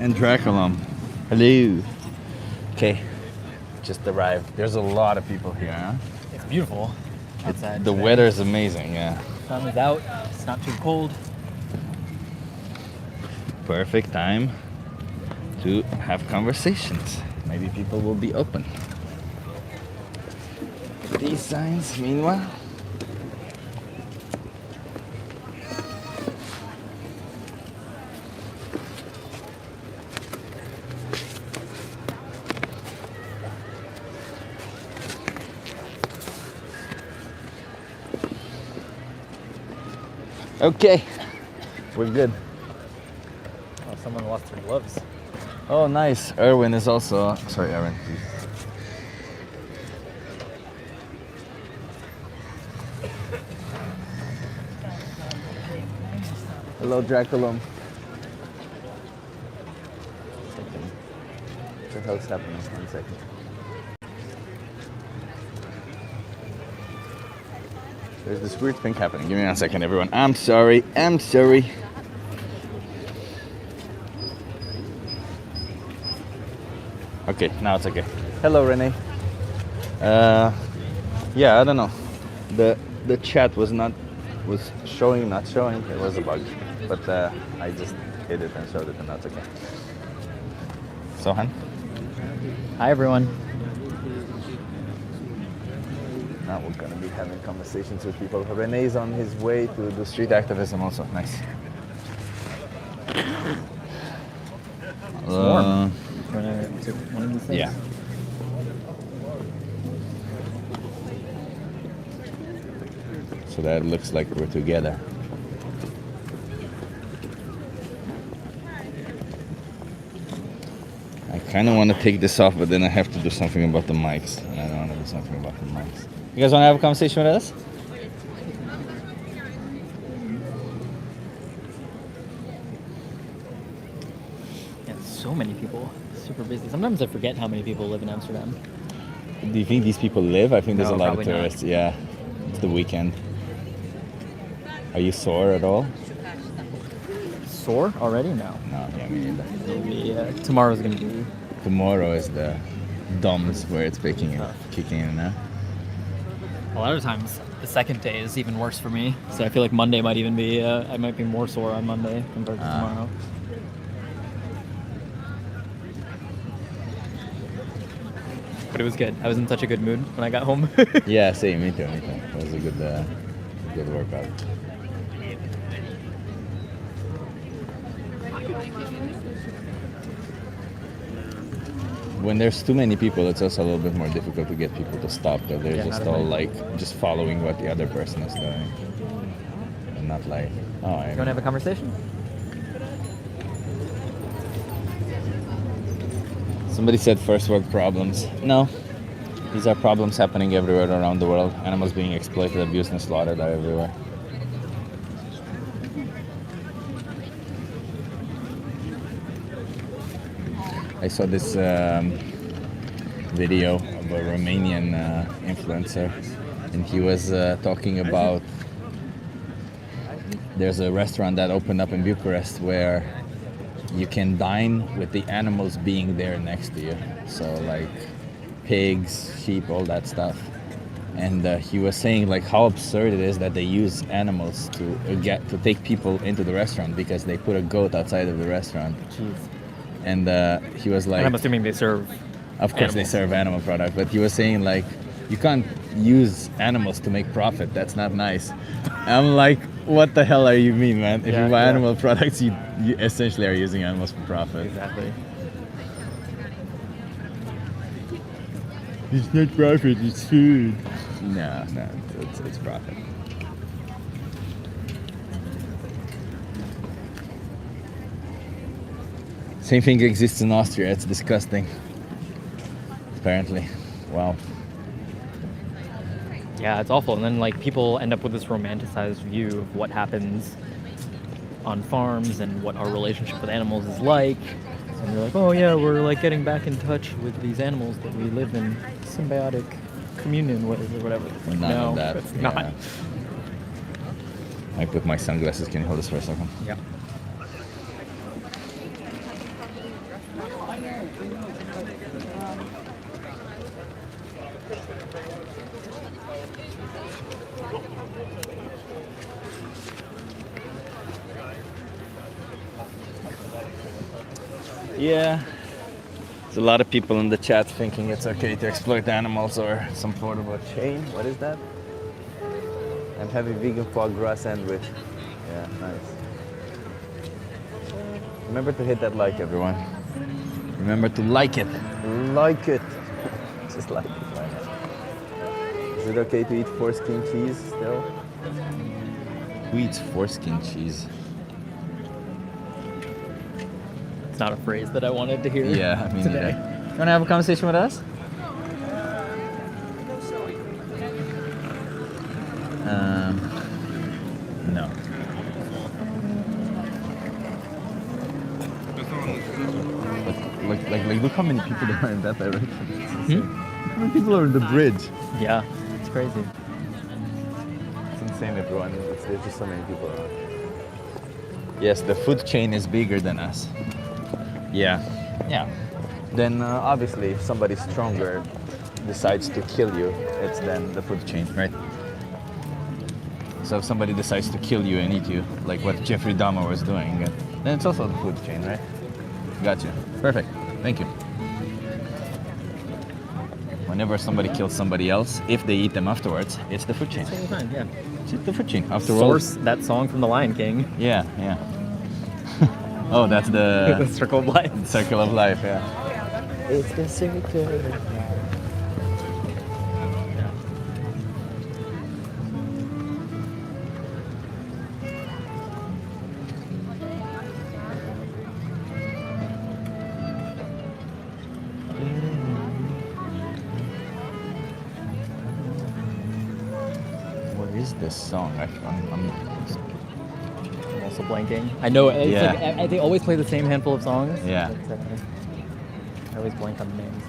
And Draculum. Hello. Okay, just arrived. There's a lot of people here, huh? It's beautiful outside. The weather is amazing, yeah. Sun is out. It's not too cold. Perfect time to have conversations. Maybe people will be open. These signs, meanwhile. Okay, we're good. Oh, someone lost their gloves. Oh, nice. Erwin is also. Sorry, Erwin, please. Hello, Draculum. What the hell's happening? 1 second. There's this weird thing happening. Give me 1 second, everyone. I'm sorry. Okay, now it's okay. Hello, Renee. Yeah, I don't know. The chat was showing, not showing. It was a bug, but I just hid it and showed it, and that's okay. Sohan. Hi, everyone. Now we're gonna be having conversations with people. Renee's on his way to do street activism also. Nice. It's warm. One of these things? Yeah. So that looks like we're together. I kind of want to take this off, but then I have to do something about the mics. And I don't want to do something about the mics. You guys want to have a conversation with us? Yeah, so many people. Super busy. Sometimes I forget how many people live in Amsterdam. Do you think these people live? I think there's No, a lot of probably not. tourists. Yeah, it's the weekend. Are you sore at all? Sore already? No. No, yeah, me neither. Maybe tomorrow's going to be... Tomorrow is the DOMS where it's kicking in now. A lot of times, the second day is even worse for me. So I feel like Monday might even be... I might be more sore on Monday compared to tomorrow. But it was good. I was in such a good mood when I got home. Yeah, same. Me too. It was a good workout. When there's too many people, it's also a little bit more difficult to get people to stop. Though they're just all like just following what the other person is doing, and not like, oh. You want to have a conversation? Somebody said first world problems. No, these are problems happening everywhere around the world. Animals being exploited, abused, and slaughtered are everywhere. I saw this video of a Romanian influencer, and he was talking about there's a restaurant that opened up in Bucharest where you can dine with the animals being there next to you. So like pigs, sheep, all that stuff. And he was saying like how absurd it is that they use animals to take people into the restaurant because they put a goat outside of the restaurant. Jeez. And he was like, And I'm assuming they serve of course they serve animal product, but he was saying like you can't use animals to make profit. That's not nice. I'm like, what the hell are you mean, man? If you buy animal products, you essentially are using animals for profit. Exactly. It's not profit, it's food. No, it's profit. Same thing exists in Austria. It's disgusting. Apparently. Wow. Yeah, it's awful. And then like people end up with this romanticized view of what happens on farms and what our relationship with animals is like. And they're like, oh yeah, we're like getting back in touch with these animals that we live in symbiotic communion with or whatever. Like, None no, of that. it's not. I put my sunglasses. Can you hold this for a second? Yeah. Yeah. There's a lot of people in the chat thinking it's okay to exploit animals or some sort of a chain. What is that? I'm having vegan foie gras sandwich. Yeah, nice. Remember to hit that like, everyone. Remember to like it. Like it. Just like it. Why not? Is it okay to eat foreskin cheese still? Who eats foreskin cheese? It's not a phrase that I wanted to hear. Yeah, I mean, today. You want to have a conversation with us? No. Like, look how many people there are in that direction. How many people are in the bridge? Yeah, it's crazy. It's insane, everyone. There's just so many people around. Yes, the food chain is bigger than us. Yeah. Then obviously, if somebody stronger decides to kill you, it's then the food chain, right? So if somebody decides to kill you and eat you, like what Jeffrey Dahmer was doing, then it's also the food chain, right? Gotcha. Perfect. Thank you. Whenever somebody kills somebody else, if they eat them afterwards, it's the food chain. It's fine, yeah. It's the food chain. After all. Source that song from The Lion King. Yeah. Oh, that's the The Circle of Life. circle of life, yeah. It's the circle of life. What is this song? I'm I'm also blanking. I know, it's Yeah. like, they always play the same handful of songs. Yeah. But, I always blank on the names.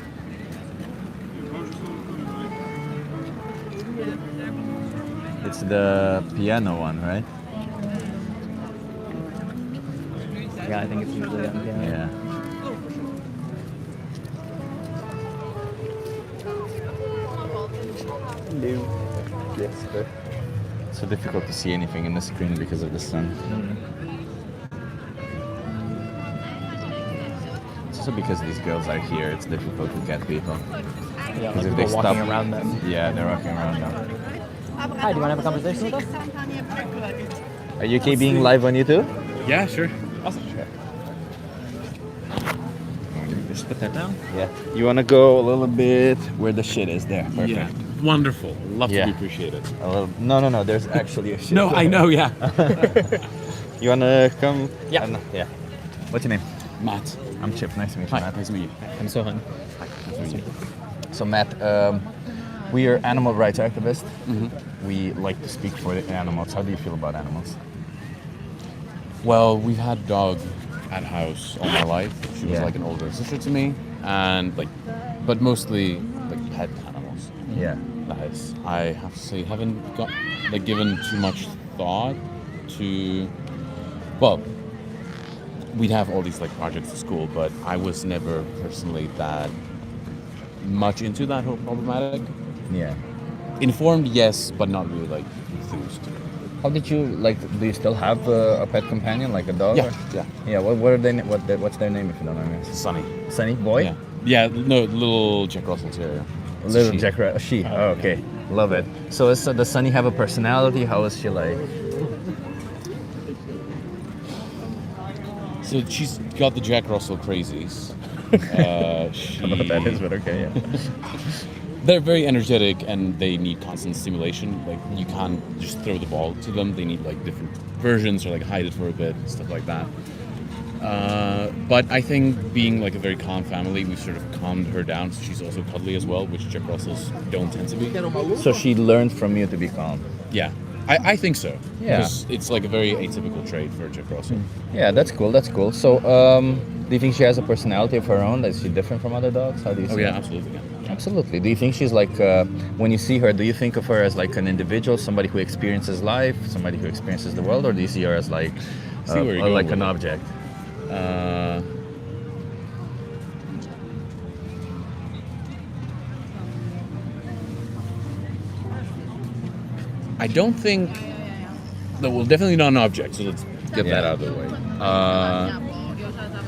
It's the piano one, right? Yeah, I think it's usually on piano. Yeah. Yes, but it's so difficult to see anything in the screen because of the sun. It's also because these girls are here, it's difficult to get people. Yeah, Because like if they people walking stop- around them. Yeah, they're walking around now. Hi, do you want to have a conversation with us? Are you okay being live on YouTube? Yeah, sure. Awesome. Just put that down. Yeah. You want to go a little bit where the shit is there. Perfect. Yeah. Wonderful. Love Yeah. to be appreciated. A little, no, there's actually a shit. No, I know, yeah. You want to come? Yeah. Yeah. What's your name? Matt. I'm Chip. Nice to meet you, Hi, Matt. nice to meet you. I'm Sohan. Nice to meet you. So, Matt, we are animal rights activists. We like to speak for the animals. How do you feel about animals? Well, we've had a dog at house all my life. She was Yeah. like an older sister to me, and but mostly like pet animals. Yeah. Nice. I have to say, haven't given too much thought to. Well, we'd have all these like projects at school, but I was never personally that much into that whole problematic. Yeah. Informed, yes, but not really like enthused. How did you like? Do you still have a pet companion, like a dog? Yeah, or- yeah. Yeah. What are they? What's their name, if you don't mind me asking? Sunny. Sunny boy. Yeah. Yeah. No, little Jack Russell Terrier. It's a Little she. Jack she. Oh, okay. Love it. So does Sunny have a personality? How is she like? So she's got the Jack Russell crazies. I don't know what that is, but okay. Yeah. They're very energetic and they need constant stimulation. Like you can't just throw the ball to them. They need like different versions or like hide it for a bit, stuff like that. But I think being like a very calm family, we've sort of calmed her down. So she's also cuddly as well, which Jack Russells don't tend to be. So she learned from you to be calm. Yeah, I think so. Yeah. Because it's like a very atypical trait for Jack Russell. Yeah, that's cool. That's cool. So, do you think she has a personality of her own? Is she different from other dogs? How do you see Oh yeah, it? absolutely. Yeah. Absolutely. Do you think she's like, when you see her, do you think of her as like an individual, somebody who experiences life, somebody who experiences the world, or do you see her as like, See where you're or going like with an it. object? I don't think. No, well, definitely not an object. So let's get that out of the way.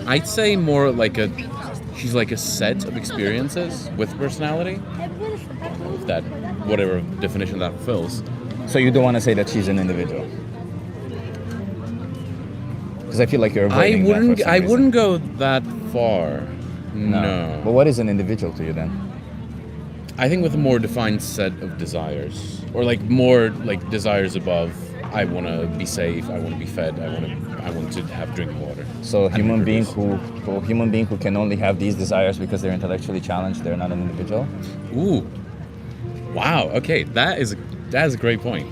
I'd say more like she's like a set of experiences with personality. If that, whatever definition that fulfills. So you don't want to say that she's an individual? Because I feel like you're avoiding that for some I reason. wouldn't go that far. No. But what is an individual to you then? I think with a more defined set of desires, or like more like desires above. I want to be safe. I want to be fed. I want to have drinking water. So And human being reproduce. who can only have these desires because they're intellectually challenged, they're not an individual? Ooh, wow. Okay, that is a great point.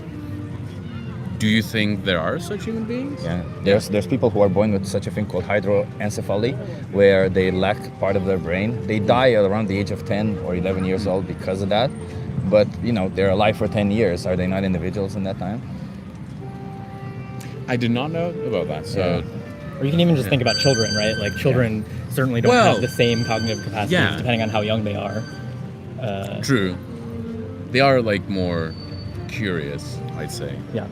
Do you think there are such human beings? Yeah. There's people who are born with such a thing called hydroencephaly, where they lack part of their brain. They die around the age of 10 or 11 years old because of that. But, they're alive for 10 years. Are they not individuals in that time? I did not know about that. So, Or you can even just think about children, right? Like children certainly don't have the same cognitive capacities depending on how young they are. True. They are like more curious, I'd say. Yeah.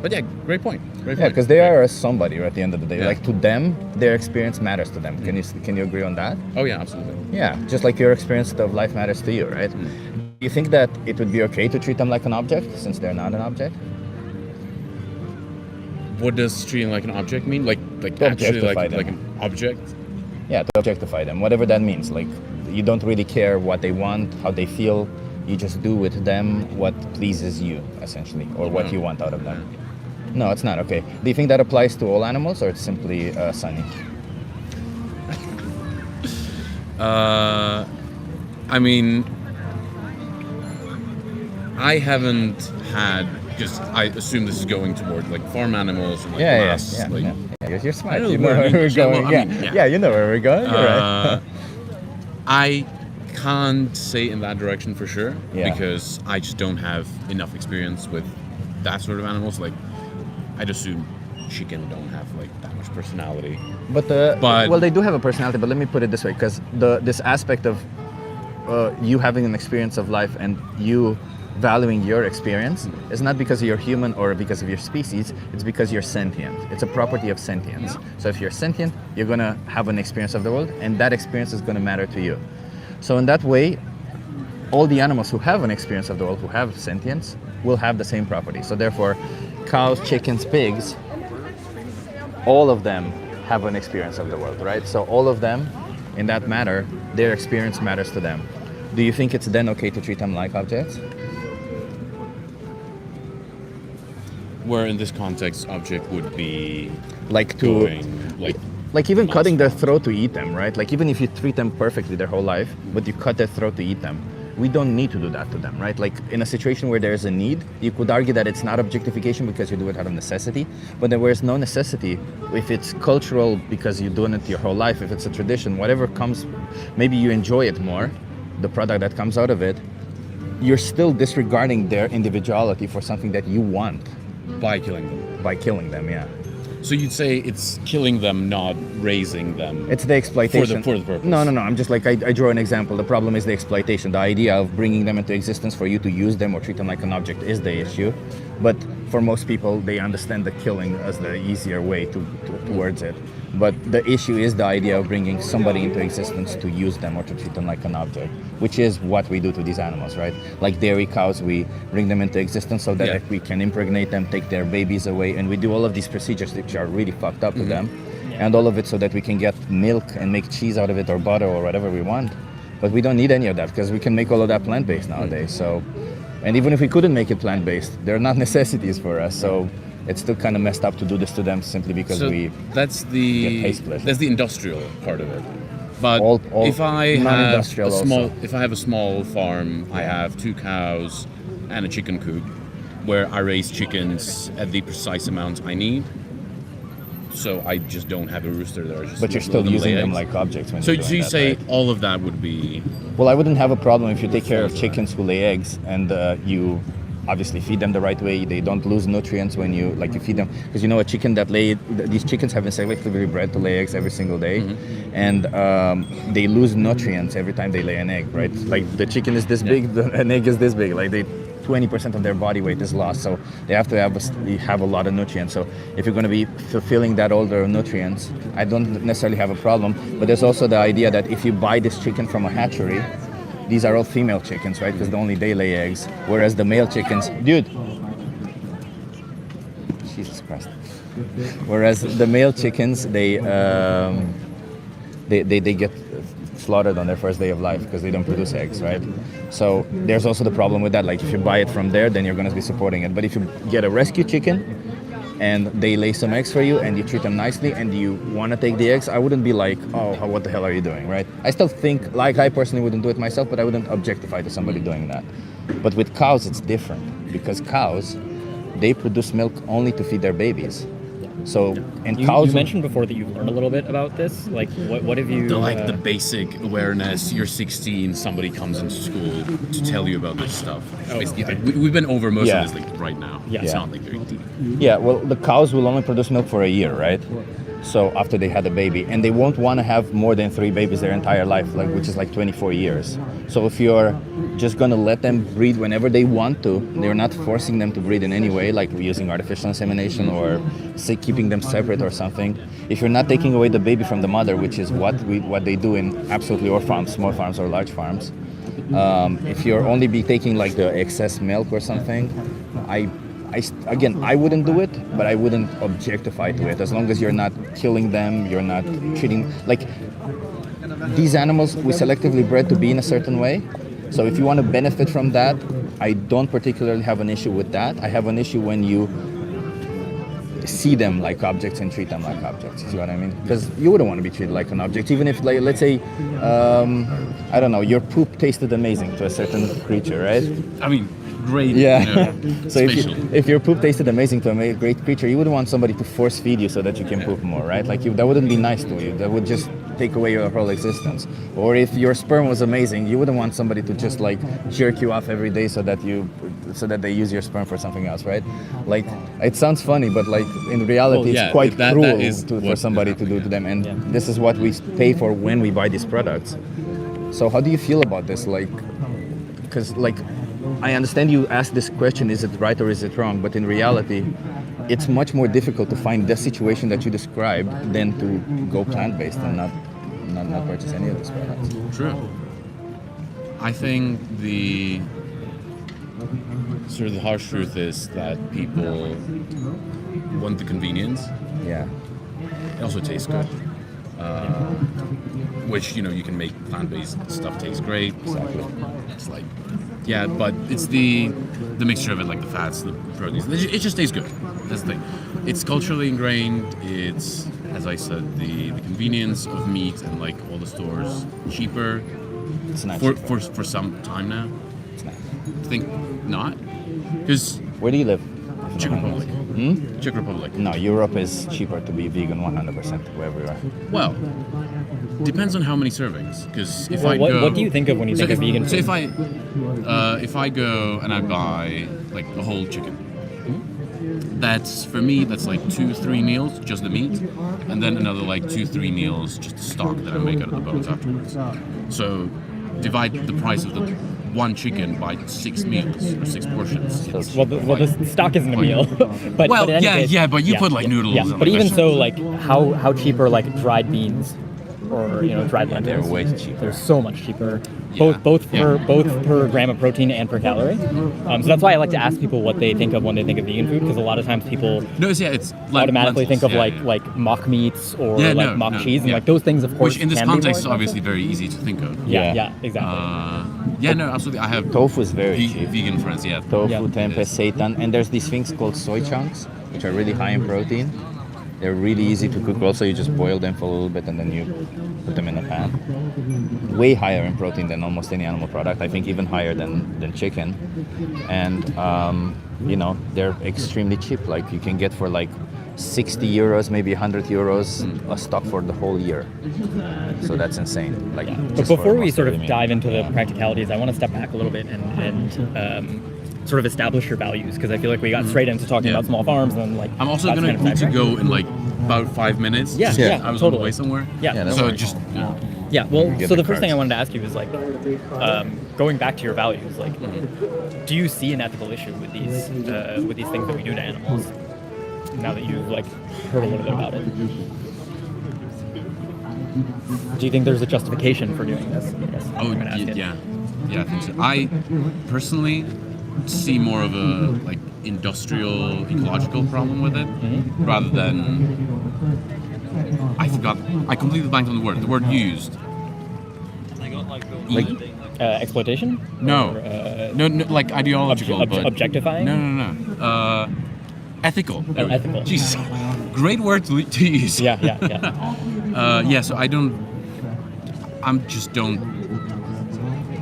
But yeah, great point. Great Yeah, point. because they are somebody at the end of the day. Yeah. Like to them, their experience matters to them. Can you agree on that? Oh yeah, absolutely. Yeah, just like your experience of life matters to you, right? Do you think that it would be okay to treat them like an object since they're not an object? What does treating like an object mean? Like To actually objectify like them. an object? Yeah, to objectify them, whatever that means. Like you don't really care what they want, how they feel. You just do with them what pleases you, essentially, or what you want out of them. No, it's not okay. Do you think that applies to all animals, or it's simply Sunny? I mean, I haven't had. Just I assume this is going toward like farm animals and like mass. Like, Yeah. You're smart. I know You know where where we're going. well, I mean, Yeah, you know where we're going. You're right. I can't say in that direction for sure because I just don't have enough experience with that sort of animals. Like, I'd assume chicken don't have like that much personality. But well, they do have a personality. But let me put it this way, because this aspect of you having an experience of life and you valuing your experience is not because you're human or because of your species. It's because you're sentient. It's a property of sentience. So if you're sentient, you're gonna have an experience of the world, and that experience is gonna matter to you. So in that way, all the animals who have an experience of the world, who have sentience, will have the same property. So therefore, cows, chickens, pigs, all of them have an experience of the world, right? So all of them, in that matter, their experience matters to them. Do you think it's then okay to treat them like objects? Where in this context, object would be Like to, going like even cutting their throat to eat them, right? Like even if you treat them perfectly their whole life, but you cut their throat to eat them, we don't need to do that to them, right? Like in a situation where there's a need, you could argue that it's not objectification because you do it out of necessity, but then where there's no necessity, if it's cultural because you're doing it your whole life, if it's a tradition, whatever comes, maybe you enjoy it more, the product that comes out of it, you're still disregarding their individuality for something that you want. by killing them. By killing them, yeah. So you'd say it's killing them, not raising them. It's the exploitation. For the purpose. No. I'm just like, I draw an example. The problem is the exploitation. The idea of bringing them into existence for you to use them or treat them like an object is the issue. But for most people, they understand the killing as the easier way towards it. But the issue is the idea of bringing somebody into existence to use them or to treat them like an object, which is what we do to these animals, right? Like dairy cows, we bring them into existence so that we can impregnate them, take their babies away, and we do all of these procedures which are really fucked up to them. And all of it so that we can get milk and make cheese out of it or butter or whatever we want. But we don't need any of that because we can make all of that plant-based nowadays. So, and even if we couldn't make it plant-based, they're not necessities for us. So it's still kind of messed up to do this to them simply because we that's get the taste pleasure. that's the industrial part of it. But All if I have non-industrial a small also. if I have a small farm, I have 2 cows and a chicken coop where I raise chickens at the precise amount I need. So I just don't have a rooster there. But you're still using them like objects when So, you're doing you that, say right? all of that would be Well, I wouldn't have a problem if you take care of chickens who lay eggs and you obviously feed them the right way. They don't lose nutrients when you feed them, because a chicken that these chickens have been selectively bred to lay eggs every single day, and they lose nutrients every time they lay an egg, right? Like the chicken is this big, an egg is this big. Like 20% of their body weight is lost. So they have to have a lot of nutrients. So if you're going to be fulfilling that older nutrients, I don't necessarily have a problem. But there's also the idea that if you buy this chicken from a hatchery, these are all female chickens, right? Because only they lay eggs. Whereas the male chickens, dude, Jesus Christ. Whereas the male chickens, they get slaughtered on their first day of life because they don't produce eggs, right? So there's also the problem with that. Like if you buy it from there, then you're going to be supporting it. But if you get a rescue chicken and they lay some eggs for you and you treat them nicely and you want to take the eggs, I wouldn't be like, oh, what the hell are you doing, right? I still think, like I personally wouldn't do it myself, but I wouldn't objectify to somebody doing that. But with cows, it's different because cows, they produce milk only to feed their babies. So, and cows. You mentioned before that you've learned a little bit about this. Like, what have you? The basic awareness. You're 16. Somebody comes into school to tell you about this stuff. We've been over most of this like right now. Yeah. It's not like very deep. Yeah. Well, the cows will only produce milk for a year, right? So after they had a baby, and they won't want to have more than 3 babies their entire life, like which is like 24 years. So if you're just gonna let them breed whenever they want to, they're not forcing them to breed in any way, like using artificial insemination or keeping them separate or something. If you're not taking away the baby from the mother, which is what they do in absolutely all farms, small farms or large farms, if you're only be taking like the excess milk or something, I wouldn't do it, but I wouldn't objectify to it. As long as you're not killing them, you're not treating like these animals we selectively bred to be in a certain way. So if you want to benefit from that, I don't particularly have an issue with that. I have an issue when you see them like objects and treat them like objects. You see what I mean? Because you wouldn't want to be treated like an object, even if, like, let's say, I don't know, your poop tasted amazing to a certain creature, right? I mean, great. Yeah. You know, So if your poop tasted amazing to a great creature, you wouldn't want somebody to force feed you so that you can poop more, right? Like that wouldn't be nice to you. That would just take away your whole existence. Or if your sperm was amazing, you wouldn't want somebody to just like jerk you off every day so that they use your sperm for something else, right? Like it sounds funny, but like in reality, it's quite cruel for somebody to do to them. And this is what we pay for when we buy these products. So how do you feel about this? Like, because like, I understand you asked this question, is it right or is it wrong? But in reality, it's much more difficult to find the situation that you described than to go plant-based and not purchase any of these products. True. I think the harsh truth is that people want the convenience. Yeah. It also tastes good. Which, you can make plant-based stuff taste great. Exactly. It's like, yeah, but it's the mixture of it, like the fats, the proteins. It just tastes good. That's the thing. It's culturally ingrained. It's, as I said, the convenience of meat and like all the stores cheaper. It's not for some time now. It's not. I think not, because Where do you live? Czech Republic. Czech Republic. No, Europe is cheaper to be vegan 100% wherever you are. Well, depends on how many servings. Because if what do you think of when you think of vegan So food? if I go and I buy like a whole chicken, that's like 2-3 meals, just the meat, and then another like 2-3 meals, just the stock that I make out of the bones afterwards. So divide the price of the one chicken by 6 meals or 6 portions. Well, the stock isn't a meal. but in any case, but you put like noodles. Yeah, and but like even so, vegetables. like how cheap are like dried beans or dried lentils? They're way cheaper. They're so much cheaper, Yeah. both per gram of protein and per calorie. So that's why I like to ask people what they think of when they think of vegan food, because a lot of times people it's automatically think of lentils, like mock meats or mock cheese, and like those things, of course, which in this can be context is more obviously expensive. very easy to think of. Yeah, exactly. Absolutely. I have Tofu is very cheap. vegan friends. Yeah, Tofu, Yeah. tempeh, seitan, and there's these things called soy chunks, which are really high in protein. They're really easy to cook. Also, you just boil them for a little bit and then you put them in a pan. Way higher in protein than almost any animal product. I think even higher than chicken. And they're extremely cheap. Like you can get for like 60 euros, maybe 100 euros a stock for the whole year. So that's insane. Like, But before we sort of dive into the practicalities, I want to step back a little bit and sort of establish your values, because I feel like we got straight into talking about small farms and then like. I'm also that's gonna kind of need to sidetracked. go in like about 5 minutes. Yeah, I was on the totally. way somewhere. Yeah. that's So fine. just Yeah, well, Get so the the first thing I cards. wanted to ask you is like, going back to your values, like, do you see an ethical issue with these things that we do to animals? Now that you've like heard a little bit about it, do you think there's a justification for doing this? I guess Oh, I'm gonna ask it. yeah, I think so. I personally see more of a like industrial ecological problem with it, rather than I completely blanked on the word. The word used. Like, Exploitation? No, Or, no, like ideological, but objectifying? No. Ethical. There we go. Ethical. Jesus, great word to use. Yeah. Yeah. So I don't.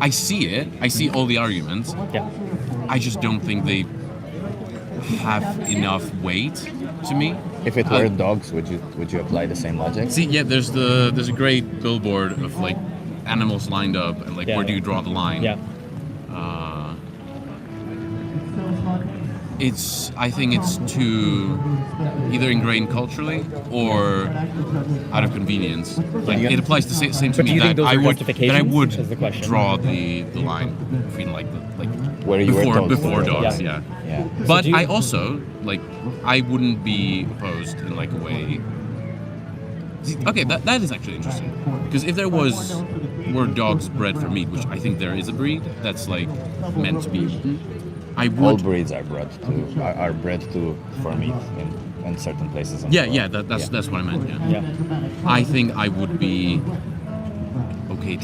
I see it. I see all the arguments. Yeah. I just don't think they have enough weight to me. if it were dogs, would you apply the same logic? See, yeah, there's a great billboard of like animals lined up and like where do you draw the line? Yeah. I think it's too either ingrained culturally or out of convenience. Like it applies the same to But do me you think that those I are would justifications, is the question? draw the line between like Where you were told before to. dogs, Yeah. yeah. Yeah. But do you- I also like I wouldn't be opposed in like a way. See, okay, that is actually interesting because if there were dogs bred for meat, which I think there is a breed that's like meant to be eaten, I All would. breeds are bred to for meat in certain places. in the Yeah, world. that's what I meant. Yeah. Yeah. I think I would be okay.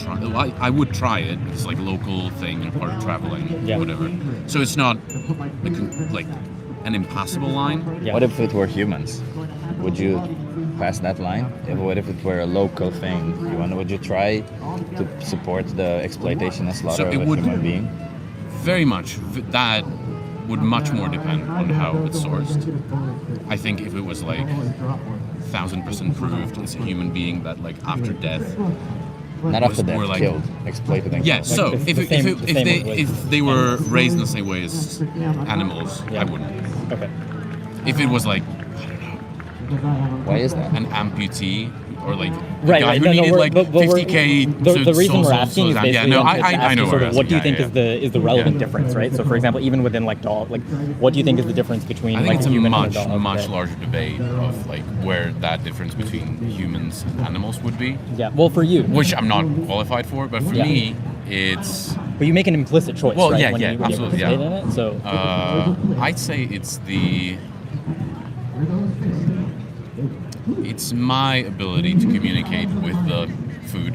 I would try it. It's like a local thing and part of traveling, Yeah. whatever. So it's not like an impassable line. Yeah. What if it were humans? Would you pass that line? What if it were a local thing? Would you try to support the exploitation and slaughter it of a would- human being? Very much. That would much more depend on how it's sourced. I think if it was like 1,000% proved it's a human being that like after death. Not after was death, more like- killed, exploited and Yeah. killed. So the if same way if they were raised in the same way as animals, Yeah. I wouldn't. Okay. If it was like Why is that? an amputee or like a Right, guy right. who No, needed we're- like but we're- 50K. The reason we're asking is basically yeah, no, to I ask know you where sort we're of what do you asking, think yeah. is the relevant Yeah. difference, right? So, for example, even within like dog, like what do you think is the difference between I think like it's a a human much and a dog? much that- larger debate of like where that difference between humans and animals would be, Yeah. Well, for you, which I'm not qualified for, but for Yeah. me, it's but you make an implicit choice, Well, right? yeah, when yeah, you, when absolutely, you participate in it. So, I'd say it's my ability to communicate with the food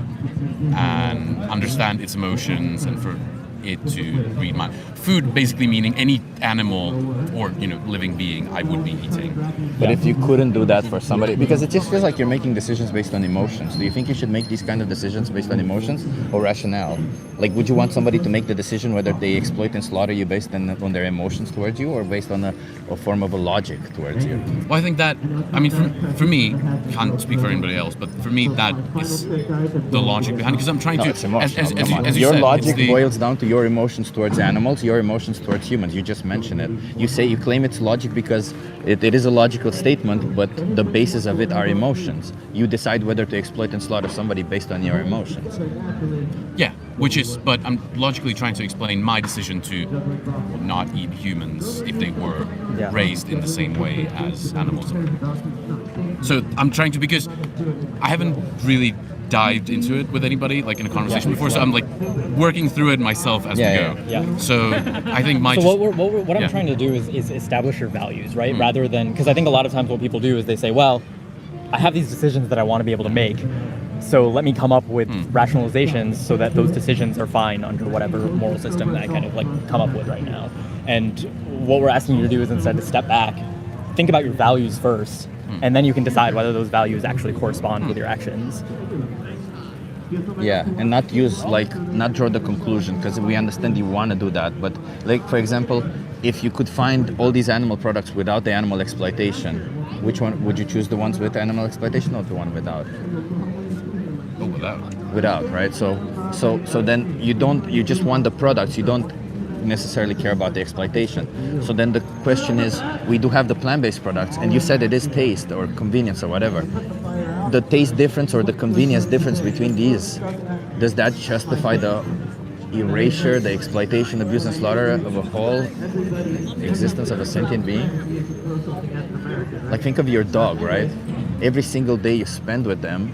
and understand its emotions and for it to read my food, basically meaning any animal or living being I would be eating. But if you couldn't do that for somebody, because it just feels like you're making decisions based on emotions. Do you think you should make these kind of decisions based on emotions or rationale? Like, would you want somebody to make the decision whether they exploit and slaughter you based on their emotions towards you or based on a form of a logic towards you? Well, I think that, I mean, for me, can't speak for anybody else, but for me, that is the logic behind it, because I'm trying No, to, it's emotional. Come on. as you Your said, logic it's the- boils down to your emotions towards animals, your emotions towards humans. You just mentioned it. You claim it's logic because it is a logical statement, but the basis of it are emotions. You decide whether to exploit and slaughter somebody based on your emotions. Yeah, but I'm logically trying to explain my decision to not eat humans if they were Yeah. raised in the same way as animals are. So I'm trying to, because I haven't really dived into it with anybody like in a conversation before, so I'm like working through it myself as we Yeah, go. yeah. So I think my So what I'm yeah. trying to do is establish your values, right? Rather than, because I think a lot of times what people do is they say, well, I have these decisions that I want to be able to make, so let me come up with rationalizations so that those decisions are fine under whatever moral system that I kind of like come up with right now. And what we're asking you to do is instead to step back, think about your values first, and then you can decide whether those values actually correspond with your actions. Yeah, and not draw the conclusion, because we understand you want to do that, but like, for example, if you could find all these animal products without the animal exploitation, which one would you choose? The ones with animal exploitation or the one without? Oh, Without, right? So then you just want the products, you don't necessarily care about the exploitation. So then the question is, we do have the plant-based products, and you said it is taste or convenience or whatever. the taste difference or the convenience difference between these, does that justify the erasure, the exploitation, abuse, and slaughter of a whole existence of a sentient being? Like, think of your dog, right? Every single day you spend with them,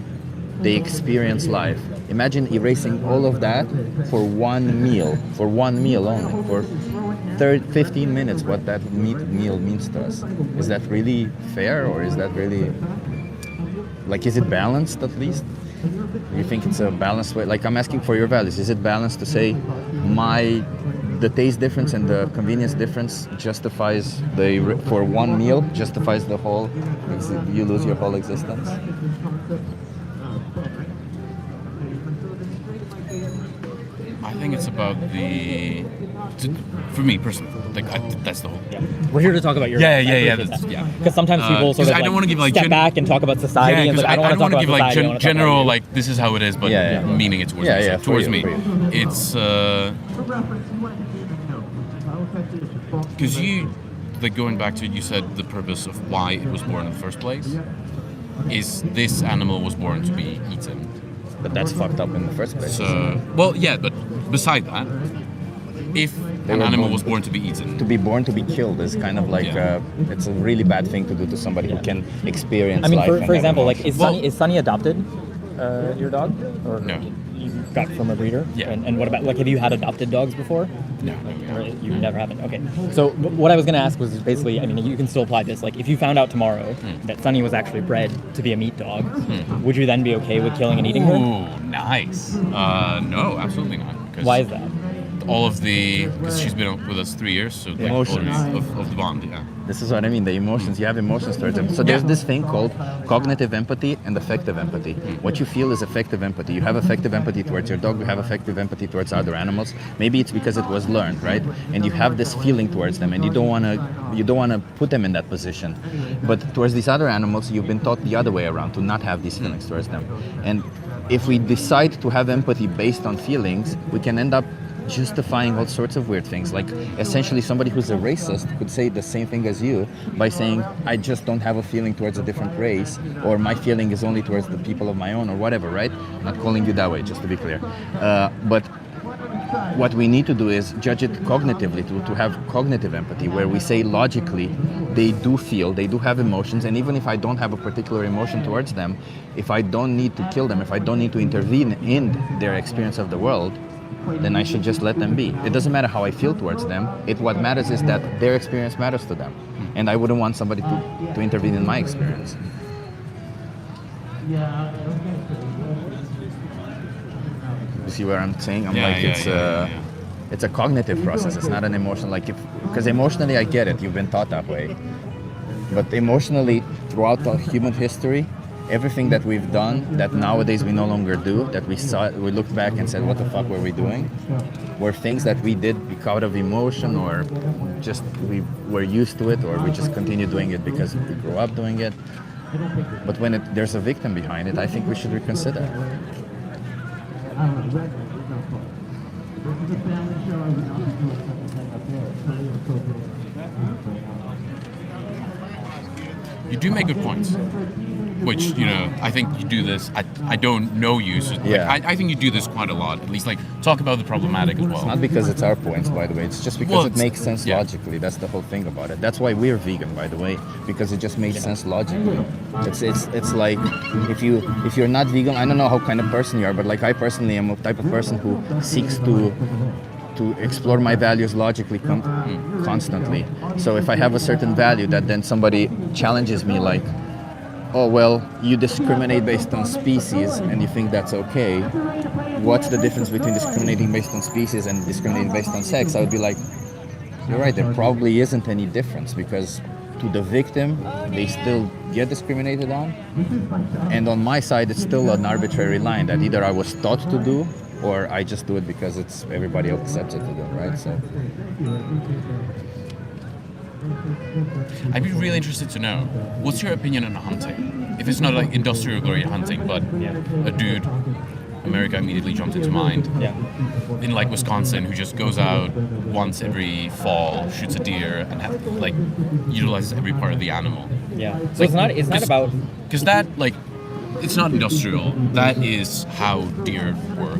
they experience life. Imagine erasing all of that for one meal only, for 15 minutes, what that meal means to us. Is that really fair, or is that really, like, is it balanced at least? You think it's a balanced way? Like, I'm asking for your values. Is it balanced to say the taste difference and the convenience difference justifies for one meal justifies the whole, you lose your whole existence? I think it's about for me personally, like that's the whole. Yeah. We're here to talk about your. Yeah. Because sometimes people sort of I don't want to give like step back and talk about society. And I don't want to give like general like this is how it is, but Yeah. meaning it towards me. Towards me, it's because like going back to you said the purpose of why it was born in the first place is this animal was born to be eaten. But that's fucked up in the first place. So, well, yeah, but beside that, if an animal was born to be eaten, to be born to be killed is kind of like it's a really bad thing to do to somebody who can experience. I mean, life for example, like is Well- Sunny adopted? Your dog? Or No. You got from a breeder? Yeah. And what about, like, have you had adopted dogs before? No. Or you never haven't? Okay. So what I was going to ask was basically, I mean, you can still apply this. Like, if you found out tomorrow that Sunny was actually bred to be a meat dog, would you then be okay with killing and eating her? Ooh, nice. No, absolutely not. 'Cause Why is that? all of because she's been with us 3 years, so like Emotions. all of the bond, yeah. This is what I mean, the emotions. You have emotions towards them. So there's this thing called cognitive empathy and affective empathy. What you feel is affective empathy. You have affective empathy towards your dog, you have affective empathy towards other animals. Maybe it's because it was learned, right? And you have this feeling towards them, and you don't want to put them in that position. But towards these other animals, you've been taught the other way around, to not have these feelings towards them. And if we decide to have empathy based on feelings, we can end up justifying all sorts of weird things. Like, essentially somebody who's a racist could say the same thing as you by saying, I just don't have a feeling towards a different race, or my feeling is only towards the people of my own, or whatever, right? I'm not calling you that way, just to be clear. But what we need to do is judge it cognitively, to have cognitive empathy, where we say logically they do feel, they do have emotions, and even if I don't have a particular emotion towards them, if I don't need to kill them, if I don't need to intervene in their experience of the world, then I should just let them be. It doesn't matter how I feel towards them. What matters is that their experience matters to them. And I wouldn't want somebody to intervene in my experience. You see what I'm saying? It's a cognitive process. It's not an emotion. Because emotionally I get it. You've been taught that way. But emotionally, throughout the human history, everything that we've done that nowadays we no longer do, that we looked back and said, what the fuck were we doing? Were things that we did because of emotion, or just we were used to it, or we just continue doing it because we grew up doing it. But when there's a victim behind it, I think we should reconsider. You do make good points. Which, I think you do this. I don't know you, so I think you do this quite a lot. At least, talk about the problematic as well. It's not because it's our points, by the way. It's just because it makes sense logically. That's the whole thing about it. That's why we're vegan, by the way, because it just makes sense logically. It's like if you're not vegan, I don't know how kind of person you are, but I personally am a type of person who seeks to explore my values logically constantly. So if I have a certain value that then somebody challenges me like, oh, well, you discriminate based on species and you think that's okay. What's the difference between discriminating based on species and discriminating based on sex? I would be like, you're right, there probably isn't any difference, because to the victim, they still get discriminated on. And on my side, it's still an arbitrary line that either I was taught to do, or I just do it because everybody else accepts it to do, right? So I'd be really interested to know, what's your opinion on hunting? If it's not industrial grade hunting, but a dude, America immediately jumped into mind, in Wisconsin, who just goes out once every fall, shoots a deer, and utilizes every part of the animal. Yeah. So it's not about... Because that, it's not industrial. That is how deer work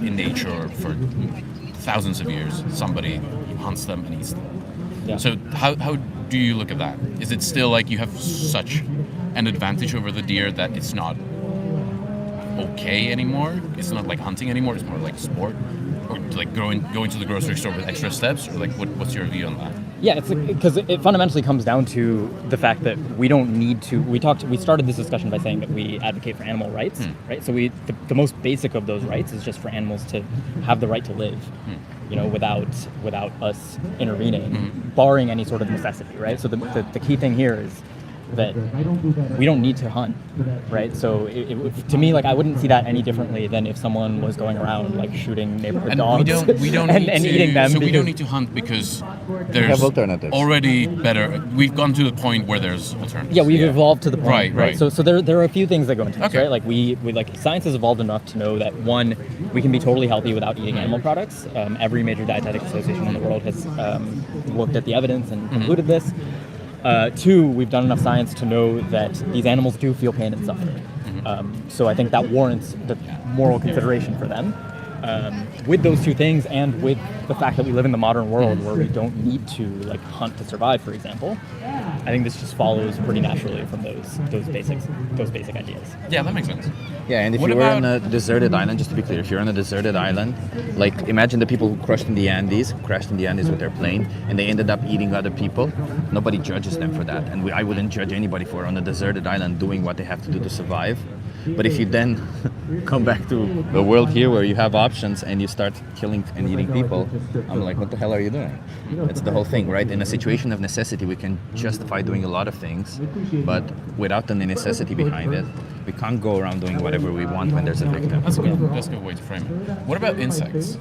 in nature for thousands of years. Somebody hunts them and eats them. Yeah. So how do you look at that? Is it still like you have such an advantage over the deer that it's not okay anymore? It's not like hunting anymore. It's more like sport, or like going to the grocery store with extra steps, or like what's your view on that? Yeah, it's because it fundamentally comes down to the fact that we don't need to. We started this discussion by saying that we advocate for animal rights, right? So the most basic of those rights is just for animals to have the right to live, without us intervening, barring any sort of necessity, right? So the key thing here is that we don't need to hunt, right? So to me, like, I wouldn't see that any differently than if someone was going around like shooting neighborhood dogs we don't and need to, eating them. So we don't need to hunt because there's have alternatives. already better. We've gone to the point where there's alternatives. Yeah, we've evolved to the point, Right. So there are a few things that go into this, Okay. right? Like we like science has evolved enough to know that one, we can be totally healthy without eating animal products. Every major dietetic association in the world has looked at the evidence and concluded this. Two, we've done enough science to know that these animals do feel pain and suffering. So I think that warrants the moral consideration for them. With those two things, and with the fact that we live in the modern world where we don't need to like hunt to survive, for example, I think this just follows pretty naturally from those basic ideas. Yeah, that makes sense. Yeah, and if What you were about- on a deserted island, just to be clear, if you're on a deserted island, like imagine the people who crashed in the Andes with their plane, and they ended up eating other people. Nobody judges them for that, and I wouldn't judge anybody for on a deserted island doing what they have to do to survive. But if you then come back to the world here where you have options and you start killing and eating people, I'm like, what the hell are you doing? It's the whole thing, right? In a situation of necessity, we can justify doing a lot of things, but without the necessity behind it, we can't go around doing whatever we want when there's a victim. That's a good way to frame it. What about insects?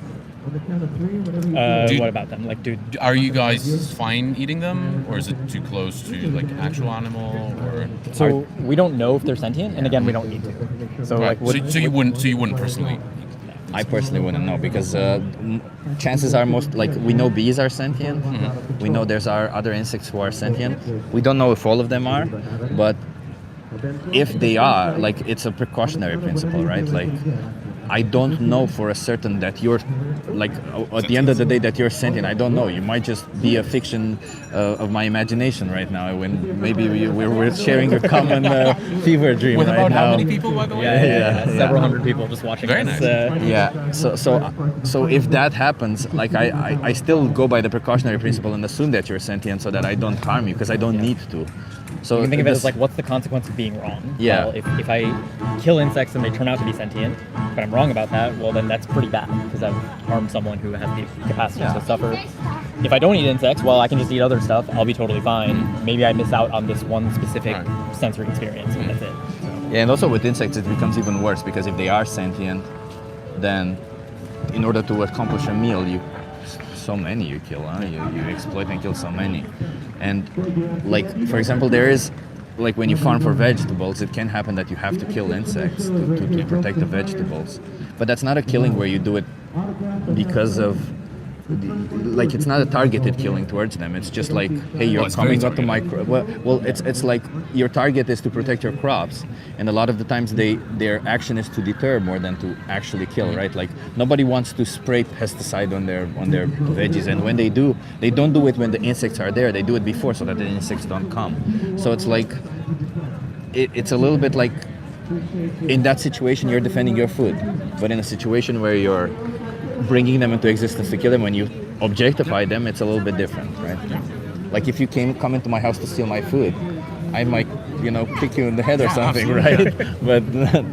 What about them? Like, Are you guys fine eating them, or is it too close to like actual animal? Or so we don't know if they're sentient, and again, we don't need to. So right. like, so you wouldn't personally. I personally wouldn't know because chances are most like we know bees are sentient. We know there's other insects who are sentient. We don't know if all of them are, but if they are, like it's a precautionary principle, right? Like I don't know for a certain that you're like at the end of the day that you're sentient. I don't know. You might just be a fiction of my imagination right now. When maybe we're sharing a common fever dream With right about now. how many people, by the way? yeah, several hundred people just watching Very this. nice. Yeah. So if that happens, like I still go by the precautionary principle and assume that you're sentient so that I don't harm you because I don't need to. So You can think of it this- as like, what's the consequence of being wrong? Yeah. Well, if I kill insects and they turn out to be sentient, but I'm wrong about that, well then that's pretty bad because I've harmed someone who has the capacity to suffer. If I don't eat insects, well, I can just eat other stuff. I'll be totally fine. Maybe I miss out on this one specific sensory experience, and that's it. So, Yeah, and also with insects it becomes even worse because if they are sentient, then in order to accomplish a meal, so many you kill, huh? You exploit and kill so many. And like for example, there is like when you farm for vegetables, it can happen that you have to kill insects to protect the vegetables. But that's not a killing where you do it because of like it's not a targeted killing towards them. It's just like, hey, you're it's very coming up to my well, it's like your target is to protect your crops, and a lot of the times their action is to deter more than to actually kill, right? Like nobody wants to spray pesticide on their veggies, and when they do, they don't do it when the insects are there. They do it before so that the insects don't come. So it's like it's a little bit like in that situation you're defending your food, but in a situation where you're bringing them into existence to kill them, when you objectify them, it's a little bit different, right? Like if you come into my house to steal my food, I might, kick you in the head or something, absolutely. right?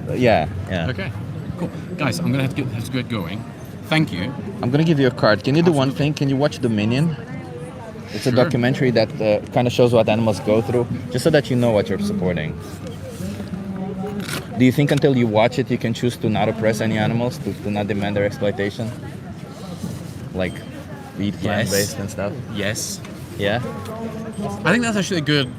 But yeah. Okay, cool. Guys, I'm gonna have to get going. Thank you. I'm gonna give you a card. Can you do one thing? Can you watch Dominion? It's a Sure. documentary that kind of shows what animals go through, just so that you know what you're supporting. Do you think until you watch it, you can choose to not oppress any animals, to not demand their exploitation? Like, eat plant-based and stuff? Yes. Yeah? I think that's actually a good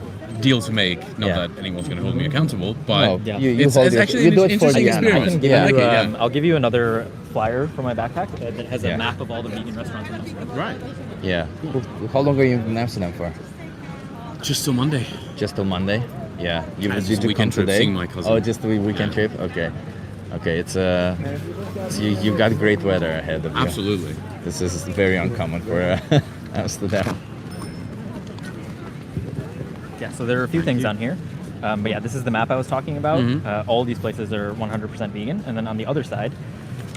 deal to make. Not Yeah. that anyone's going to hold me accountable, but No, Yeah. you it's hold actually you an do it for interesting the I experiment. can animal. give Yeah. you, Okay, yeah. I'll give you another flyer from my backpack that has Yeah. a map of all the vegan restaurants in Amsterdam. Right. Yeah. How long are you in Amsterdam for? Just till Monday. Just till Monday? Yeah. It's Did just a you weekend come trip, today? seeing my cousin. Oh, just a weekend trip? Okay. Okay, it's so you've got great weather ahead of you. Absolutely. This is very uncommon for Amsterdam. Yeah, so there are a few things on here. But yeah, this is the map I was talking about. Mhm. All these places are 100% vegan. And then on the other side,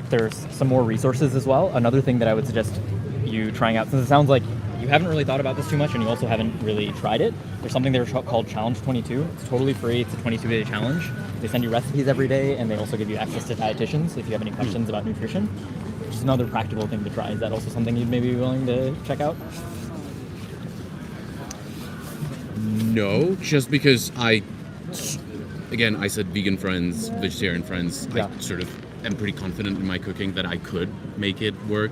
there's some more resources as well. Another thing that I would suggest you trying out, since it sounds like you haven't really thought about this too much and you also haven't really tried it, there's something there called Challenge 22. It's totally free. It's a 22-day challenge. They send you recipes every day, and they also give you access to dietitians if you have any questions about nutrition, which is another practical thing to try. Is that also something you'd maybe be willing to check out? No, just because I said vegan friends, vegetarian friends. Yeah. I sort of am pretty confident in my cooking that I could make it work,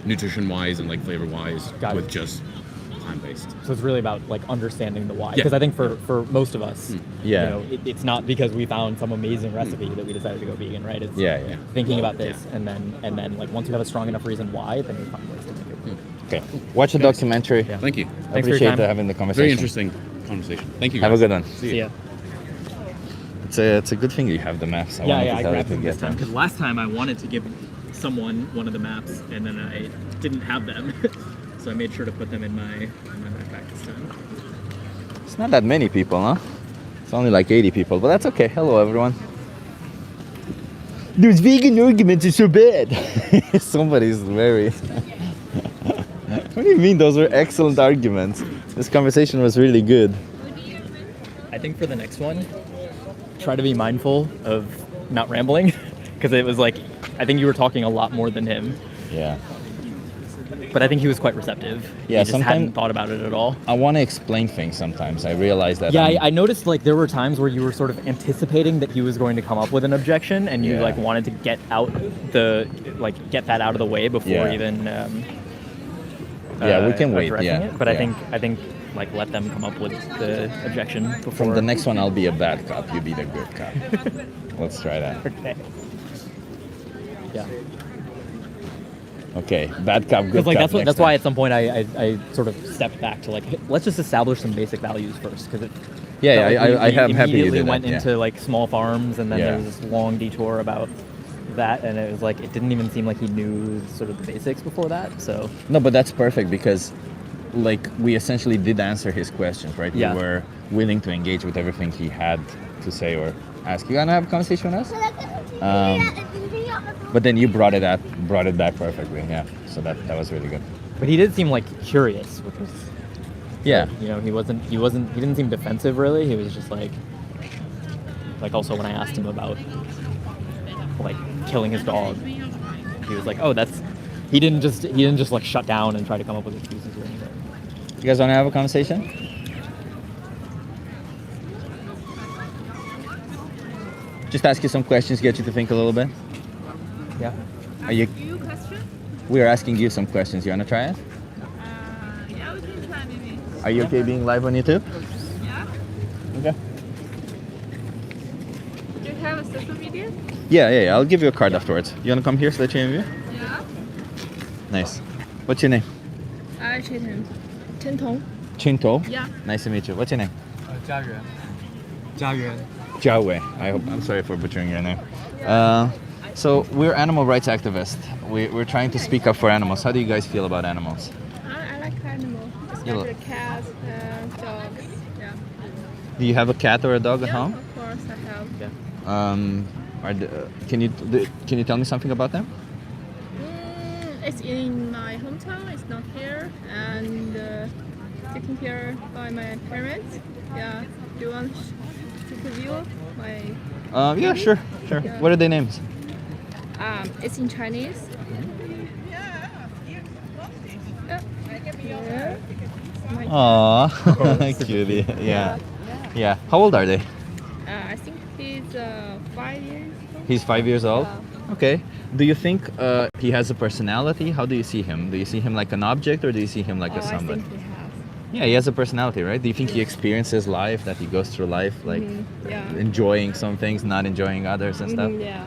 nutrition-wise and like flavor-wise, Got with it. just plant-based. So it's really about like understanding the why. Yeah. Because I think for most of us, Yeah. you know, it's not because we found some amazing recipe that we decided to go vegan, right? It's Yeah. thinking about this, and then like once you have a strong enough reason why, then you find ways to make it work. Okay. Watch the documentary. Yeah. Thank you. I Thanks for your appreciate time. having the conversation. Very interesting conversation. Thank you, guys. Have a good one. See ya. It's a good thing you have the maps. I wanted to tell you grabbed to them get this time because last time I wanted to give someone one of the maps, and then I didn't have them, so I made sure to put them in my backpack this time. It's not that many people, huh? It's only like 80 people, but that's okay. Hello, everyone. Those vegan arguments are so bad. Somebody's very... What do you mean those were excellent arguments? This conversation was really good. I think for the next one, try to be mindful of not rambling, because it was like, I think you were talking a lot more than him, Yeah. but I think he was quite receptive. Yeah, he just hadn't sometime- thought about it at all. I want to explain things sometimes. I realize that. Yeah, I'm- I noticed like there were times where you were sort of anticipating that he was going to come up with an objection, and you Yeah. like wanted to get get that out of the way before Yeah. even. Yeah, we can wait, addressing yeah, it. But yeah. I think like let them come up with the objection before. From the next one, I'll be a bad cop. You be the good cop. Let's try that. Okay. Yeah. Okay, bad cop, good Because like cop. that's why at some point I sort of stepped back to like, hey, let's just establish some basic values first, because it. Yeah, felt like we I'm happy you immediately did that, went yeah. into like small farms, and then Yeah. there was this long detour about that, and it was like it didn't even seem like he knew sort of the basics before that. So No, but that's perfect because, like, we essentially did answer his questions, right? Yeah. We were willing to engage with everything he had to say or ask. You wanna have a conversation with us? But then you brought it back perfectly. Yeah. So that was really good. but he did seem like curious, which was Yeah. you know, he didn't seem defensive really. He was just like also when I asked him about like killing his dog, he was like, oh, he didn't just like shut down and try to come up with excuses or anything. You guys wanna have a conversation? Just ask you some questions, get you to think a little bit. Yeah. Are you? You question? We are asking you some questions. You wanna try it? Yeah, we can try maybe. Are you okay being live on YouTube? Yeah. Okay. Do you have a social media? Yeah. I'll give you a card afterwards. You wanna come here so that you interview? Yeah. Nice. What's your name? I treat him. Chen Tong. Chinto. Yeah. Nice to meet you. What's your name? 家园，家园。 Jiawei. I'm sorry for butchering your name. So we're animal rights activists. We're trying to speak up for animals. How do you guys feel about animals? I like animals, especially cats and dogs. Yeah. Do you have a cat or a dog at Yeah, home? of course I have. Can you tell me something about them? It's in my hometown. It's not here, and taken care by my parents. Yeah. Do you want to review my? Yeah, sure. Yeah. What are their names? It's in Chinese. Yeah. My- Aww, cutie. Yeah. How old are they? I think he's 5 years old. He's 5 years old. Yeah. Okay. Do you think he has a personality? How do you see him? Do you see him like an object or do you see him like a I somebody? think he has. Yeah, he has a personality, right? Do you think he experiences life, that he goes through life like Yeah. enjoying some things, not enjoying others and stuff? Yeah.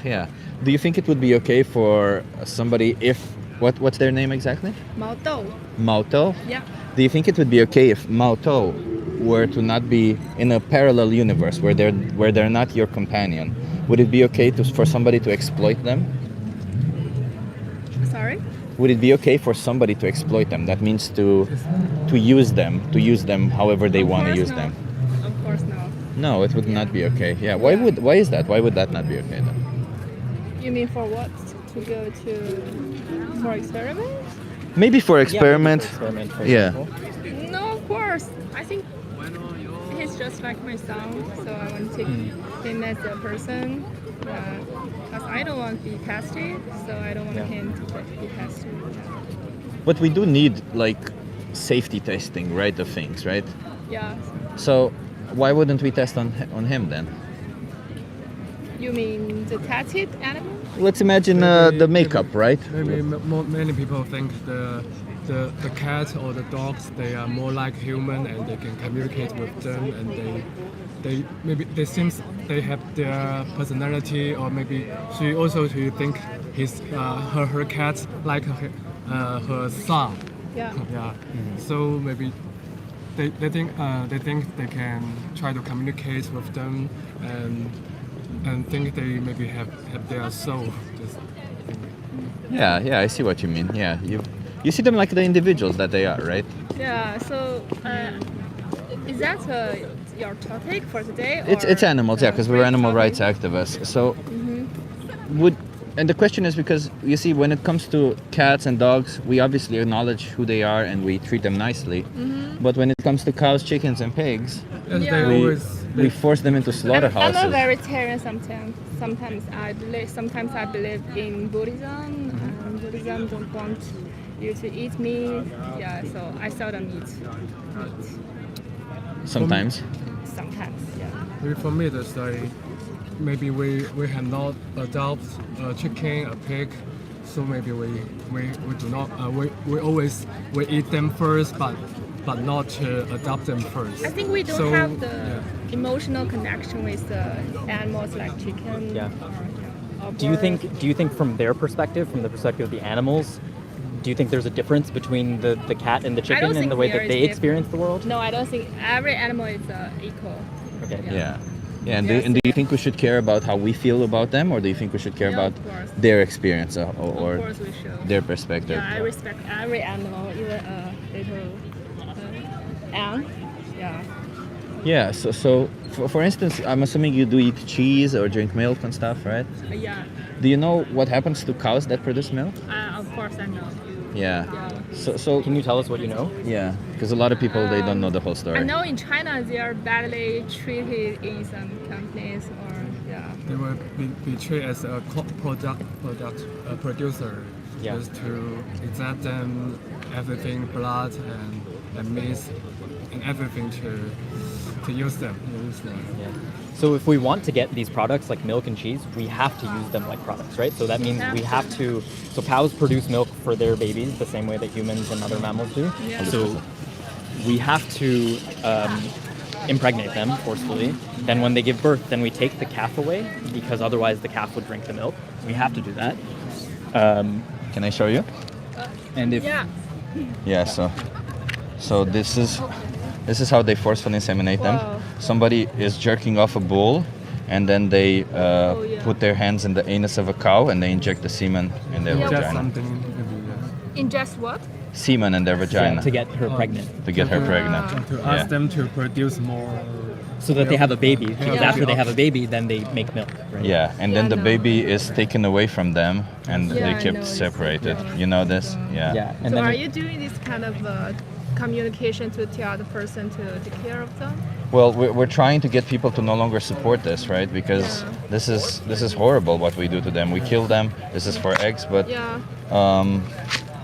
Yeah. Do you think it would be okay for somebody if what's their name exactly? Mao Dou. Mao Tou? Yeah. Do you think it would be okay if Mao Tou were to not be in a parallel universe where they're not your companion, would it be okay for somebody to exploit them? Sorry? Would it be okay for somebody to exploit them? That means to use them however they want to Of course use not. them. Of course not. No, it would not be okay. Yeah. Why is that? Why would that not be okay then? You mean for what? To go for experiment? Maybe for Yeah, experiment. maybe for experiment, for Yeah. example. No, of course. I think he's just like my son, so I want to take him as a person. Because I don't want to be tested, so I don't want Yeah. him to be tested. But we do need like safety testing, right? Of things, right? Yeah. So why wouldn't we test on him then? You mean the tested animal? Let's imagine the makeup, right? Maybe many people think the cat or the dogs, they are more like human and they can communicate with them, and they maybe they seems they have their personality, or maybe she think her cat like her son. Yeah. Yeah. So maybe they think they can try to communicate with them and think they maybe have their soul. Just Yeah, I see what you mean. Yeah, you see them like the individuals that they are, right? Yeah. So, is that your topic for today? It's or, animals, yeah, because we're great animal topic? rights activists. So and the question is because you see, when it comes to cats and dogs, we obviously acknowledge who they are and we treat them nicely. But when it comes to cows, chickens, and pigs, yes, Yeah. they we always force them into I'm a slaughterhouses. vegetarian sometimes. Sometimes I believe in Buddhism. And Buddhism don't want you to eat meat. Yeah, so I seldom eat meat. Sometimes. Sometimes, yeah. maybe for me that's like maybe we have not adopt a chicken, a pig, so maybe we do not we always we eat them first, but not adopt them first. I think we don't So, have the yeah. emotional connection with the animals like chicken. Yeah. Or Do you bird. think from their perspective, from the perspective of the animals, do you think there's a difference between the cat and the chicken think and the way there that is they difference. experience the world? No, I don't think every animal is equal. Okay. Yeah. Yeah, and, Yes, and do you think we should care about how we feel about them, or do you think we should care Yeah, about of course. their experience Of or course we should. their perspective? Yeah, I respect every animal, even a little ant. Yeah. Yeah, so for instance, I'm assuming you do eat cheese or drink milk and stuff, right? Yeah. Do you know what happens to cows that produce milk? Of course I know. Yeah. Yeah. So Can you tell us what you know? yeah, because a lot of people they don't know the whole story. I know in China they are badly treated in some companies or yeah. They will be treated as a producer, Yeah. just to exact them everything, blood and meat and everything to use them. Yeah. So if we want to get these products like milk and cheese, we have to use them like products, right? So that means we have to. So cows produce milk for their babies the same way that humans and other mammals do. Yeah. So we have to impregnate them forcefully. Then when they give birth, then we take the calf away because otherwise the calf would drink the milk. We have to do that. Can I show you? And if Yeah. Yeah. So this is how they forcefully inseminate them. Wow. Somebody is jerking off a bull, and then they Oh, yeah. put their hands in the anus of a cow and they inject the semen in their Yeah. Just vagina. something maybe Ingest what? Semen in their vagina to get her pregnant, to get her pregnant. to Yeah. ask them to produce more. so that they have a baby. Because Yeah. after they have a baby, then they make milk. Right? Yeah, and then Yeah, the no. baby is taken away from them and Yeah, they I know, kept it's- separated. yeah. You know this? Yeah. Yeah. And So then are you doing this kind of communication to tell the person to take care of them? Well, we're trying to get people to no longer support this, right? Because Yeah. this is horrible what we do to them. We kill them. This is for eggs, but Yeah.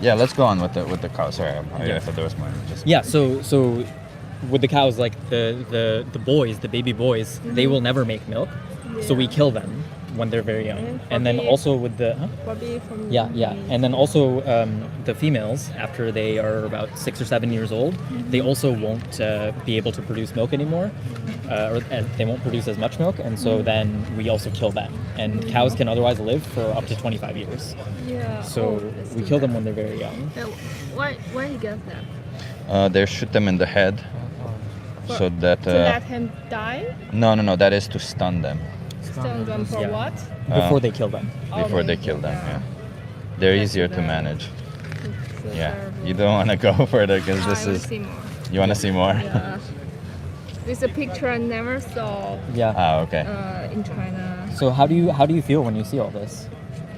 yeah. Let's go on with the cow. Sorry, I thought there was more. Just yeah, so with the cows, like the boys, the baby boys, they will never make milk. So we Yeah. kill them when they're very young. And And then for the- also with the Probably from yeah, and then also the females, after they are about 6 or 7 years old, they also won't be able to produce milk anymore, or they won't produce as much milk, and so then we also kill them. And cows can otherwise live for up to 25 years. Yeah. So that's we too kill bad. them when they're very young. Yeah, why you get that? they shoot them in the head. so that To let him die? no, that is to stun them Stun them for Yeah. what? Before they kill them. before they Okay, kill them. yeah. Yeah, they're That's easier to bad. manage. So Yeah, terrible. you don't want to go further because I this wanna is. see more. You want to see more? Yeah. This is a picture I never saw Yeah. Ah, okay. in China. So how do you feel when you see all this?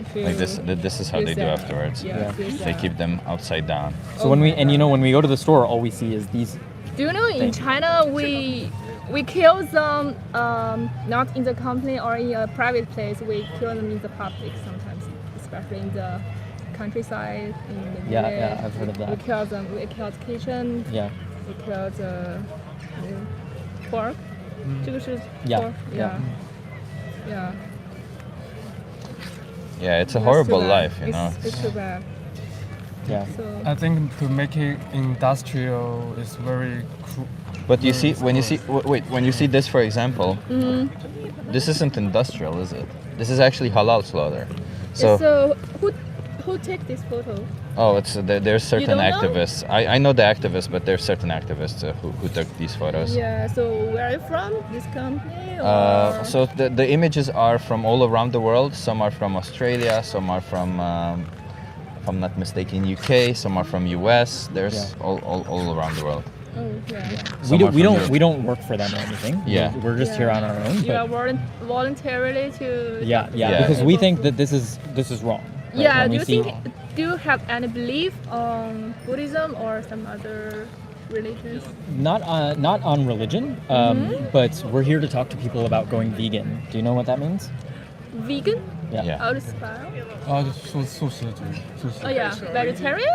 If you Like this is how feel they do sad. afterwards. Yeah, Yeah. feel They sad. keep them upside down. So Oh when we my and you God. know when we go to the store, all we see is these. Do you know in Thing. China we kill them not in the company or in a private place. We kill them in the public sometimes, especially in the countryside. In the Yeah, village. yeah, I've heard of that. We kill them. We kill the kitchen. Yeah. We kill the pork. 这个是 Yeah, pork. yeah. Yeah. Yeah, it's a That's horrible too bad. life, you know. It's too bad. Yeah. So I think to make it industrial is very But you see, when you see, wait, when you see this, for example, Mm-hmm. this isn't industrial, is it? This is actually halal slaughter. So, so who take this photo? oh, it's there's certain don't know? activists. I know the activists, but there's certain activists who took these photos. Yeah. So where are you from? This company? Or? So the images are from all around the world. Some are from Australia. Some are from, if I'm not mistaken, UK. Some are from US. There's Yeah. all around the world. Oh yeah. Some are from Europe. We don't work for them or anything. Yeah. We're just here on our own. You are But voluntarily to. yeah, yeah, Yeah. because we think that this is wrong. right? Yeah. When Do we you see- think? Do you have any belief on Buddhism or some other religions? not on religion, but we're here to talk to people about going vegan. Do you know what that means? Vegan? Yeah. How to spell? 素食主义，素食。 Oh yeah. Vegetarian?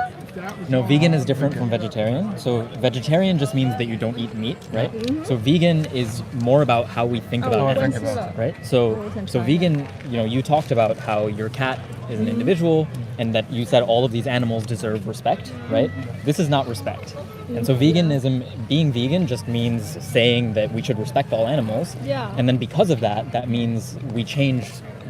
No, vegan is different from vegetarian. So vegetarian just means that you don't eat meat, right? So vegan is more about how we think Oh, about I think animals, about right? So China. vegan, you talked about how your cat is an individual and that you said all of these animals deserve respect, right? This is not respect. And so veganism, being vegan just means saying that we should respect all animals. Yeah. And then because of that, that means we change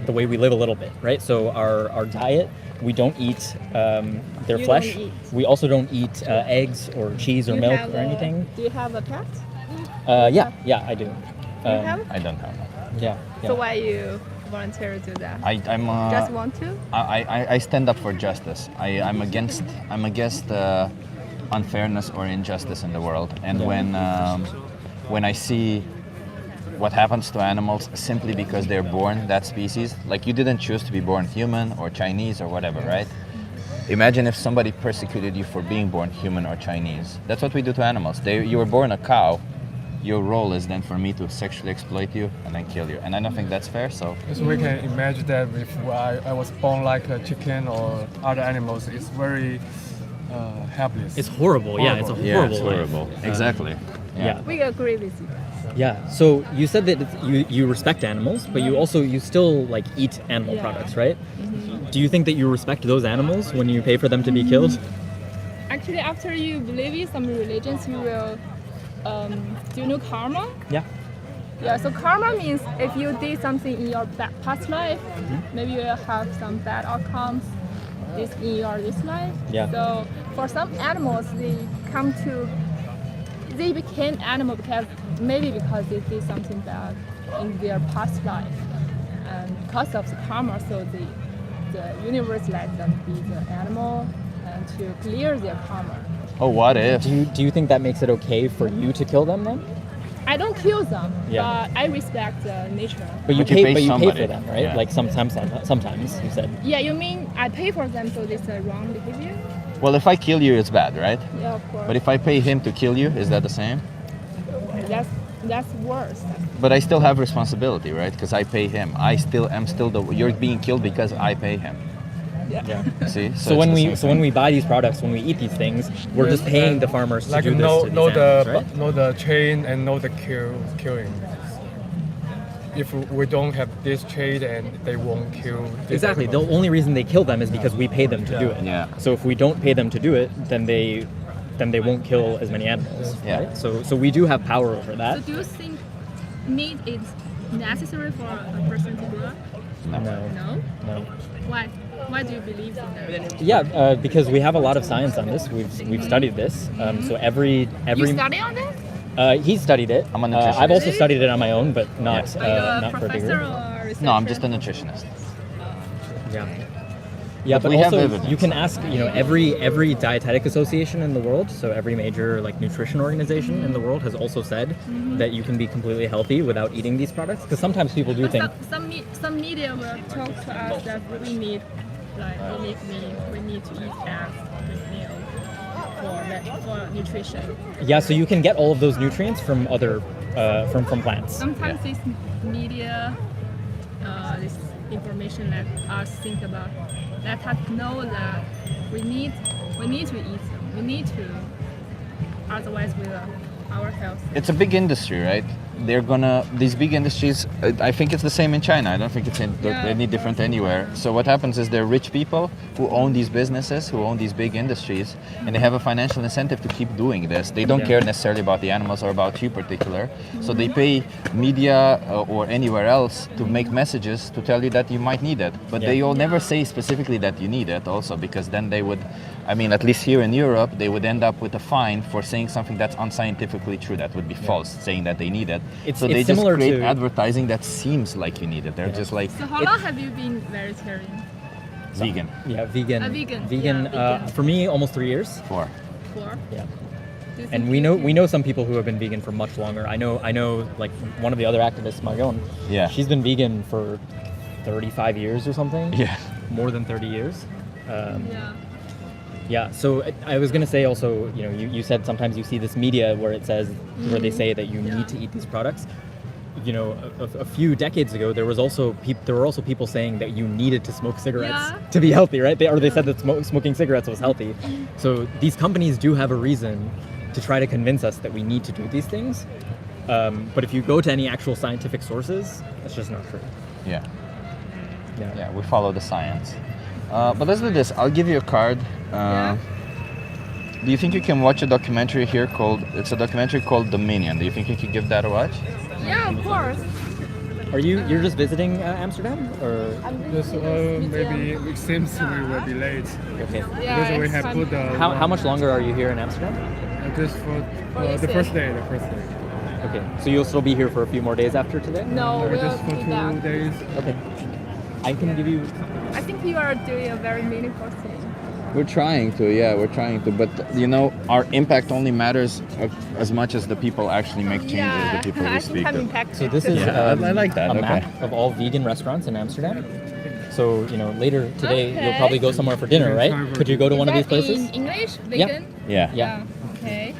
the way we live a little bit, right? So our diet, we don't eat their You flesh. don't eat. We also don't eat eggs or cheese or You milk have or anything. Do you have a pet? Yeah, I do. You have? I don't have that. Yeah. So why you volunteer to do that? I'm Just want to? I stand up for justice. I'm against unfairness or injustice in the world. And Yeah. when I see what happens to animals simply because they're born that species, like you didn't choose to be born human or Chinese or whatever, right? Imagine if somebody persecuted you for being born human or Chinese. That's what we do to animals. You were born a cow. Your role is then for me to sexually exploit you and then kill you. And I don't think that's fair. So So we can imagine that if I was born like a chicken or other animals, it's very helpless. It's horrible. Yeah, it's a Horrible. horrible. it's life. horrible. Exactly. Yeah. We agree with you. Yeah. So you said that you respect animals, but you still like eat animal Yeah. products, right? Do you think that you respect those animals when you pay for them to be killed? Actually, after you believe in some religions, you will do you know karma? Yeah. Yeah, so karma means if you did something in your past life, maybe you will have some bad outcomes in your this life. Yeah. So for some animals, they became animal because they did something bad in their past life, and because of the karma, so the universe let them be the animal and to clear their karma. Oh, what if? Do you think that makes it okay for you to kill them then? I don't kill them, Yeah. but I respect nature. But you But you pay, pay but you pay somebody. for them, right? Yeah. Like sometimes you said. Yeah, you mean I pay for them, so this is wrong behavior? Well, if I kill you, it's bad, right? Yeah, of course. But if I pay him to kill you, is that the same? That's worse. But I still have responsibility, right? Because I pay him. You're being killed because I pay him. Yeah. See? So when we buy these products, when we eat these things, we're just paying the farmers to like do this know to these animals, right? know the chain and know the killing. If we don't have this chain, and they won't kill. This Exactly. The animal. only reason they kill them is because we pay them to do it. Yeah. So if we don't pay them to do it, then they won't kill as many animals. Yeah. Right? So we do have power over that. So do you think meat is necessary for a person to grow up? No. No? No. Why? Why do you believe in that? Yeah, because we have a lot of science on this. We've studied this. So every You study on this? He studied it. I'm a nutritionist. I've also studied it on my own, but not Yes. Are you a not for a degree. professor or a researcher? No, I'm just a nutritionist. Yeah. Yeah, but we have also evidence. you can ask, every dietetic association in the world, so every major like nutrition organization in the world has also said that you can be completely healthy without eating these products. Because sometimes people do But think, some media will talk to us that we need, like we need to eat eggs with milk for nutrition. yeah, so you can get all of those nutrients from other from plants. Sometimes this media, this information let us think about, let us know that we need to eat them. We need to, otherwise our health. It's a big industry, right? These big industries, I think it's the same in China. I don't think it's any different anywhere. So what happens is they're rich people who own these businesses, who own these big industries, and they have a financial incentive to keep doing this. They don't care necessarily about the animals or about you particular. So they pay media or anywhere else to make messages to tell you that you might need it. But they all never say specifically that you need it also, because then they would, at least here in Europe, they would end up with a fine for saying something that's unscientifically true. That would be false, saying that they need it. So they just similar create to advertising that seems like you need it. They're just like So how long have you been vegetarian? vegan. Yeah, vegan. Vegan. Yeah, vegan. For me, almost 3 years. 4. For? Yeah. Do you And think we know some people who have been vegan for much longer. I know like one of the other activists, Marion. Yeah. She's been vegan for 35 years or something. Yeah. More than 30 years. Yeah. Yeah, so I was gonna say also, you said sometimes you see this media where it says, where they say that you need to eat these products. A few decades ago, there were also people saying that you needed to smoke cigarettes to be healthy, right? They said that smoking cigarettes was healthy. So these companies do have a reason to try to convince us that we need to do these things. But if you go to any actual scientific sources, that's just not true. Yeah. Yeah. Yeah, we follow the science. But let's do this. I'll give you a card. Do you think you can watch a documentary here it's a documentary called Dominion. Do you think you could give that a watch? Yeah, of course. You're just visiting Amsterdam, or? Just maybe it seems we will be late Okay. Yeah, because we it's have fun. put the How much longer are you here in Amsterdam? just for is the it? first day. Okay, so you'll still be here for a few more days after today? No, Maybe we'll just for be 2 back. days. Okay. I can give you. I think you are doing a very meaningful thing. We're trying to, but our impact only matters as much as the people actually make changes, the people I we think speak I'm to. impacted. So this is Yeah, I like that, a okay. map of all vegan restaurants in Amsterdam. So later today you'll Okay. probably go somewhere for dinner, right? Could you go to one of these places? In English, vegan? Yeah. Yeah. Okay.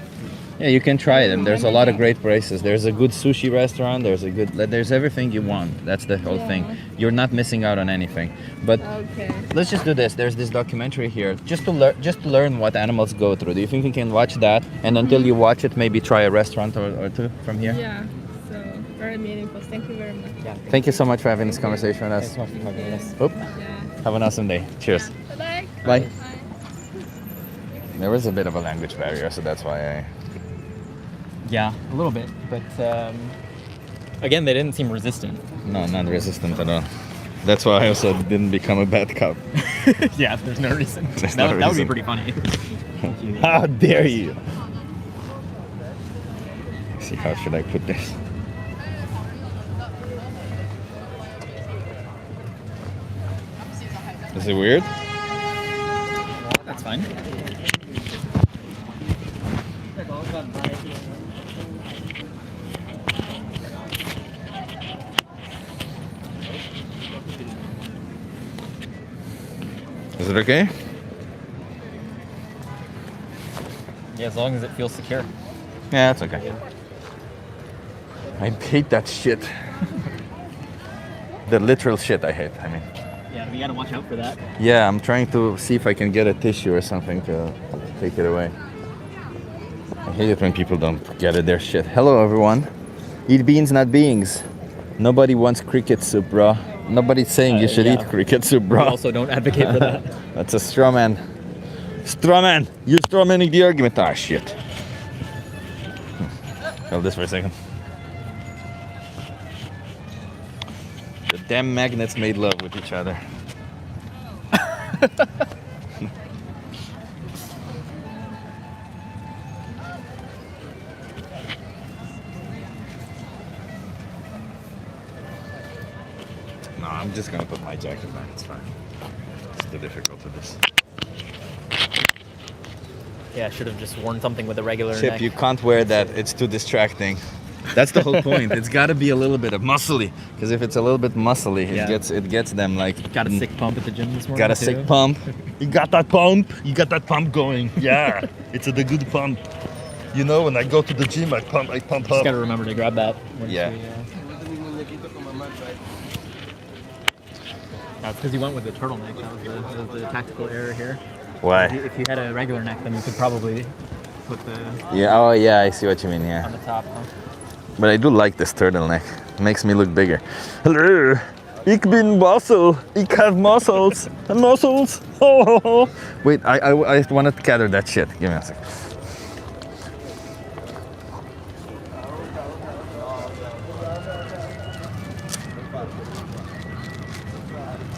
Yeah, you can try them. There's a lot of great places. There's a good sushi restaurant. There's everything you want. That's the whole thing. You're not missing out on anything. But Okay. let's just do this. There's this documentary here, just to learn what animals go through. Do you think you can watch that? And until you watch it, maybe try a restaurant or two from here. Yeah. So very meaningful. Thank you very much. Yeah. Thank you so much for having this conversation with Thanks us. so much for talking to us. Oop. Yeah. Have an awesome day. Cheers. Bye. Bye. There was a bit of a language barrier, so that's why I. Yeah, a little bit, but again, they didn't seem resistant. No, not resistant at all. That's why I also didn't become a bad cop. Yeah, there's no reason. There's that no that would be reason. pretty funny. How dare you? See, how should I put this? Is it weird? That's fine. Is it okay? Yeah, as long as it feels secure. Yeah, it's okay. I hate that shit. The literal shit I hate, I mean. Yeah, we gotta watch out for that. Yeah, I'm trying to see if I can get a tissue or something to take it away. I hate it when people don't get it, their shit. Hello, everyone. Eat beans, not beings. Nobody wants cricket soup, bro. Nobody's saying you should yeah. eat cricket soup, We bro. also don't advocate for that. That's a straw man. Straw man! You're straw manning the argument. Ah, shit. Hold this for a second. The damn magnets made love with each other. just gonna put my jacket on. It's fine. It's too difficult for this. Yeah, I should have just worn something with a regular Chip, neck. you can't wear that. It's too distracting. That's the whole point. It's got to be a little bit of muscly, because if it's a little bit muscly, Yeah. it gets them like. Got a sick pump at the gym this morning. Got a too. sick pump. You got that pump. You got that pump going. Yeah, it's a good pump. You know, when I go to the gym, I pump Just up. gotta remember to grab that. once Yeah. That's because you went with the turtleneck. That was the tactical error here. Why? If you had a regular neck, then you could probably put the Yeah. Oh, yeah. I see what you mean. on Yeah. the top. Huh? But I do like this turtleneck. It makes me look bigger. Hello. Ik ben muscle. Ik have muscles. Muscles. Oh. Wait. I want to gather that shit. Give me a sec.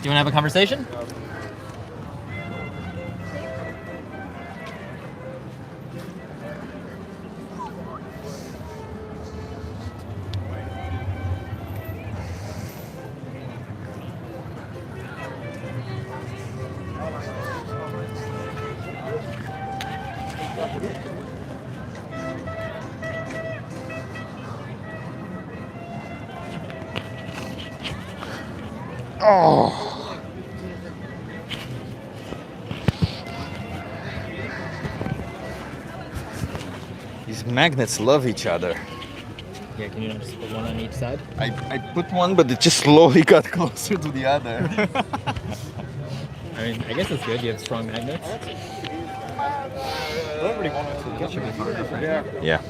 Do you want to have a conversation? These magnets love each other. Yeah, can you not just put one on each side? I put one, but it just slowly got closer to the other. I mean, I guess it's good. You have strong magnets. That should be far enough, right? Yeah.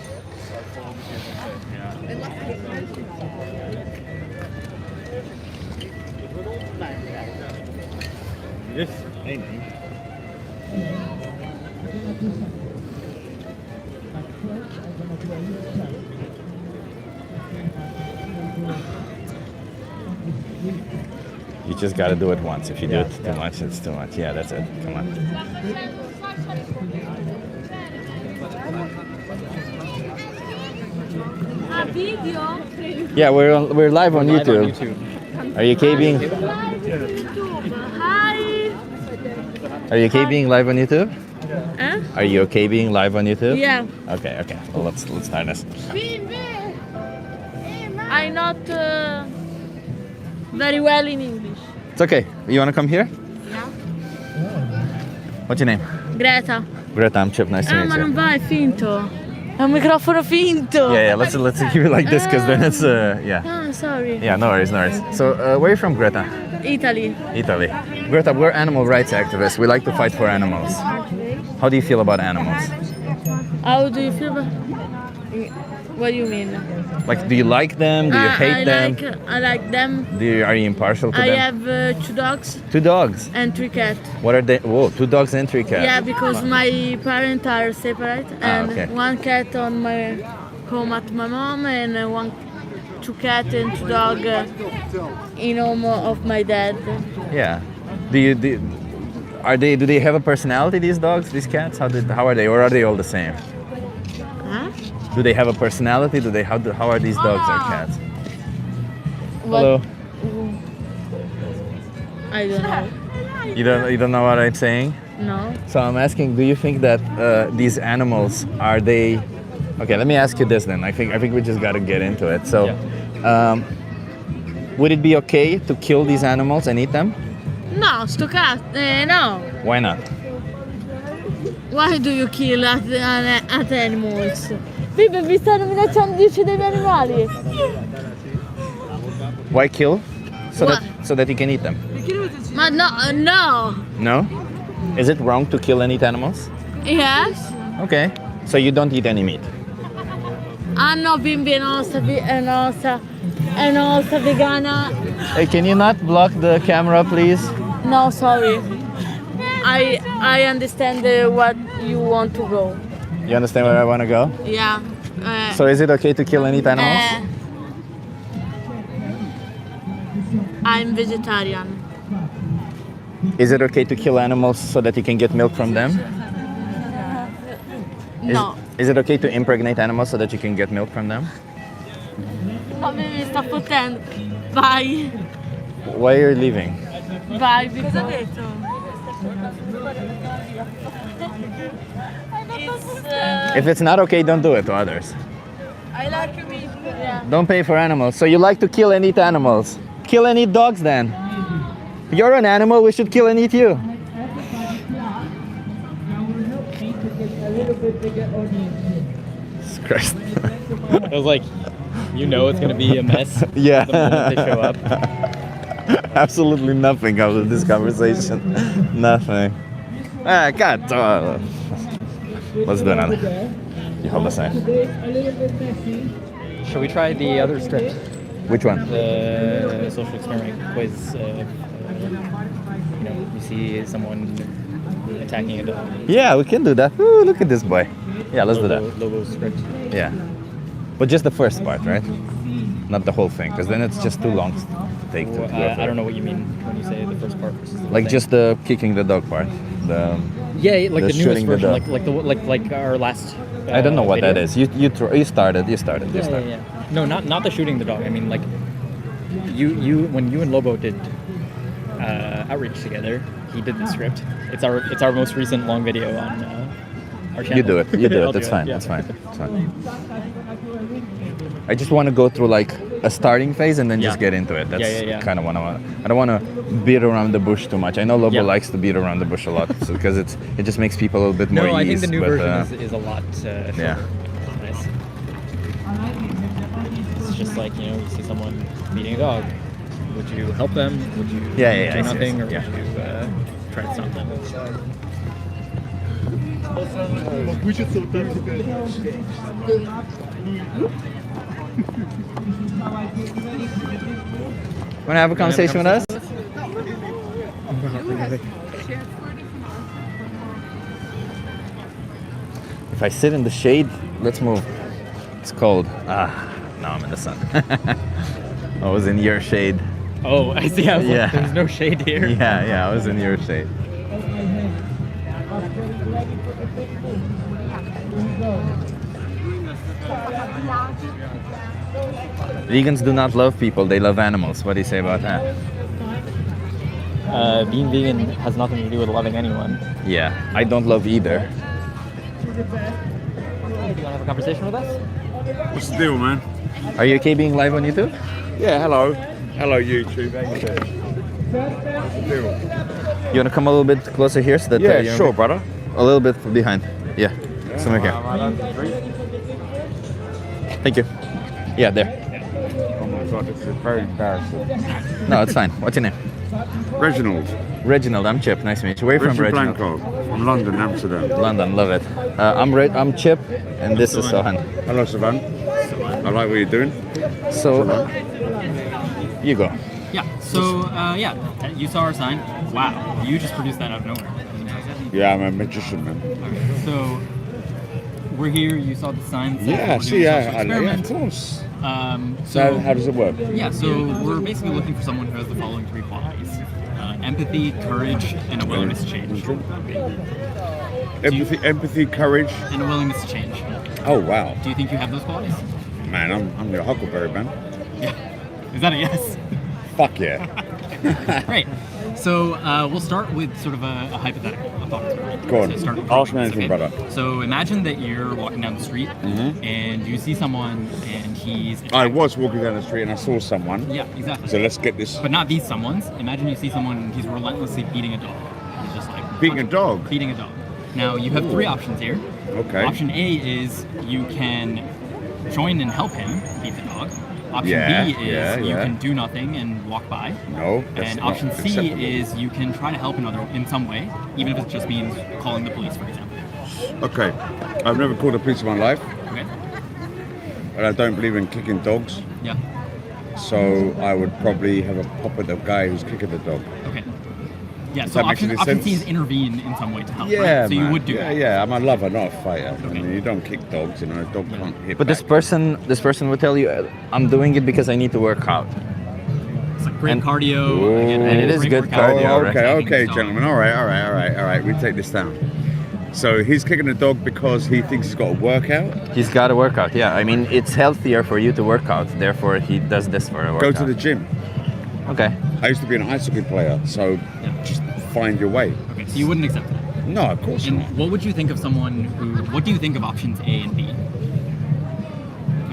You just gotta do it once. If you do it too much, it's too much. Yeah, that's it. Come on. Video. Yeah, we're live on Live YouTube. on YouTube. Are you okay being Hi. Are you okay being live on YouTube? Huh? Are you okay being live on YouTube? Yeah. Okay. Well, let's start this. I'm not very well in English. It's okay. You wanna come here? Yeah. What's your name? Greta. Greta, I'm Chip. Nice to meet Ma non you. va, è finto. È un microfono finto. Yeah. Let's keep it like this, because then it's yeah. Ah, sorry. Yeah, no worries. So, where are you from, Greta? Italy. Italy. Greta, we're animal rights activists. We like to fight for animals. How do you feel about animals? How do you feel about... What do you mean? Like, do you like them? Do you hate them? I like them. Are you impartial to I them? have 2 dogs 2 dogs. and 3 cats. What are they? Whoa, 2 dogs and 3 cats. Yeah, because my parents are separate, and okay. 1 cat on my home at my mom, and 2 cat and 2 dog in home of my dad. Yeah. Do they have a personality? These dogs, these cats? How are they, or are they all the same? Huh? Do they have a personality? How are these dogs or cats? What? Hello. I don't know. You don't know what I'm saying? No. So I'm asking, do you think that these animals are they? Okay, let me ask you this then. I think we just got to get into it. So, would it be okay to kill these animals and eat them? No, sto cat. No. Why not? Why do you kill at animals? Pipe, mi stanno minacciando di uccidere gli animali. Why kill? Why? So that you can eat them. Ma no. No? Is it wrong to kill and eat animals? Yes. Okay. So you don't eat any meat. Ah no, bimbi, è nostra vegana. Hey, can you not block the camera, please? No, sorry. I understand what you want to go. You understand where I want to go? Yeah. So is it okay to kill and eat animals? I'm vegetarian. Is it okay to kill animals so that you can get milk from them? No. Is it okay to impregnate animals so that you can get milk from them? Ma mi sta fottendo. Vai. Why are you leaving? Vai, because it's If it's not okay, don't do it to others. I like meat. Yeah. Don't pay for animals. So you like to kill and eat animals. Kill and eat dogs then. You're an animal, we should kill and eat you. Jesus Christ. It was like, you know it's gonna be a mess. Yeah. The moment they show up. Absolutely nothing out of this conversation. Nothing. Ah, God. Let's do another. You hold the same. Should we try the other script? Which one? The social experiment quiz. You see someone attacking a dog. Yeah, we can do that. Ooh, look at this boy. Yeah, let's do that. Logo script. Yeah. But just the first part, right? Not the whole thing, because then it's just too long to take to go I through. don't know what you mean when you say the first part versus the whole Like thing. just the kicking the dog part. The yeah, like the the newest shooting the version, dog. like our last. I don't know what video. that is. You started. Yeah. No, not the shooting the dog. I mean, like you when you and Lobo did outreach together, he did the script. It's our most recent long video on our channel. You do it. You do I'll it. That's fine. yeah. That's fine. That's fine. I just want to go through like a starting phase and then just Yeah. get into it. That's Yeah. kind of what I want. I don't want to beat around the bush too much. I know Lobo Yeah. likes to beat around the bush a lot because it just makes people a little bit more No, I think ease, the new but, version is a lot shorter. yeah. It's nice. It's just like, you see someone beating a dog. Would you help them? Would you Yeah, I do see, nothing? Or yeah. would you try to stop them? Want to have a conversation with us? If I sit in the shade, let's move. It's cold. Now I'm in the sun. I was in your shade. Oh, I see. I was Yeah. like, there's no shade here. Yeah, I was in your shade. Vegans do not love people, they love animals. What do you say about that? Being vegan has nothing to do with loving anyone. Yeah, I don't love either. Do you want to have a conversation with us? What's the deal, man? Are you okay being live on YouTube? Yeah, hello. Hello, YouTube. How you doing? What's the deal? You want to come a little bit closer here so that Yeah, you sure, brother. A little bit behind. Yeah, somewhere here. Thank you. Yeah, there. Oh my god, this is very embarrassing. No, it's fine. What's your name? Reginald. Reginald. I'm Chip. Nice to meet you. Where are you from, Richard Reginald? Blanco from London, Amsterdam. London. Love it. I'm Chip, and this is Sohan. Hello, Savan. I like what you're doing. So, you go. Yeah. So, you saw our sign. Wow. You just produced that out of nowhere. Yeah, I'm a magician, man. So, we're here. You saw the sign. that said Yeah, we're see, doing a yeah, social I know, yeah, of experiment. course. So, How does it work? yeah, so we're basically looking for someone who has the following three qualities: empathy, courage, and a willingness to change. Empathy, courage. And a willingness to change. Oh, wow. Do you think you have those qualities? Man, I'm your Huckleberry, man. Yeah. Is that a yes? Fuck yeah. Great. So we'll start with sort of a hypothetical, a thought experiment. Go on. So start with Ask me questions, anything, okay? brother. So imagine that you're walking down the street and you see someone and he's I was walking down the street and I saw someone. Yeah, exactly. So let's get this. But not these someones. Imagine you see someone and he's relentlessly beating a dog. He's just like Beating a dog? Beating a dog. Now you have three options here. Okay. Option A is you can join and help him beat the dog. Option Yeah, B is yeah, you yeah. can do nothing and walk by. No, that's And not option C acceptable. is you can try to help in some way, even if it just means calling the police, for example. Okay. I've never called the police in my life, Okay? and I don't believe in kicking dogs. Yeah. So I would probably have a pop at the guy who's kicking the dog. Okay. Yeah, Does so that make option any C sense? is intervene in some way to help, Yeah, right? So you man. would do yeah, that. Yeah, I'm a lover, not a fighter. I Okay. mean, you don't kick dogs, you know. A dog can't hit But this back. person would tell you, I'm doing it because I need to work out. It's like great And- cardio. Ooh. again, And it is great good workout. cardio, Oh, right? okay, Tagging okay, the dog. gentlemen. All right. We take this down. So he's kicking the dog because he thinks he's got a workout. He's got to work out. Yeah, I mean, it's healthier for you to work out. Therefore, he does this for a Go workout. to the gym. Okay. I used to be an ice hockey player, so just find your way. Okay, so you wouldn't accept that. No, of course And not. what would you think of someone who? What do you think of options A and B?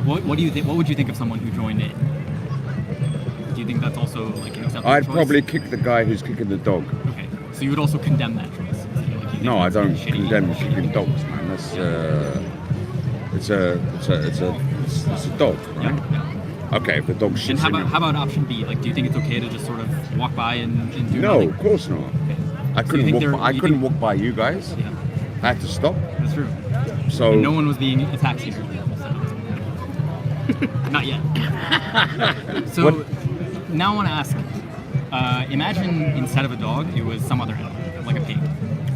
Like, what do you think? What would you think of someone who joined in? Do you think that's also like an acceptable I'd choice? probably kick the guy who's kicking the dog. Okay, so you would also condemn that choice. So, like, you think No, I that's a don't shitty- condemn kicking dogs, man. That's it's a dog, right? Yeah, yeah. Okay, if the dog And shits how in about you- how about option B? Like, do you think it's okay to just sort of walk by and do No, nothing? of course not. Okay. I So you couldn't think walk. there- I you couldn't think- walk by you guys. Yeah, I had to stop. that's true. So And no one was being attacked here. So. Not yet. So now I want to ask. Imagine instead of a dog, it was some other animal, like a pig.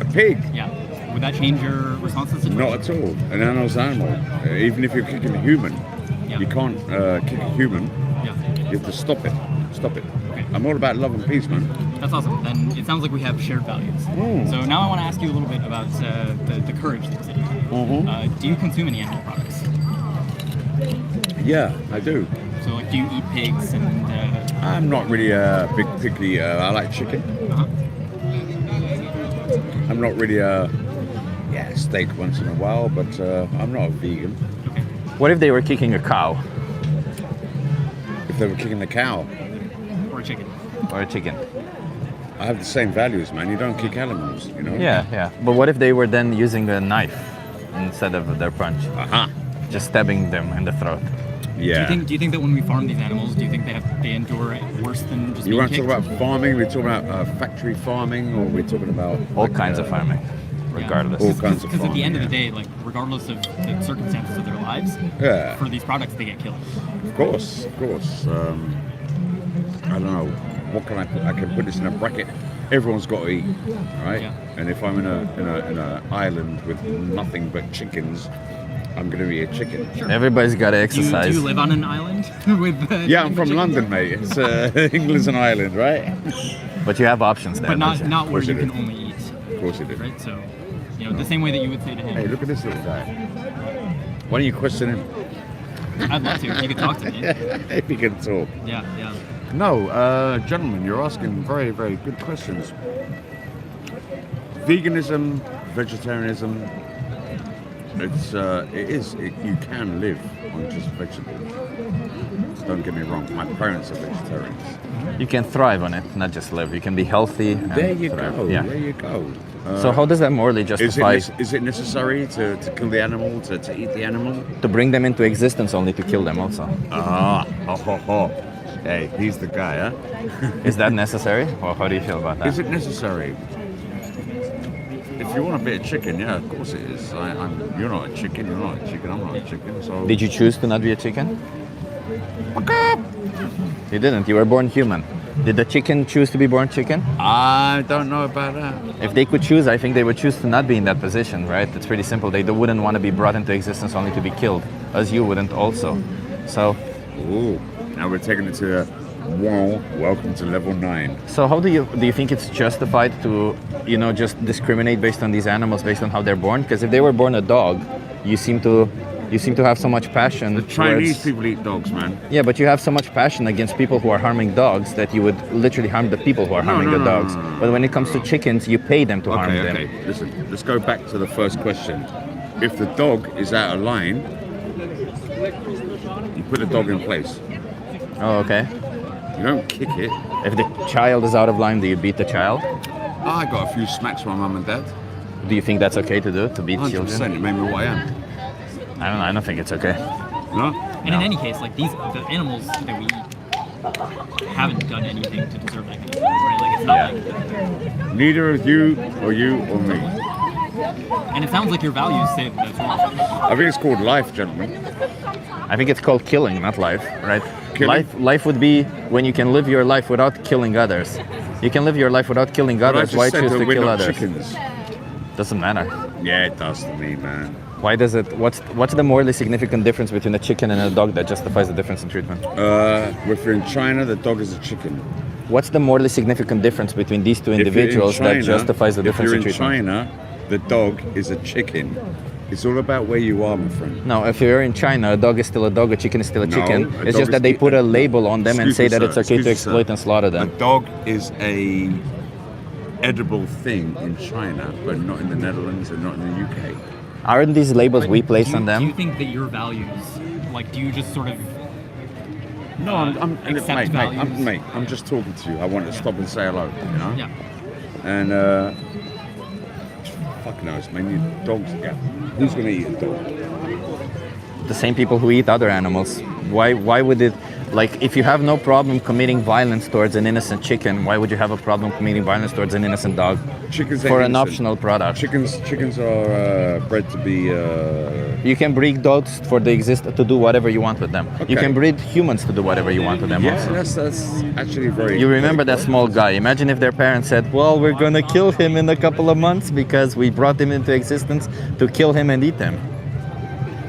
a pig. Yeah. Would that change your response to the situation? Not at all. An animal's an animal. Even if you're kicking a human, Yeah. you can't kick a human. Yeah. You have to stop it. Stop it. Okay. I'm all about love and peace, man. That's awesome. Then it sounds like we have shared values. So now I want to ask you a little bit about the courage that you said. Do you consume any animal products? Yeah, I do. So like, do you eat pigs and? I'm not really a big picky. I like chicken. Uh-huh. I'm not really a steak once in a while, but I'm not a vegan. Okay. What if they were kicking a cow If they were kicking a cow, Or a chicken. or a chicken? I have the same values, man. You don't kick animals, you know. Yeah, yeah. But what if they were then using a knife instead of their punch? Aha. Just stabbing them in the throat. Yeah. Do you think that when we farm these animals, do you think they endure it worse than just You being want to kicked? talk about farming? We're talking about factory farming, or we're talking about All like, kinds of farming, regardless. all kinds of Because at the end of the farming, day, like regardless of the circumstances of their lives, Yeah. for these products they get killed. Of course, of course. I don't know. What can I put? I can put this in a bracket. Everyone's got to eat, right? Yeah. And if I'm in a island with nothing but chickens, I'm going to eat a chicken. Everybody's got to Do exercise. you live on an island with? Yeah, I'm from London, mate. It's England's an island, right? But you have options there. But don't you? not where course you you can do. only eat, Of course you do. right? So, the same way that you would say to him, Hey, look at this little guy. Why don't you question him? I'd love to. You could talk to me. If he can talk. Yeah, yeah. No, gentlemen, you're asking very, very good questions. Veganism, vegetarianism, you can live on just vegetables. Don't get me wrong, my parents are vegetarians. You can thrive on it, not just live. You can be healthy. And There you thrive. go, Yeah. there you go. So how does that morally justify Is it necessary to kill the animal, to eat the animal? to bring them into existence only to kill them also? Ah, ho, ho, ho. Hey, he's the guy, huh? Is that necessary? Or how do you feel about that? Is it necessary? If you want a bit of chicken, yeah, of course it is. You're not a chicken, I'm not a chicken, so... Did you choose to not be a chicken? You didn't. You were born human. Did the chicken choose to be born chicken? I don't know about that. If they could choose, I think they would choose to not be in that position, right? It's pretty simple. They wouldn't want to be brought into existence only to be killed, as you wouldn't also. So, Ooh, now we're taking it to welcome to level 9. so how do you think it's justified to, just discriminate based on these animals based on how they're born? Because if they were born a dog, you seem to have so much passion. The Chinese towards- people eat dogs, man. Yeah, but you have so much passion against people who are harming dogs that you would literally harm the people who are harming the dogs. But when it comes to chickens, you pay them to harm them. Okay, listen, let's go back to the first question. If the dog is out of line, you put the dog in place. Oh, okay. You don't kick it. If the child is out of line, do you beat the child? I got a few smacks from my mum and dad. Do you think that's okay to do, to beat 100%, children? it made me what I am. I don't think it's okay. No? And in any case, like the animals that we eat haven't done anything to deserve that kind of thing, right? Like it's not like. Neither of you or me. And it sounds like your values say that that's wrong. I think it's called life, gentlemen. I think it's called killing, not life, right? Killing? Life would be when you can live your life without killing others. You can live your life without killing But I others. just Why said choose that to we're kill not others? chickens. Doesn't matter. Yeah, it does to me, man. Why does it? What's the morally significant difference between a chicken and a dog that justifies the difference in treatment? If you're in China, the dog is a chicken. What's the morally significant difference between these two If you're in individuals that China- justifies the difference in If you're in treatment? China, the dog is a chicken. It's all about where you are, my friend. No, if you're in China, a dog is still a dog, a chicken is still a No, chicken. a It's dog just that is- they put a label on them and Excuse say me, that sir, it's okay excuse to me, exploit sir. and slaughter A them. dog is a edible thing in China, but not in the Netherlands and not in the UK. Aren't these labels we place do you, on Do you them? think that your values, like, do you just sort of No, I'm accept values? mate, I'm just talking to you. I want to stop and say hello, you know? Yeah. And fuck knows, man. You dogs. Yeah. Who's gonna eat a dog? The same people who eat other animals. Why would it, like, if you have no problem committing violence towards an innocent chicken, why would you have a problem committing violence towards an innocent dog Chickens for ain't an innocent. optional product? Chickens are bred to be. You can breed dogs to do whatever you want with them. You Okay. can breed humans to do whatever you want with them Yeah, also. that's actually very. You remember that very small guy. Imagine if their parents said, well, we're gonna kill him in a couple of months because we brought him into existence to kill him and eat him.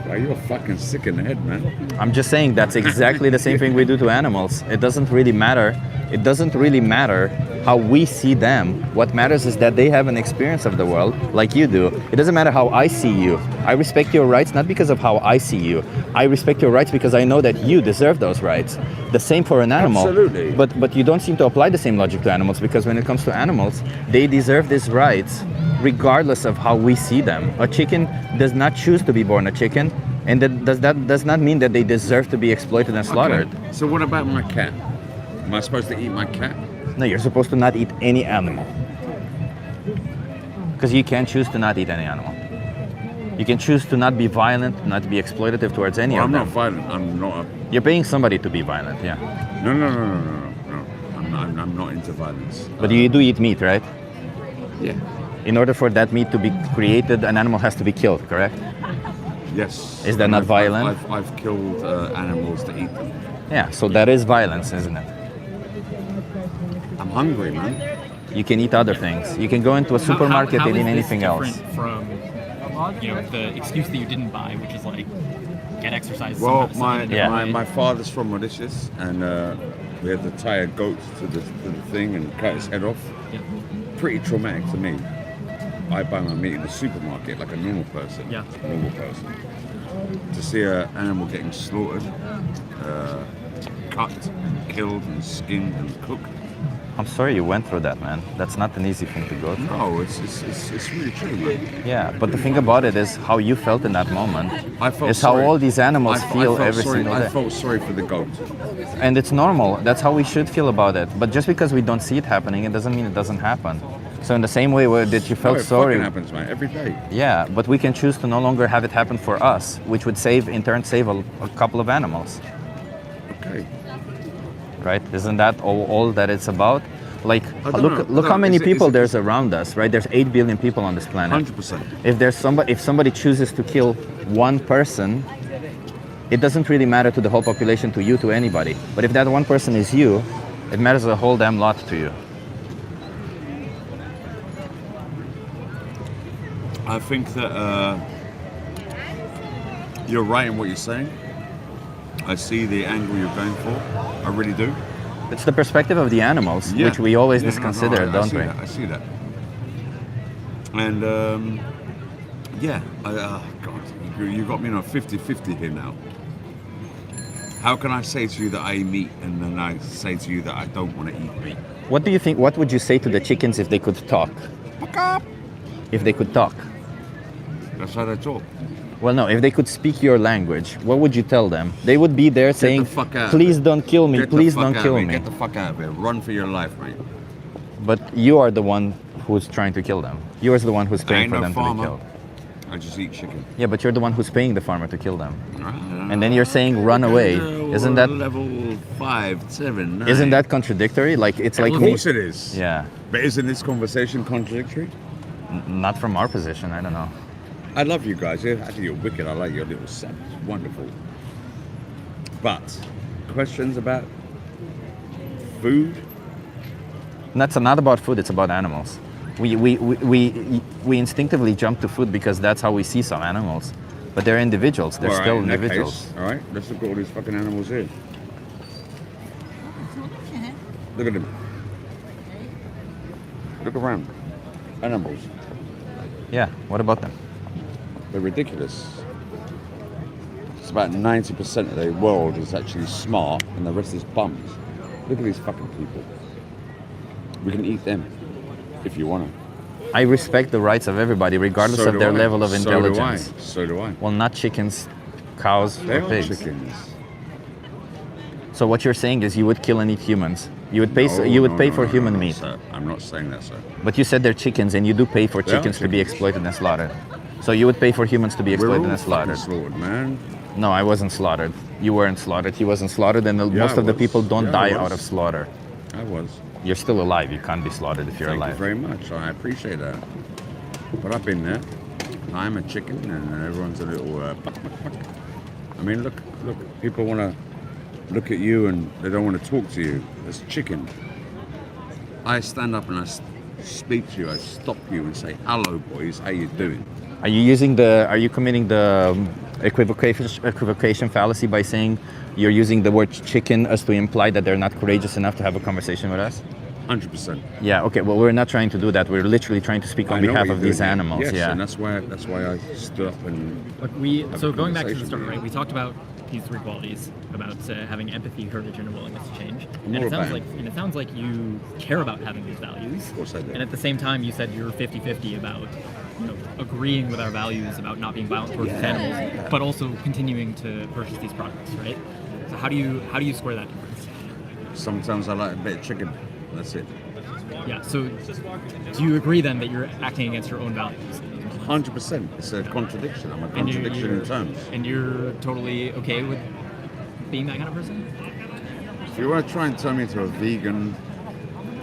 Wow, you're fucking sick in the head, man. I'm just saying that's exactly the same thing we do to animals. It doesn't really matter. It doesn't really matter how we see them. What matters is that they have an experience of the world like you do. It doesn't matter how I see you. I respect your rights not because of how I see you. I respect your rights because I know that you deserve those rights. The same for an animal. Absolutely. But you don't seem to apply the same logic to animals, because when it comes to animals, they deserve these rights regardless of how we see them. A chicken does not choose to be born a chicken, and that does not mean that they deserve to be exploited and slaughtered. Okay. So what about my cat? Am I supposed to eat my cat? No, you're supposed to not eat any animal. Because you can choose to not eat any animal. You can choose to not be violent, not be exploitative towards any Well, of I'm them. not violent. I'm not. You're paying somebody to be violent, yeah. No. I'm not into violence. But you do eat meat, right? Yeah. In order for that meat to be created, an animal has to be killed, correct? Yes. Is that And not violent? I've killed animals to eat them. Yeah, so that is violence, isn't it? I'm hungry, man. You can eat other things. You can go into a supermarket and eat anything else. From, the excuse that you didn't buy, which is like, get exercise. Well, somehow. my father's from Mauritius, and we had to tie a goat to the thing and cut his head off. Yeah. Pretty traumatic to me. I buy my meat in the supermarket like a normal person. Yeah. Normal person. To see an animal getting slaughtered, cut, and killed, and skinned, and cooked. I'm sorry you went through that, man. That's not an easy thing to go through. No, it's really true, man. Yeah, but the thing about it is how you felt in that moment. I felt It's sorry. how all these animals I feel felt every sorry. single day. I felt sorry for the goat. And it's normal. That's how we should feel about it. But just because we don't see it happening, it doesn't mean it doesn't happen. So in the same way that you felt No, it sorry. fucking happens, man, every day. Yeah, but we can choose to no longer have it happen for us, which would in turn save a couple of animals, Okay. right? Isn't that all that it's about? Like, I don't look know. how No, many is it- people is it- there's around us, right? There's 8 billion people on this planet. 100%. If somebody chooses to kill one person, it doesn't really matter to the whole population, to you, to anybody. But if that one person is you, it matters a whole damn lot to you. I think that you're right in what you're saying. I see the angle you're going for. I really do. It's the perspective of the animals, Yeah. which we always Yeah, disconsider, I don't see we? That, I see that. And God, you got me on a 50-50 here now. How can I say to you that I eat meat and then I say to you that I don't want to eat meat? What do you think? What would you say to the chickens if they could talk? If they could talk? That's how they talk. Well, no. If they could speak your language, what would you tell them? They would be there saying, the fuck out. "Please don't kill me. Get the Please fuck don't out kill of here. me." Get the fuck out of here. Run for your life, mate. But you are the one who's trying to kill them. You are the one who's I paying ain't for no them to be farmer. killed. I just eat chicken. Yeah, but you're the one who's paying the farmer to kill them. And then you're saying, "Run away." Isn't that level 5, 7, 9? isn't that contradictory? Like it's like Of course it is. Yeah, But isn't this conversation contradictory? not from our position. I don't know. I love you guys. I think you're wicked. I like your little set. It's wonderful. But questions about food? And that's not about food. It's about animals. We instinctively jump to food because that's how we see some animals. But they're individuals. They're All right, still in that individuals. case, all right, let's look at all these fucking animals here. Look at them. Look around. Animals. Yeah. What about them? They're ridiculous. It's about 90% of the world is actually smart and the rest is bums. Look at these fucking people. We can eat them if you want to. I respect the rights of everybody, regardless of their level of intelligence. So do I. Well, not chickens, cows, They or are pigs. chickens. So what you're saying is you would kill and eat humans. You would pay. No, You would no, pay no, for no, human no, meat. Sir. I'm not saying that, sir. But you said they're chickens, and you do pay for They are chickens to be chickens. exploited and slaughtered. So you would pay for humans to be We're exploited all and fucking slaughtered. slaughtered, man. No, I wasn't slaughtered. You weren't slaughtered. He wasn't slaughtered, and Yeah, most I of the was. people don't Yeah, I die was. out of slaughter. I was. You're still alive. You can't be slaughtered if you're Thank alive. you very much. I appreciate that. But I've been there. I'm a chicken, and everyone's a little. I mean, look. People want to look at you, and they don't want to talk to you. It's chicken. I stand up and I speak to you. I stop you and say, "Hello, boys. How you doing?" Are you committing the equivocation fallacy by saying you're using the word chicken as to imply that they're not courageous enough to have a conversation with us? 100%. Yeah, okay, well, we're not trying to do that. We're literally trying to speak on I know behalf what of you're these doing. animals. Yes, yeah. and that's why I stood up and. Look, Have so a going back to the conversation start, with you. right? We talked about these three qualities, about having empathy, courage, and a willingness to change. I'm And all it sounds about like it sounds like you care about having these values. Of course I do. And at the same time, you said you're 50-50 about agreeing with our values about not being violent towards these animals, but also continuing to purchase these products, right? So how do you square that difference? Sometimes I like a bit of chicken. That's it. Yeah. So do you agree then that you're acting against your own values? 100%. It's a contradiction. I'm a And you're- contradiction in terms. And you're totally okay with being that kind of person? If you want to try and turn me into a vegan,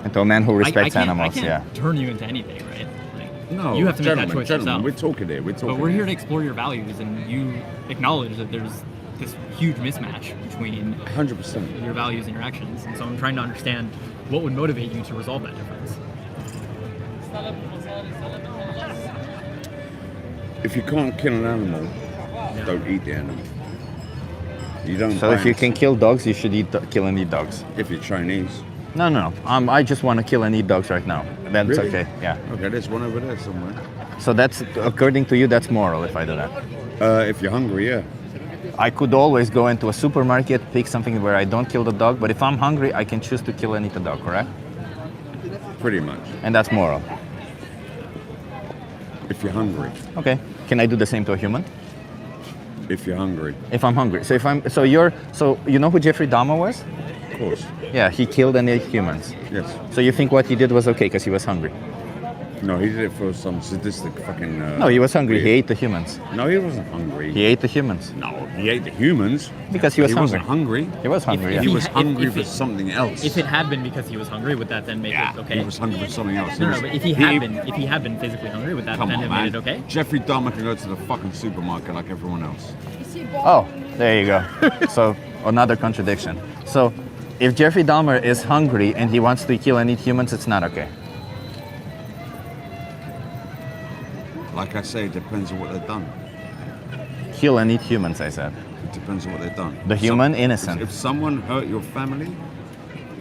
And to a man who respects I can't animals, yeah. turn you into anything, right? Like, no, you have to make that gentlemen, choice gentlemen, yourself. we're talking here. We're talking. But we're here to explore your values, and you acknowledge that there's this huge mismatch between 100%. your values and your actions. And so I'm trying to understand what would motivate you to resolve that difference. If you can't kill an animal, don't eat the animal. You don't. So buy if you and can sell- kill dogs, you should kill and eat dogs. if you're Chinese. No. I just want to kill and eat dogs right now. That's Really? okay. Yeah. Okay, there's one over there somewhere. So that's, according to you, that's moral if I do that. If you're hungry, yeah. I could always go into a supermarket, pick something where I don't kill the dog, but if I'm hungry, I can choose to kill and eat the dog, correct? Pretty much. And that's moral. If you're hungry. Okay. Can I do the same to a human? If you're hungry. If I'm hungry. So you know who Jeffrey Dahmer was? Of course. Yeah, he killed and ate humans. Yes. So you think what he did was okay because he was hungry? No, he did it for some sadistic fucking. No, he was hungry. He weird- ate the humans. No, he wasn't hungry. He ate the humans No, he ate the humans. because he was hungry. wasn't hungry. He was hungry. If He Yeah. was if hungry if for it- something else. If it had been because he was hungry, would that then make yeah, it okay? he was hungry for something else. No, but if he had been physically hungry, would that Come then on, have man. made it okay? Jeffrey Dahmer can go to the fucking supermarket like everyone else. Oh, there you go. So another contradiction. So if Jeffrey Dahmer is hungry and he wants to kill and eat humans, it's not okay. Like I say, it depends on what they've done. Kill and eat humans, I said. It depends on what they've done. The human, innocent. If someone hurt your family,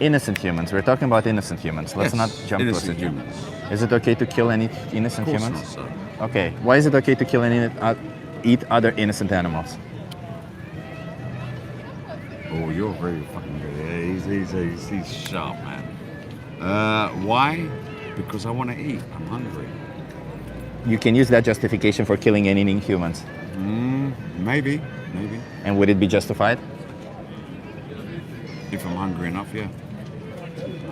Innocent humans. We're talking about innocent humans. Let's yes, not jump to a innocent situation. humans. Is it okay to kill and eat innocent Of course humans? not, sir. Okay. Why is it okay to kill and eat other innocent animals? Oh, you're very fucking good. Yeah, he's sharp, man. Why? Because I want to eat. I'm hungry. You can use that justification for killing and eating humans. Maybe. And would it be justified? If I'm hungry enough, yeah.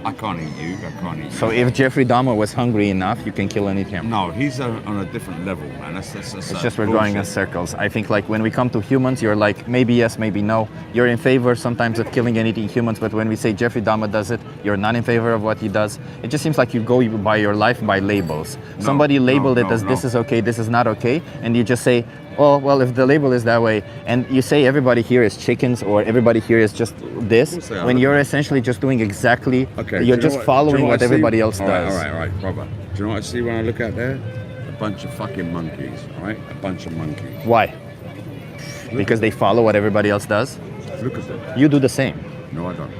I can't eat you. I can't eat you. So if Jeffrey Dahmer was hungry enough, you can kill and eat him. No, he's on a different level, man. That's It's just we're going in circles. I think like when we come to humans, you're like maybe yes, maybe no. You're in favor sometimes of killing and eating humans, but when we say Jeffrey Dahmer does it, you're not in favor of what he does. It just seems like you go by your life by labels. Somebody labeled it as this is okay, this is not okay, and you just say, oh, well, if the label is that way, and you say everybody here is chickens or everybody here is just this, course they are. when you're essentially just doing exactly, Okay. you're do you just know following do you know what I see? everybody else All right, does. All right, brother. Do you know what I see when I look out there? A bunch of fucking monkeys, all right? A bunch of monkeys. Why? Because they follow what everybody else does? Look at them. You do the same. No, I don't.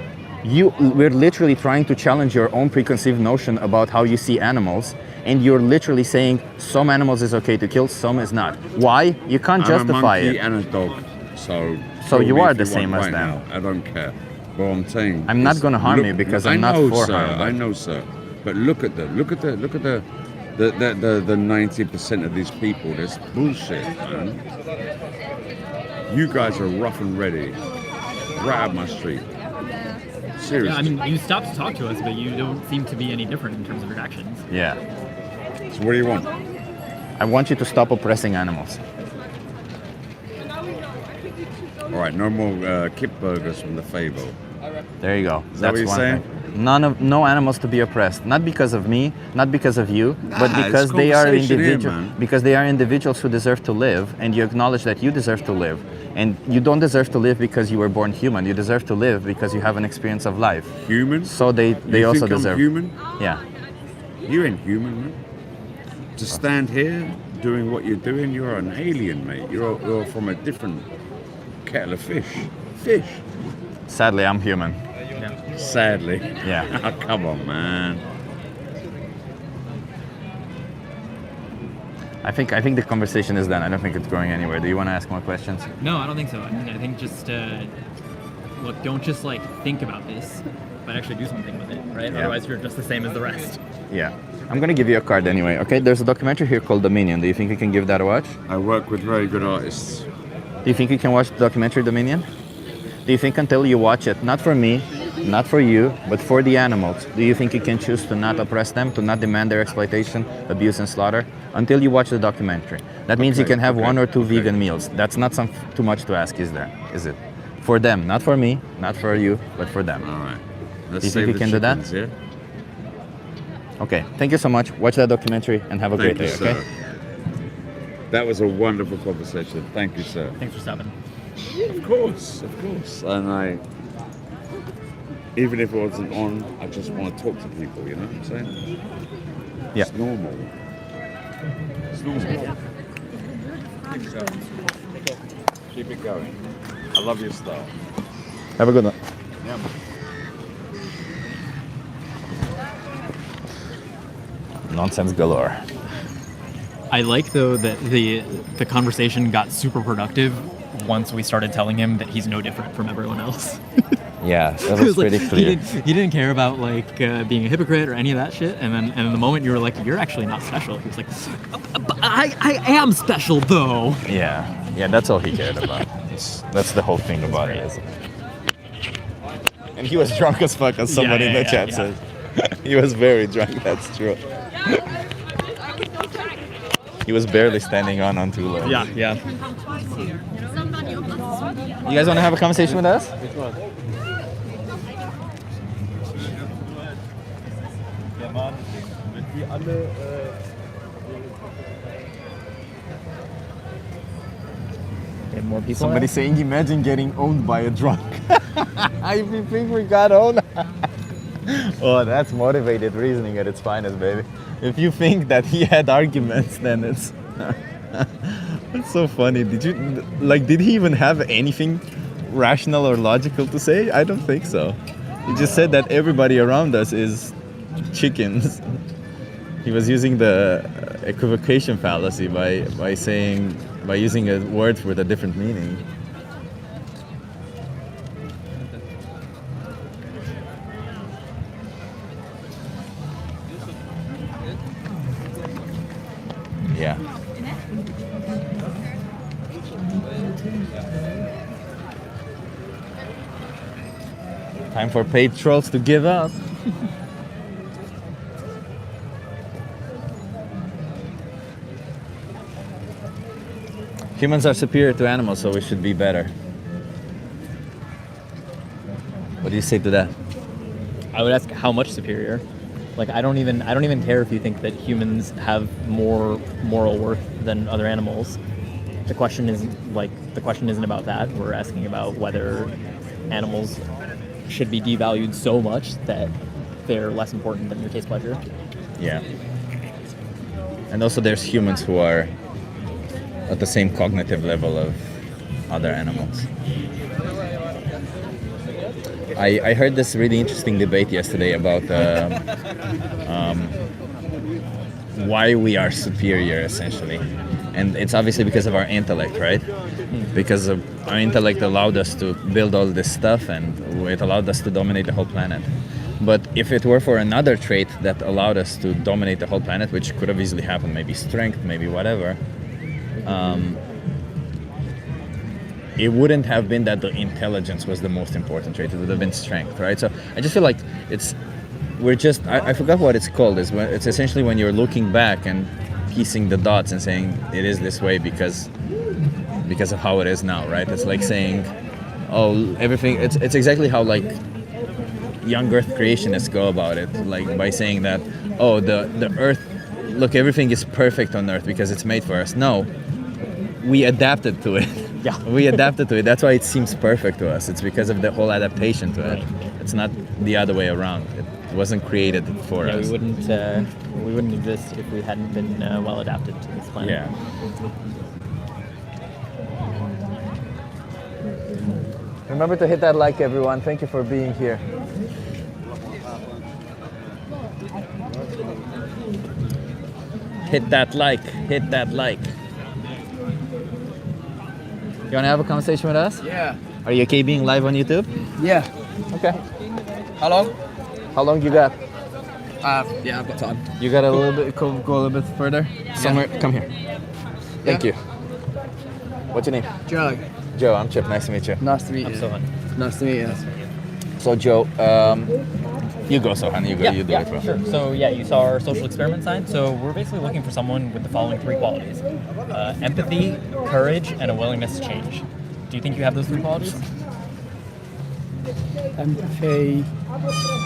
We're literally trying to challenge your own preconceived notion about how you see animals, and you're literally saying some animals is okay to kill, some is not. Why? You can't I'm a justify monkey it. and a dog, so. So kill you me are if the want same as right them. now. I don't care. But I'm saying. I'm not is gonna harm look- you because I I'm not know, for sir, harm, but- I know, sir. But look at the 90% of these people. That's bullshit, man. You guys are rough and ready, right up my street. Seriously. Yeah, I mean, you stopped to talk to us, but you don't seem to be any different in terms of your actions. Yeah. So what do you want? I want you to stop oppressing animals. All right, no more kip burgers from the Fable. There you go. Is that what you're one saying? thing. No animals to be oppressed. Not because of me, not because of you, but Nah, because it's they are conversation here, individual. man. Because they are individuals who deserve to live, and you acknowledge that you deserve to live. And you don't deserve to live because you were born human. You deserve to live because you have an experience of life. Human? So they You also think I'm deserve. human? Yeah. You ain't human, man. To stand here doing what you're doing, you're an alien, mate. You're from a different kettle of fish. Fish. Sadly, I'm human. Sadly. Yeah. Oh, come on, man. I think the conversation is done. I don't think it's going anywhere. Do you want to ask more questions? No, I don't think so. I mean, I think just look, don't just like think about this, but actually do something with it, right? Yeah. Otherwise, you're just the same as the rest. Yeah. I'm gonna give you a card anyway. Okay. There's a documentary here called Dominion. Do you think you can give that a watch? I work with very good artists. Do you think you can watch the documentary Dominion? Do you think until you watch it, not for me, not for you, but for the animals, do you think you can choose to not oppress them, to not demand their exploitation, abuse, and slaughter? Until you watch the documentary. That means you Okay, can have okay, one or two okay. vegan meals. That's not too much to ask, is there? Is it? For them, not for me, not for you, but for them. All right. Let's Do you think save you the can do that? chickens, yeah? Okay. Thank you so much. Watch that documentary and have a Thank great you, day. sir. Okay. That was a wonderful conversation. Thank you, sir. Thanks for stopping. Of course, of course. And even if it wasn't on, I just want to talk to people, you know what I'm saying? Yeah. It's normal. It's normal. Keep it going. I love your style. Have a good one. Yeah. Nonsense galore. I like though that the conversation got super productive once we started telling him that he's no different from everyone else. Yeah, that It was was like, pretty clear. He didn't care about like being a hypocrite or any of that shit. And then the moment you were like, "You're actually not special," he was like, "I am special though." Yeah, that's all he cared about. That's the whole thing about it. Isn't it? And he was drunk as fuck, as somebody in the chat says. He was very drunk. That's true. He was barely standing on two legs. Yeah. You guys want to have a conversation with us? Get more people. Somebody saying, imagine getting owned by a drunk. If you think we got owned. Oh, that's motivated reasoning at its finest, baby. If you think that he had arguments, then it's... It's so funny. Did he even have anything rational or logical to say? I don't think so. He just said that everybody around us is chickens. He was using the equivocation fallacy by using a word with a different meaning. Yeah. Time for paid trolls to give up. Humans are superior to animals, so we should be better. What do you say to that? I would ask how much superior. Like I don't even care if you think that humans have more moral worth than other animals. The question isn't about that. We're asking about whether animals should be devalued so much that they're less important than your taste pleasure. Yeah. And also there's humans who are at the same cognitive level of other animals. I heard this really interesting debate yesterday about why we are superior, essentially. And it's obviously because of our intellect, right? Because of our intellect allowed us to build all this stuff, and it allowed us to dominate the whole planet. But if it were for another trait that allowed us to dominate the whole planet, which could have easily happened, maybe strength, maybe whatever, it wouldn't have been that the intelligence was the most important trait. It would have been strength, right? So I just feel like I forgot what it's called. It's essentially when you're looking back and piecing the dots and saying it is this way because of how it is now, right? It's like saying, oh, everything. It's exactly how like young Earth creationists go about it, like by saying that, oh, the Earth, look, everything is perfect on Earth because it's made for us. No, we adapted to it. Yeah. We adapted to it. That's why it seems perfect to us. It's because of the whole adaptation to it. It's not the other way around. It wasn't created for us. We wouldn't exist if we hadn't been well adapted to this planet. Yeah. Remember to hit that like, everyone. Thank you for being here. Hit that like. Hit that like. You want to have a conversation with us? Yeah. Are you okay being live on YouTube? Yeah. Okay. How long? How long you got? Yeah, I've got time. You got a little bit, go a little bit further? Somewhere, come here. Thank you. What's your name? Joe. Joe, I'm Chip. Nice to meet you. Nice to meet you. I'm Sohan. Nice to meet you. So Joe, you go, Sohan. You go. You do it, bro. Sure. So you saw our social experiment sign. So we're basically looking for someone with the following 3 qualities: empathy, courage, and a willingness to change. Do you think you have those 3 qualities? Empathy,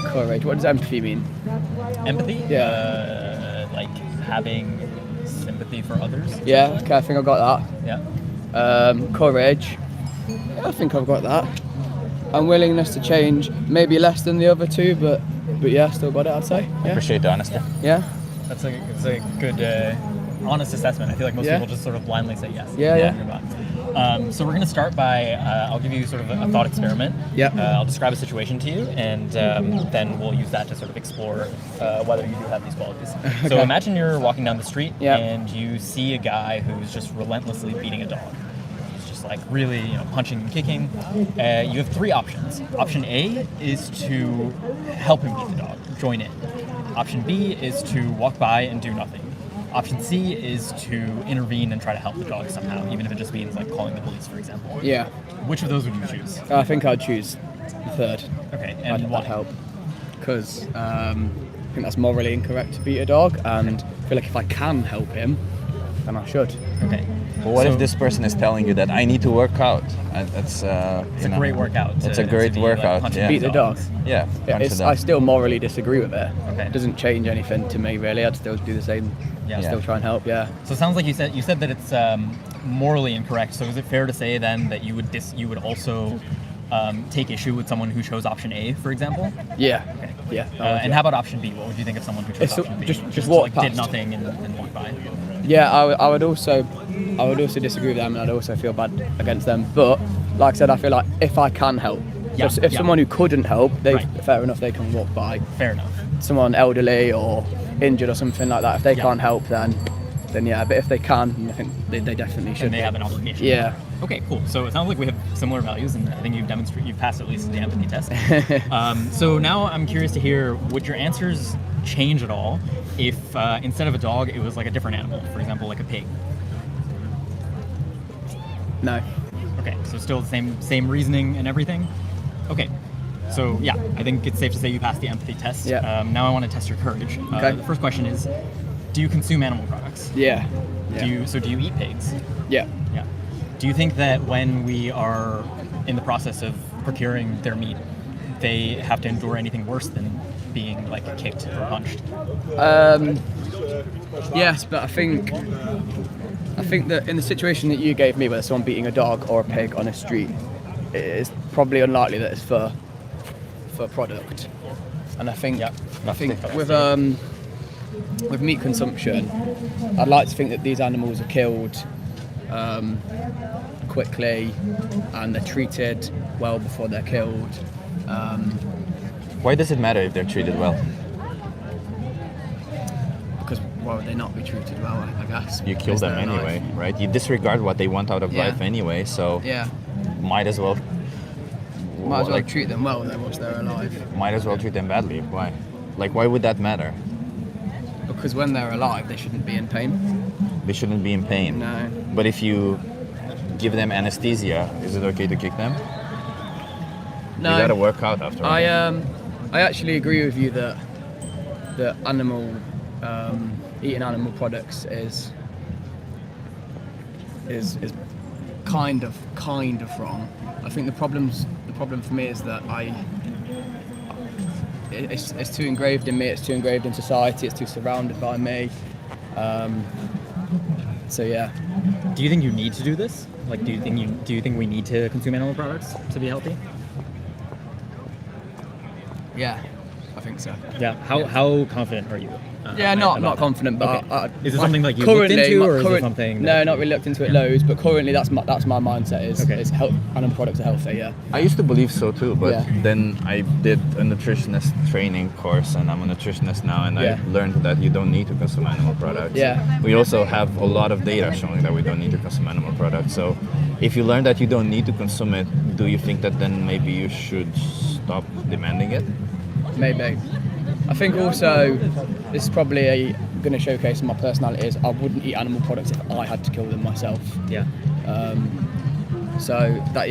courage. What does empathy mean? Empathy? Yeah. Like having sympathy for others? Yeah, okay, I think I've got Yeah. that. Courage. Yeah, I think I've got that. And willingness to change, maybe less than the other 2, but yeah, still got it, I'd say. Yeah. Appreciate the honesty. Yeah. It's a good, honest assessment. I feel like most Yeah. people just sort of blindly say yes. Yeah. So we're going to start by, I'll give you sort of a thought experiment. Yeah. I'll describe a situation to you, and then we'll use that to sort of explore whether you do have these qualities. So Okay. imagine you're walking down the street, Yeah. and you see a guy who's just relentlessly beating a dog. He's just like really, punching and kicking. You have 3 options. Option A is to help him beat the dog, join in. Option B is to walk by and do nothing. Option C is to intervene and try to help the dog somehow, even if it just means like calling the police, for example. Yeah. Which of those would you choose? I think I'd choose the 3rd. Okay, and why? I'd help. Because I think that's morally incorrect to beat a dog, and I feel like if I can help him, then I should. Okay. But what So- if this person is telling you that I need to work out? That's It's a great workout. It's a great be, workout, punching yeah. Beat the dog. Yeah. Yeah, punch it's, it I down. still morally disagree with it. Okay. It doesn't change anything to me really. I'd still do the same. Yeah. Still try and help. Yeah. So it sounds like you said that it's morally incorrect. So is it fair to say then that you would also take issue with someone who chose option A, for example? Yeah. Okay. Yeah. And how about option B? What would you think of someone who chose It's option B? just walk like, did past. nothing and walked by. Yeah, I would also disagree with them, and I'd also feel bad against them. But like I said, I feel like if I can help, Yeah, so if yeah. someone who couldn't help, Right. fair enough, they can walk by. Fair enough. Someone elderly or injured or something like that, if they Yeah. can't help, then yeah. But if they can, I think they definitely should. And they have an obligation. Yeah. Okay, cool. So it sounds like we have similar values, and I think you've passed at least the empathy test. So now I'm curious to hear, would your answers change at all if instead of a dog, it was like a different animal, for example, like a pig? No. Okay, so still the same reasoning and everything? Okay. So yeah, I think it's safe to say you passed the empathy test. Yeah. Now I want to test your courage. Okay. The first question is, do you consume animal products? Yeah. Do you eat pigs? Yeah. Yeah. Do you think that when we are in the process of procuring their meat, they have to endure anything worse than being like kicked or punched? Yes, but I think that in the situation that you gave me, where someone beating a dog or a pig on a street, it is probably unlikely that it's for product. And I think with meat consumption, I'd like to think that these animals are killed quickly and they're treated well before they're killed. Why does it matter if they're treated well? Because why would they not be treated well? I guess You kill because them they're alive. anyway, right? You disregard what they want out of Yeah. life anyway, so Yeah, might as well. might as well like, treat them well then once they're alive. might as well treat them badly. Why? Like, why would that matter? Because when they're alive, they shouldn't be in pain. They shouldn't be in pain. No. But if you give them anesthesia, is it okay to kick them? No. You gotta work out after all. I actually agree with you that animal eating animal products is kind of wrong. I think the problem for me is that it's too engraved in me. It's too engraved in society. It's too surrounded by me. So yeah. Do you think you need to do this? Like, do you think we need to consume animal products to be healthy? Yeah, I think so. Yeah. How confident are you? Yeah, about not that? confident, but Okay. Is it something like you looked into, or is it something? No, not really looked into it loads, but currently that's my mindset. Okay. Is animal products are healthy. Yeah. I used to believe so too, but Yeah. then I did a nutritionist training course, and I'm a nutritionist now, and Yeah. I learned that you don't need to consume animal products. Yeah. We also have a lot of data showing that we don't need to consume animal products. So if you learn that you don't need to consume it, do you think that then maybe you should stop demanding it? Maybe. I think also this is probably going to showcase my personality is I wouldn't eat animal products if I had to kill them myself. Yeah. So that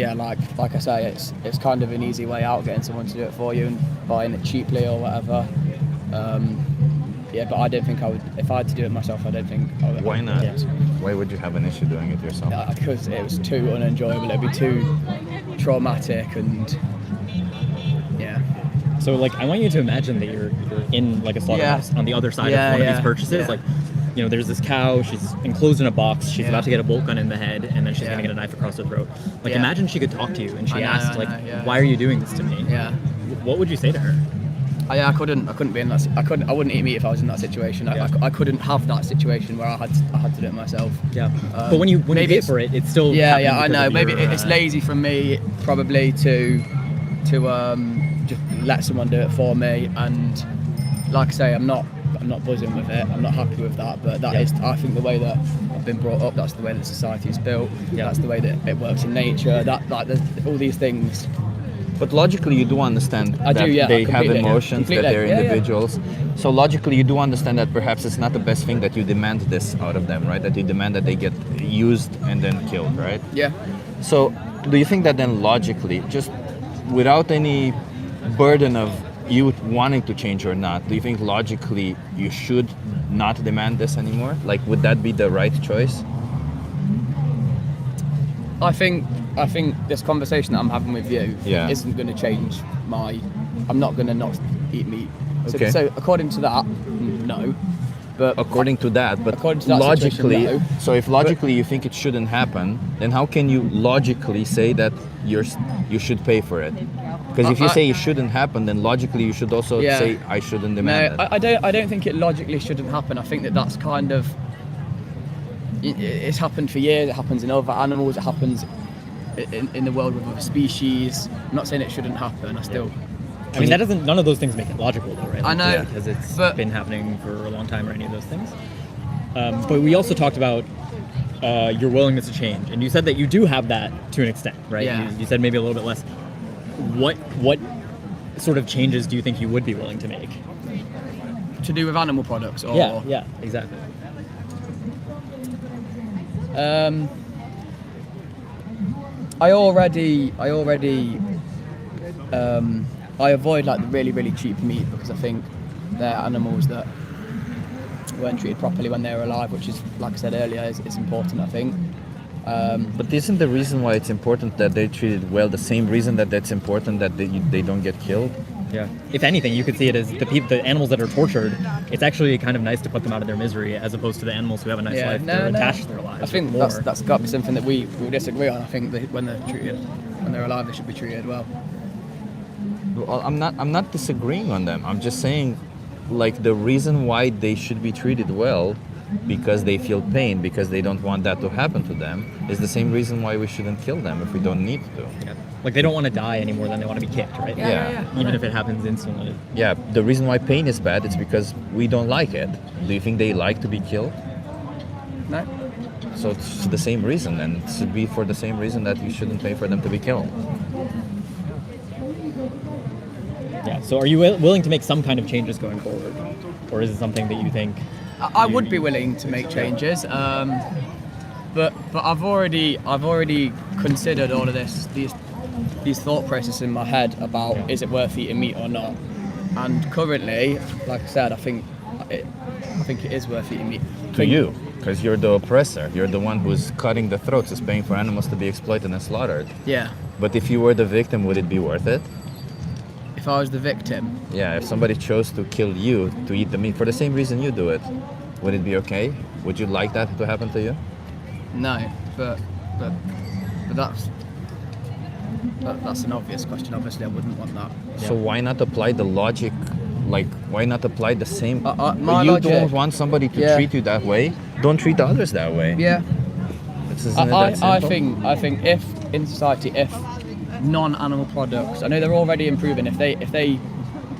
like I say, it's kind of an easy way out, getting someone to do it for you and buying it cheaply or whatever. Yeah, but I don't think I would, if I had to do it myself, I don't think I would. Why not? Yeah. Why would you have an issue doing it yourself? Because it was too unenjoyable. It'd be too traumatic and yeah. So like, I want you to imagine that you're in like a slaughterhouse on the other side of one of these purchases. Yeah. Like, you know, there's this cow. She's enclosed in a box. She's Yeah. about to get a bolt gun in the head, and then she's Yeah. gonna get a knife across her throat. Like, Yeah. imagine she could talk to you and she I know, asked, I like, know, yeah. "Why are you doing this to me?" Yeah. What would you say to her? I couldn't be in that. I wouldn't eat meat if I was in that situation. Yeah. I couldn't have that situation where I had to do it myself. Yeah. But when you maybe pay it's- for it, it's still Yeah, happening I because know. of Maybe your, it's lazy from me probably to just let someone do it for me. And like I say, I'm not buzzing with it. I'm not happy with that. But that is, I think, the way that I've been brought up. That's the way that society is built. Yeah. That's the way that it works in nature. There's all these things. But logically, you do understand I that do, yeah, they have completely, yeah. emotions, that Completely, they're yeah, yeah. individuals. So logically, you do understand that perhaps it's not the best thing that you demand this out of them, right? That you demand that they get used and then killed, right? Yeah. So do you think that then logically, just without any burden of you wanting to change or not, do you think logically you should not demand this anymore? Like, would that be the right choice? I think this conversation that I'm having with you Yeah. isn't going to change I'm not going to not eat meat. Okay. So according to that, no. But According to that, but According to that logically, situation, no. so if logically you think it shouldn't happen, then how can you logically say that you should pay for it? Because if you say it shouldn't happen, then logically you should also Yeah. say I shouldn't demand no, it. I don't think it logically shouldn't happen. I think that's kind of it's happened for years. It happens in other animals. It happens in the world with other species. I'm not saying it shouldn't happen. I mean, none of those things make it logical, though, right? I know, because it's but- been happening for a long time, or any of those things. But we also talked about your willingness to change, and you said that you do have that to an extent, right? Yeah. You said maybe a little bit less. What sort of changes do you think you would be willing to make? To do with animal products, or Yeah, exactly. I avoid like the really, really cheap meat because I think they're animals that weren't treated properly when they were alive, which is, like I said earlier, is important, I think. But isn't the reason why it's important that they're treated well the same reason that that's important that they don't get killed? Yeah. If anything, you could see it as the animals that are tortured. It's actually kind of nice to put them out of their misery, as opposed to the animals who have a nice life. They're attached to their lives. I think more. that's got to be something that we disagree on. I think that when they're alive, they should be treated well. Well, I'm not disagreeing on them. I'm just saying, like, the reason why they should be treated well because they feel pain, because they don't want that to happen to them, is the same reason why we shouldn't kill them if we don't need to. Yeah. Like they don't want to die any more than they want to be kicked, right? Yeah. Even if it happens instantly. Yeah, the reason why pain is bad is because we don't like it. Do you think they like to be killed? No. So it's the same reason, and it should be for the same reason that you shouldn't pay for them to be killed. Yeah. So are you willing to make some kind of changes going forward, or is it something that you think? I would be willing to make changes, but I've already considered all of these thought processes in my head about is it worth eating meat or not, and currently, like I said, I think it is worth eating meat. To you, because you're the oppressor. You're the one who's cutting the throats, is paying for animals to be exploited and slaughtered. Yeah. But if you were the victim, would it be worth it? If I was the victim, Yeah, if somebody chose to kill you to eat the meat for the same reason you do it, would it be okay? Would you like that to happen to you? no. But that's an obvious question. Obviously, I wouldn't want that. So why not apply the logic? Like, why not apply the same? My you logic- don't want somebody to treat you that way. Don't treat others that way. Yeah. Isn't it that I simple? think if in society, if non-animal products, I know they're already improving. If they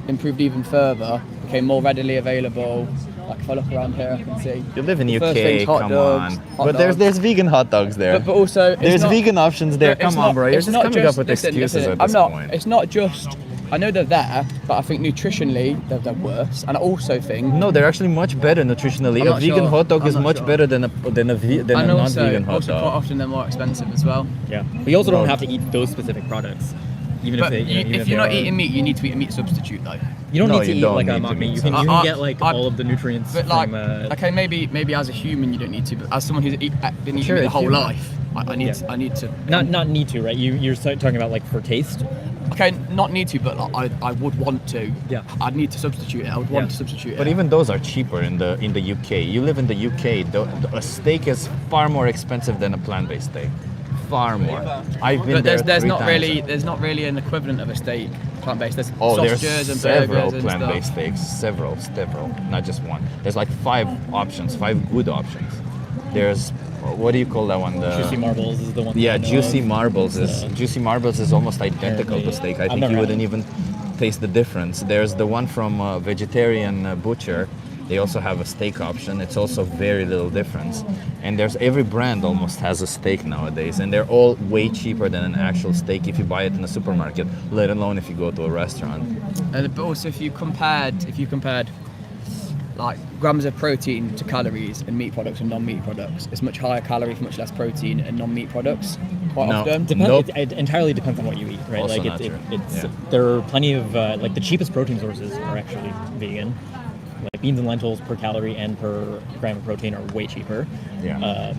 improved even further, became more readily available. Like if I look around here, I can see. You live in the first UK, thing's hot come dogs, on. hot But there's dogs. vegan hot dogs there. But also, it's there's not- vegan options there. But it's Come on, not- bro. You're it's just not coming up with listen, excuses listen, at this point. It's not just. I know they're there, but I think nutritionally they're worse. And I also think. No, they're actually much better nutritionally. I'm A not vegan sure. hot dog I'm is not much sure. better than a And non-vegan hot also quite dog. often they're more expensive as well. Yeah. But you also don't No. have to eat those specific products, even But if they. if you're not eating meat, you need to eat a meat substitute though. You don't No, need to you eat don't like need a to mock eat meat. You some. can get like I- all of the nutrients But like, from. okay, maybe as a human you don't need to, but as someone who's been eating Sure, meat the if whole you- life, I need to. Not need to, right? You're talking about like for taste. Okay, not need to, but like, I would want to. Yeah. I'd need to substitute it. I would want to substitute But it. even those are cheaper in the UK. You live in the UK. A steak is far more expensive than a plant-based steak. Far more. I've been But there there's three not times. there's not really an equivalent of a steak plant-based. There's Oh, there's sausages and several burgers and plant-based stuff. steaks. Several, not just one. There's like 5 options, 5 good options. There's, what do you call that one? Juicy marbles is the one. Yeah, that I know juicy of. marbles It's, is juicy marbles is almost identical to apparently- steak. I I've think never you had wouldn't it. even taste the difference. There's the one from a vegetarian butcher. They also have a steak option. It's also very little difference. And there's every brand almost has a steak nowadays, and they're all way cheaper than an actual steak if you buy it in a supermarket, let alone if you go to a restaurant. But also if you compared like grams of protein to calories in meat products and non-meat products, it's much higher calories, much less protein in non-meat products. Quite No. often. Nope. It entirely depends on what you eat, right? Also like not true. it's Yeah. there are plenty of like the cheapest protein sources are actually vegan. Like beans and lentils per calorie and per gram of protein are way cheaper. Yeah.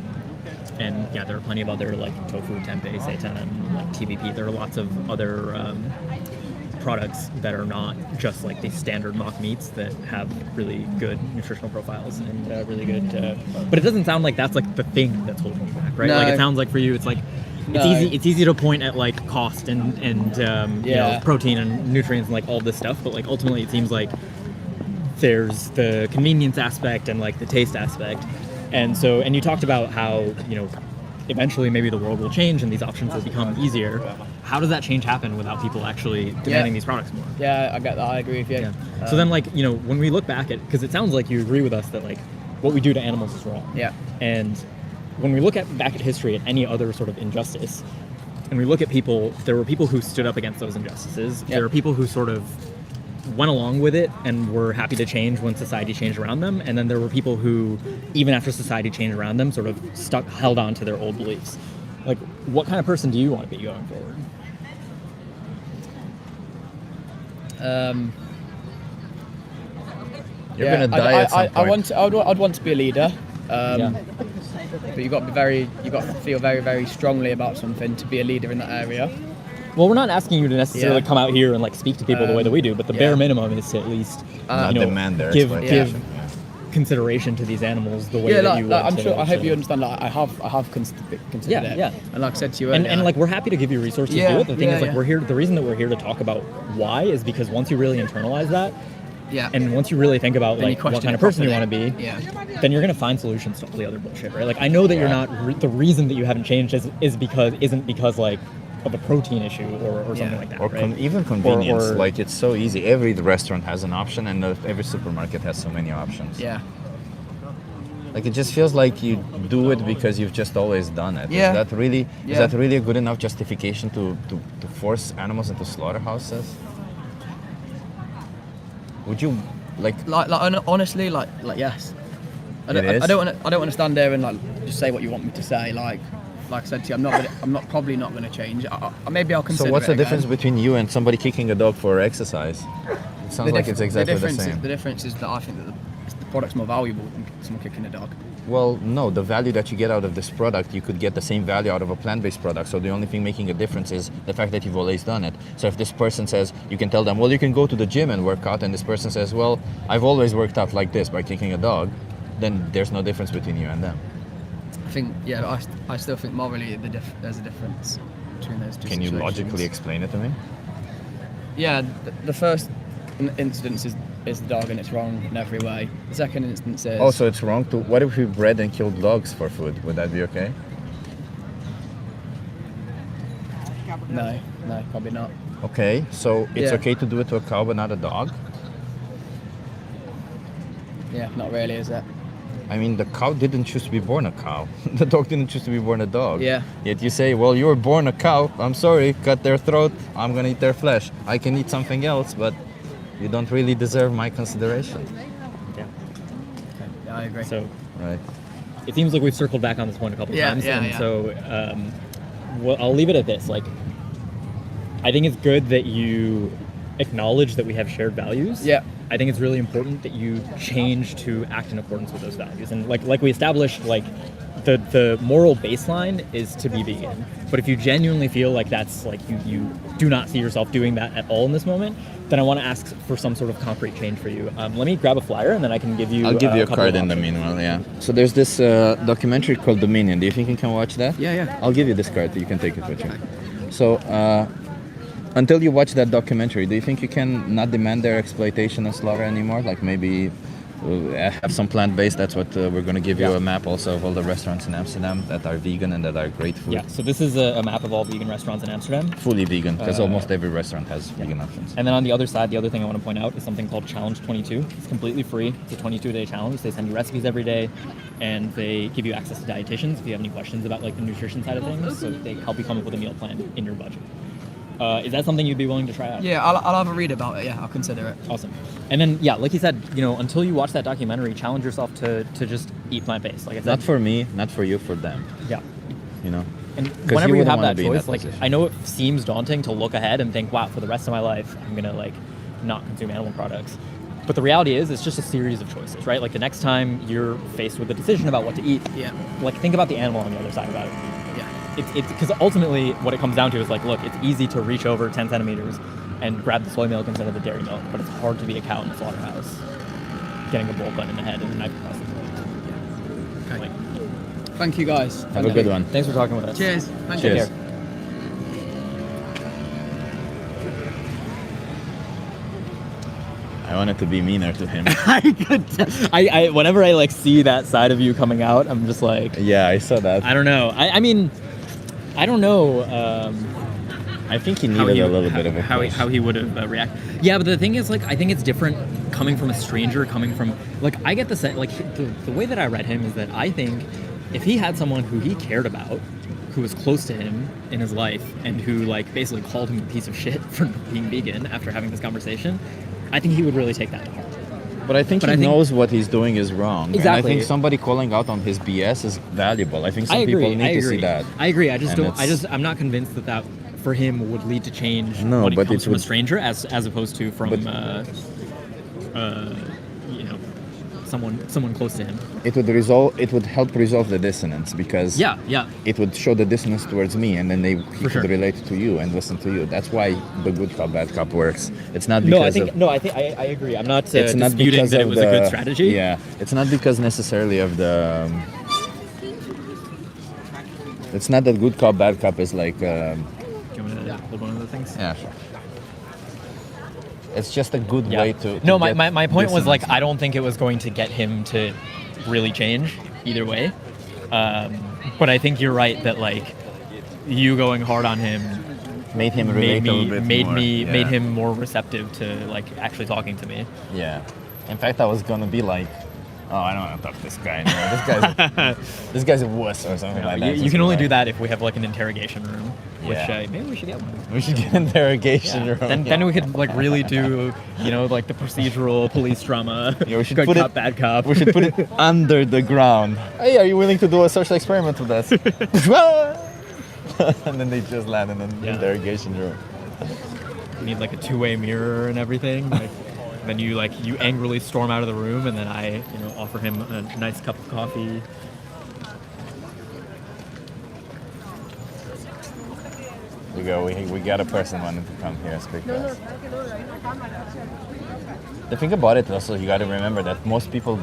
And yeah, there are plenty of other like tofu, tempeh, seitan, like TVP. There are lots of other products that are not just like the standard mock meats that have really good nutritional profiles and really good. But it doesn't sound like that's like the thing that's holding you back, right? No. Like it sounds like for you, it's like No. it's easy to point at like cost and you know, Yeah. protein and nutrients and like all this stuff, but like ultimately it seems like there's the convenience aspect and like the taste aspect. And so, and you talked about how, you know, eventually maybe the world will change and these options will become easier. How does that change happen without people actually demanding these products more? Yeah, I get that. I agree with you. Yeah. So then, like, you know, when we look back at, because it sounds like you agree with us that like what we do to animals is wrong. Yeah. And when we look back at history at any other sort of injustice, and we look at people, there were people who stood up against those injustices. Yeah. There are people who sort of went along with it and were happy to change when society changed around them. And then there were people who, even after society changed around them, sort of held on to their old beliefs. Like, what kind of person do you want to be going forward? You're gonna die at some point. I'd want to be a leader. Yeah. But you got to feel very, very strongly about something to be a leader in that area. Well, we're not asking you to necessarily Yeah. come out here and like speak to people the way that we do, but the bare minimum is to at least Not you know, demand their give exploitation. consideration to these animals the way Yeah, that you would. I'm sure. I hope so- you understand. Like, I have considered Yeah, it. yeah. And like I said to you And, earlier, like we're happy to give you resources to Yeah, do it. The thing yeah, is like yeah. we're here. The reason that we're here to talk about why is because once you really internalize that, Yeah. And once you really think about Then you like what question kind it of person you properly. want to be, Yeah. then you're gonna find solutions to all the other bullshit, right? Like I know that you're not the reason that you haven't changed isn't because like of a protein issue or something Yeah. like that, Or right? even convenience. Or- like it's so easy. Every restaurant has an option, and every supermarket has so many options. Yeah. Like it just feels like you do it because you've just always done it. Yeah. Is Yeah. that really a good enough justification to force animals into slaughterhouses? Would you like? Honestly, yes. I It is? don't want to stand there and like just say what you want me to say. Like I said to you, I'm probably not gonna change. Maybe I'll consider. So what's it the difference again. between you and somebody kicking a dog for exercise? It sounds like it's exactly the same. The difference is that I think that the product's more valuable than someone kicking a dog. Well, no, the value that you get out of this product, you could get the same value out of a plant-based product. So the only thing making a difference is the fact that you've always done it. So if this person says, you can tell them, well, you can go to the gym and work out, and this person says, well, I've always worked out like this by kicking a dog, then there's no difference between you and them. I think, I still think morally there's a difference between those two Can you situations. logically explain it to me? Yeah, the first instance is the dog and it's wrong in every way. The second instance is... Oh, so it's wrong to... What if we bred and killed dogs for food? Would that be okay? No, probably not. Okay, so it's Yeah. okay to do it to a cow but not a dog? Yeah, not really, is it? I mean, the cow didn't choose to be born a cow. The dog didn't choose to be born a dog. Yeah. Yet you say, well, you were born a cow. I'm sorry, cut their throat. I'm going to eat their flesh. I can eat something else, but you don't really deserve my consideration. Yeah. Yeah, I agree. So Right. it seems like we've circled back on this point a couple Yeah, times. yeah, and yeah. so well, I'll leave it at this. Like, I think it's good that you acknowledge that we have shared values. Yeah. I think it's really important that you change to act in accordance with those values. And like we established, like the moral baseline is to be vegan. But if you genuinely feel like that's like you do not see yourself doing that at all in this moment, then I want to ask for some sort of concrete change for you. Let me grab a flyer and then I can give you. I'll give you a couple card of in the options. meanwhile, yeah. So there's this documentary called Dominion. Do you think you can watch that? Yeah. I'll give you this card. You can take it with you. So until you watch that documentary, do you think you can not demand their exploitation and slaughter anymore? Like maybe have some plant-based. That's what we're going to give you a map also of all the restaurants in Amsterdam that are vegan and that are great food. Yeah, so this is a map of all vegan restaurants in Amsterdam. Fully vegan, because almost every restaurant has vegan options. And then on the other side, the other thing I want to point out is something called Challenge 22. It's completely free. It's a 22-day challenge. They send you recipes every day, and they give you access to dietitians if you have any questions about like the nutrition side of things. So they help you come up with a meal plan in your budget. Is that something you'd be willing to try out? Yeah, I'll have a read about it. Yeah, I'll consider it. Awesome. And then, yeah, like you said, until you watch that documentary, challenge yourself to just eat plant-based. Like I said, Not for me, not for you, for them. yeah. You know. And 'Cause whenever you you wouldn't have wanna that be in choice, that like position. I know it seems daunting to look ahead and think, wow, for the rest of my life, I'm gonna like not consume animal products. But the reality is, it's just a series of choices, right? Like the next time you're faced with a decision about what to eat, Yeah. like think about the animal on the other side about it. Yeah. It's because ultimately what it comes down to is like, look, it's easy to reach over 10 centimeters and grab the soy milk instead of the dairy milk, but it's hard to be a cow in a slaughterhouse, getting a bowl cut in the head and a knife across the throat. Okay. Like, Thank you, guys. Have a good one. thanks for talking with us. Cheers. Thank Take you. Cheers. care. I wanted to be meaner to him. I whenever I like see that side of you coming out, I'm just like, Yeah, I saw that. I don't know. I mean, I don't know. I think he needed a little bit of a push. how he would have reacted. Yeah, but the thing is, like, I think it's different coming from a stranger, coming from like I get the sense, like the way that I read him is that I think if he had someone who he cared about, who was close to him in his life, and who like basically called him a piece of shit for being vegan after having this conversation, I think he would really take that to heart. But I think he knows what he's doing is wrong. Exactly. And I think somebody calling out on his BS is valuable. I think some I agree. people need to see that. I agree. I just And don't. I'm not convinced that for him would lead to change No, when it but comes it from a would- stranger as opposed to from someone close to him. It would help resolve the dissonance because Yeah. it would show the dissonance towards me, and then he could sure. relate to you and listen to you. That's why the good cop, bad cop works. It's not because I agree. I'm not it's not disputing because that it of was the, a good strategy. Yeah, it's not because necessarily of the. It's not that good cop, bad cop is like. Do you want me to hold one of the things? Yeah, sure. It's just a good Yeah. way to No, get my point was like dissonance. I don't think it was going to get him to really change either way. But I think you're right that like you going hard on him made him relate a little bit more. Yeah. made him more receptive to like actually talking to me. Yeah. In fact, I was gonna be like, oh, I don't want to talk to this guy anymore. This guy's a wuss or something like that. You can only do that if we have like an interrogation room, which Yeah. maybe we should get one. We should get interrogation Yeah. room. Then we could like really do, you know, like the procedural police drama. Yeah, we should Good put cop, it- bad cop. We should put it under the ground. Hey, are you willing to do a social experiment with us? And then they just land in an Yeah. interrogation room. You need like a two-way mirror and everything. Like, then you angrily storm out of the room, and then I offer him a nice cup of coffee. We got a person wanting to come here and speak to us. The thing about it also, you got to remember that most people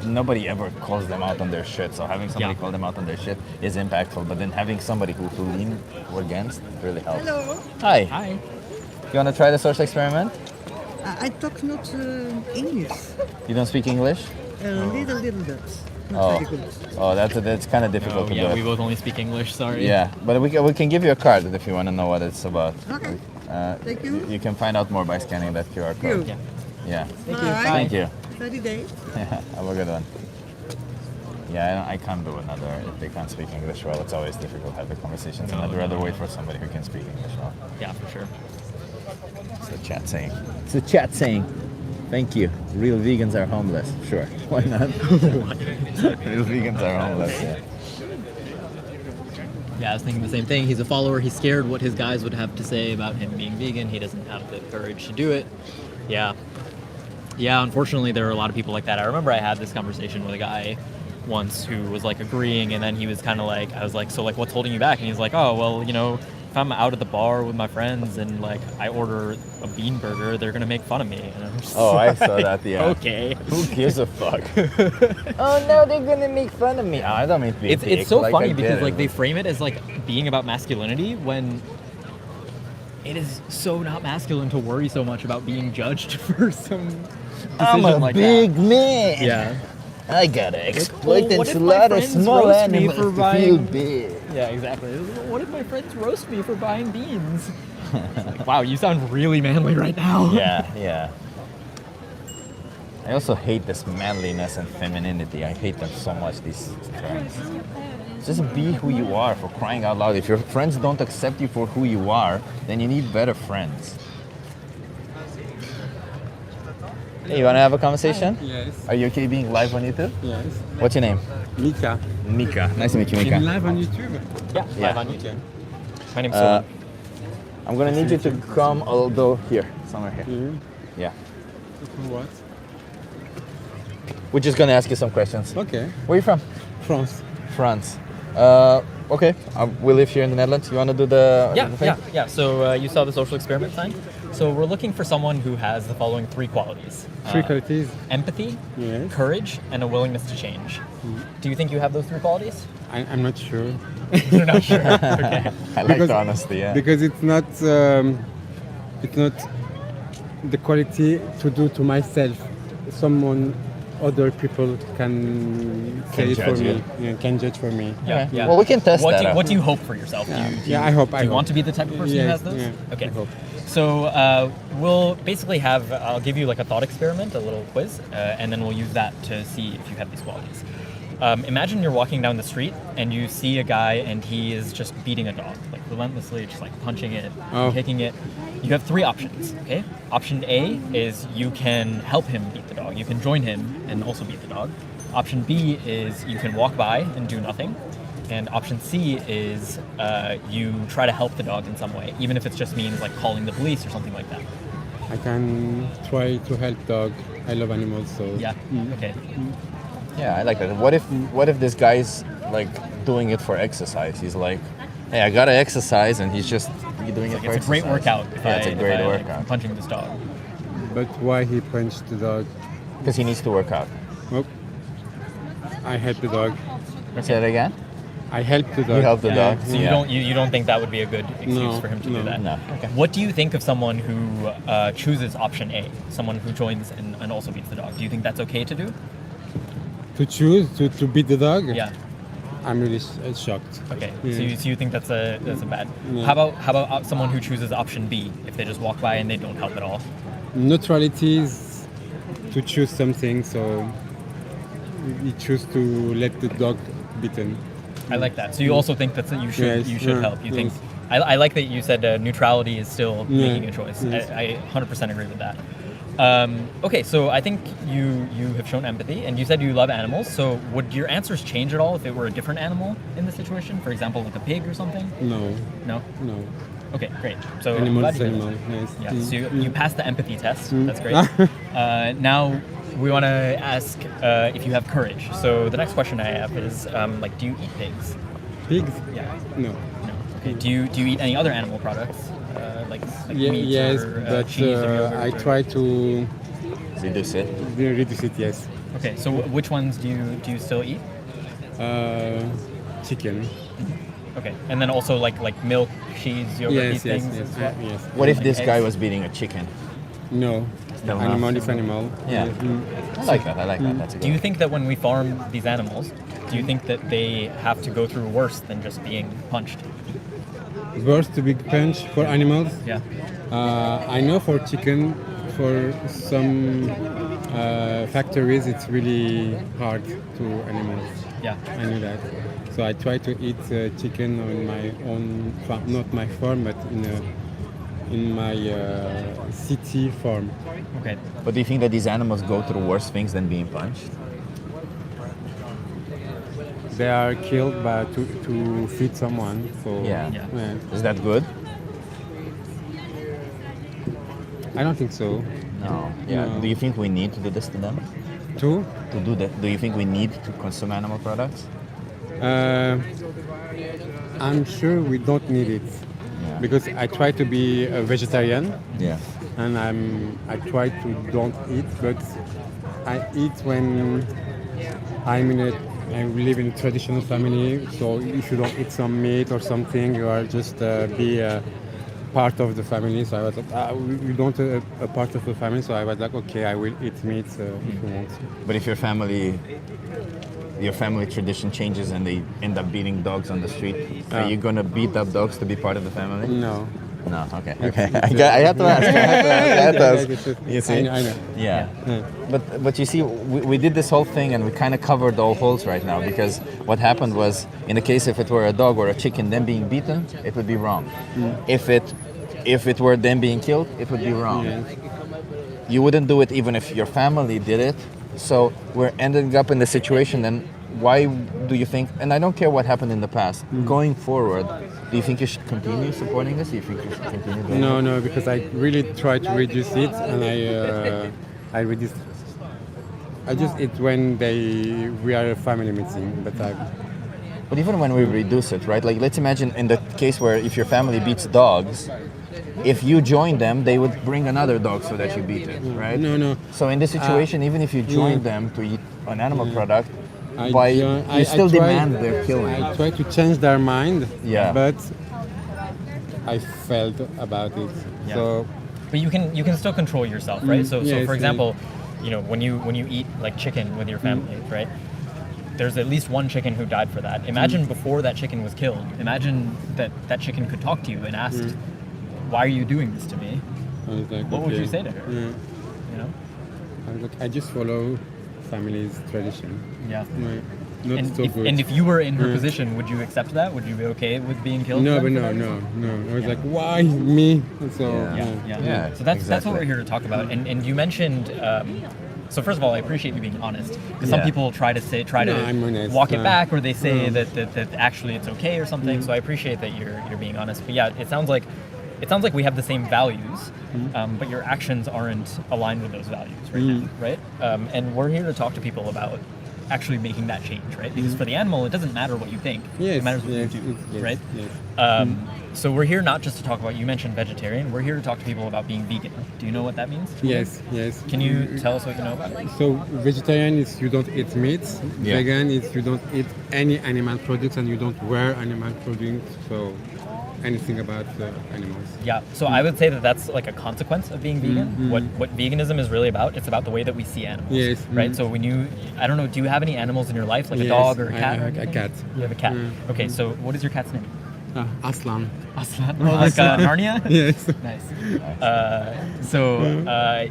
nobody ever calls them out on their shit. So having somebody Yeah. call them out on their shit is impactful. But then having somebody who lean against really helps. Hello. Hi. Hi. You want to try the social experiment? I talk not English. You don't speak English? A little bit. Not Oh. very good. Oh, that's kind of difficult to yeah, do. we both only speak English. Sorry. Yeah, but we can give you a card if you want to know what it's about. Okay. Thank you. You can find out more by scanning that QR code. You. Yeah. Yeah. Thank you. Thank you. 30 days. Have a good one. Yeah, I can't do another. If they can't speak English well, it's always difficult to have the conversations, and No, I'd rather no. wait for somebody who can speak English well. Yeah, for sure. It's the chat saying. It's the chat saying. Thank you. Real vegans are homeless. Sure. Why not? Real vegans are homeless. Yeah. Yeah, I was thinking the same thing. He's a follower. He's scared what his guys would have to say about him being vegan. He doesn't have the courage to do it. Yeah. Yeah, unfortunately, there are a lot of people like that. I remember I had this conversation with a guy once who was like agreeing, and then he was kind of like, I was like, so like, what's holding you back? And he's like, oh, well, if I'm out at the bar with my friends and like I order a bean burger, they're gonna make fun of me. And I'm just Oh, I like, saw that. Yeah. Okay. Who gives a fuck? Oh no, they're gonna make fun of me. Oh, I don't mean to be a dick, It's so like, funny I get because it. like they frame it as like being about masculinity when it is so not masculine to worry so much about being judged for some decision I'm a like big that. man. Yeah. I gotta exploit well, and what if my slaughter friends small roast me animals for to buying- feel big. Yeah, exactly. What if my friends roast me for buying beans? Like, wow, you sound really manly right now. Yeah. I also hate this manliness and femininity. I hate them so much, these terms. Just be who you are, for crying out loud. If your friends don't accept you for who you are, then you need better friends. Hey, you wanna have a conversation? Yes, Are you okay being live on YouTube? yes. What's your name? Mika. Mika. Nice to meet you, You're Mika. live on YouTube? Yeah, Yeah. live on YouTube. My name's Uh, Soren. I'm gonna need you to come, although here, somewhere here. Yeah. Yeah. For what? We're just gonna ask you some questions. Okay. Where are you from? France. France. Okay. We live here in the Netherlands. You wanna do the thing? Yeah. So you saw the social experiment sign. So we're looking for someone who has the following three qualities: Three qualities. empathy, Yes. courage, and a willingness to change. Do you think you have those three qualities? I'm not sure. You're not sure. Okay. I like Because- the honesty, yeah. Because it's not the quality to do to myself. Someone, other people can say Can it for judge me. you. Yeah, can judge for me. Yeah. Yeah. Well, we can test what that Do you, out. what do you hope for yourself? Yeah. Do you, Yeah, I hope. Do you want to be the type of person who has Yes, those? yeah, Okay. I hope. So we'll basically I'll give you like a thought experiment, a little quiz, and then we'll use that to see if you have these qualities. Imagine you're walking down the street and you see a guy and he is just beating a dog, like relentlessly, just like punching it, Oh. kicking it. You have three options, okay? Option A is you can help him beat the dog. You can join him and also beat the dog. Option B is you can walk by and do nothing. And option C is you try to help the dog in some way, even if it just means like calling the police or something like that. I can try to help dog. I love animals, so Yeah. Okay. Yeah, I like that. What if this guy's like doing it for exercise? He's like, hey, I gotta exercise, and he's just doing it for It's a great exercise. workout. If Yeah, it's a if great I, like, workout. punching this dog. But why he punched the dog? Because he needs to work out. Oh, I help the dog. Say it again. I help the dog. You help the dog. So you don't think that would be a good excuse No, for him to no. do that? No. Okay. What do you think of someone who chooses option A, someone who joins and also beats the dog? Do you think that's okay to do? To choose to beat the dog. Yeah. I'm really shocked. Okay. Yeah. So you think that's a bad? Yeah. How about someone who chooses option B, if they just walk by and they don't help at all? Neutrality is to choose something, so you choose to let the dog beaten. I like that. So you also think that you should Yes, help. You think yes. I like that you said neutrality is still Yeah, making a choice. yes. I 100% agree with that. Okay, so I think you have shown empathy, and you said you love animals. So would your answers change at all if it were a different animal in the situation? For example, like a pig or something? No, No. no. Okay, great. So I'm Animal glad is to hear animal. that. Yes. Yeah. So you passed the empathy test. Mm. That's great. Now we want to ask if you have courage. So the next question I have is like, do you eat pigs? Pigs? Yeah. No. No. Okay. Do you eat any other animal products, like meat Yes, or but cheese or yogurt? I or- try to Reduce it. reduce it. Yes. Okay. So which ones do you still eat? Chicken. Okay. And then also like milk, cheese, yogurt, Yes, these yes, things. yes, as well? yes. What if Like this guy eggs? was beating a chicken? No. Still Animal not. is animal. Yeah. I like that. I like that. That's a good. Do you think that when we farm these animals, do you think that they have to go through worse than just being punched? Worst to big punch for animals. Yeah. I know for chicken, for some factories, it's really hard to animals. Yeah. I know that. So I try to eat chicken on my own farm, not my farm, but in my city farm. Okay. But do you think that these animals go through worse things than being punched? They are killed by to feed someone. So Yeah. Yeah. Is that good? I don't think so. No. Yeah. No. Do you think we need to do this to them? Two. To do that? Do you think we need to consume animal products? I'm sure we don't need it Yeah. because I try to be a vegetarian Yeah. and I try to don't eat, but I eat when I live in a traditional family. So if you don't eat some meat or something, you are just be part of the family. So I was like, we don't a part of the family. So I was like, okay, I will eat meat if you want. But if your family tradition changes and they end up beating dogs on the street, are you gonna beat up dogs to be part of the family? No. No. Okay. It's- Okay. it's I have to ask. I have to ask. Yeah, You see? I know. Yeah. But you see, we did this whole thing and we kind of covered all holes right now because what happened was, in the case if it were a dog or a chicken then being beaten, it would be wrong. If it were them being killed, it would be wrong. Yes. You wouldn't do it even if your family did it. So we're ending up in the situation then. Why do you think, and I don't care what happened in the past, going forward, do you think you should continue supporting this? Do you think you should continue doing it? No, because I really try to reduce it, and I reduce. I just eat when we are a family meeting, but But even when we reduce it, right? Like, let's imagine in the case where if your family beats dogs, if you join them, they would bring another dog so that you beat it, right? No. So in this situation, even if you join them to eat an animal product, you still try- demand their killing. I try to change their mind, Yeah. but I felt about it. Yeah. So But you can still control yourself, right? So yes, for example, when you eat like chicken with your family, right? There's at least one chicken who died for that. Imagine before that chicken was killed. Imagine that chicken could talk to you and ask, "Why are you doing this to me?" I was like, What would okay. you say to her? Yeah. You know? I was like, I just follow family's tradition. Yeah. Not And so if, good. and if you were in her position, would you accept that? Would you be okay with being killed? No, then but for no. that reason? I was like, why me? So Yeah. So that's what we're here to talk about. And you mentioned. So first of all, I appreciate you being honest because some Yeah. people try No, to I'm honest. walk it back, or they say No. that actually it's okay or something. So I appreciate that you're being honest. But yeah, it sounds like we have the same values, but your actions aren't aligned with those values right now, right? And we're here to talk to people about actually making that change, right? Because for the animal, it doesn't matter what you think. Yes, It matters what yes, you do, yes, right? yes. So we're here not just to talk about, you mentioned vegetarian, we're here to talk to people about being vegan. Do you know what that means? Yes, yes. Can you tell us what you know about it? So vegetarian is you don't eat meat. Yeah. Vegan is you don't eat any animal products and you don't wear animal products. So anything about animals. Yeah, so I would say that that's like a consequence of being vegan. What veganism is really about, it's about the way that we see animals. Yes, Right? So when you, I don't know, do you have any animals in your life, like a Yes, dog or a I cat? or have a anything? cat. You have a cat. Okay, so what is your cat's name? Aslan. Aslan. Like Narnia? Yes. Nice.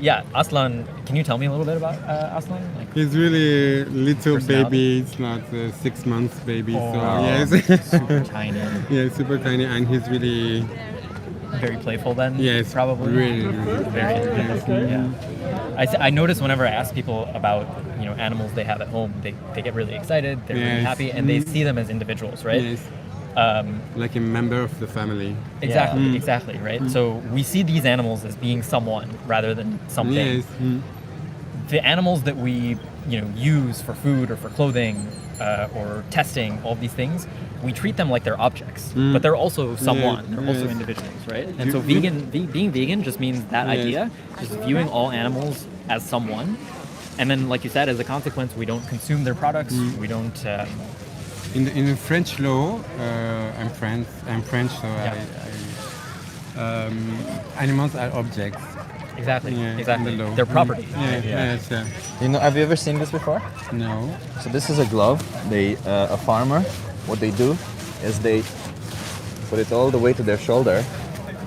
Yeah, Aslan, can you tell me a little bit about Aslan? Like, He's really little Personality? baby. It's not a 6 months baby. Oh. So yes. super tiny. Yeah, super tiny, and he's really Very playful then? yes, Probably? really, really. Very independent. Yeah. I notice whenever I ask people about animals they have at home, they get really excited, they're really Yes. happy, and they see them as individuals, right? Yes, like a member of the family. Exactly, exactly, right? So we see these animals as being someone rather than something. Yes. The animals that we use for food or for clothing or testing, all of these things, we treat them like they're objects, but they're also someone. They're also yes. individuals, right? And so being vegan just means that Yes. idea, just viewing all animals as someone. And then, like you said, as a consequence, we don't consume their products. We don't. In the French law, I'm French, so animals are objects. Exactly. Yeah, Exactly. in the law. They're property. Yeah, yes, Have you ever seen this before? No. So this is a glove. A farmer, what they do is they put it all the way to their shoulder,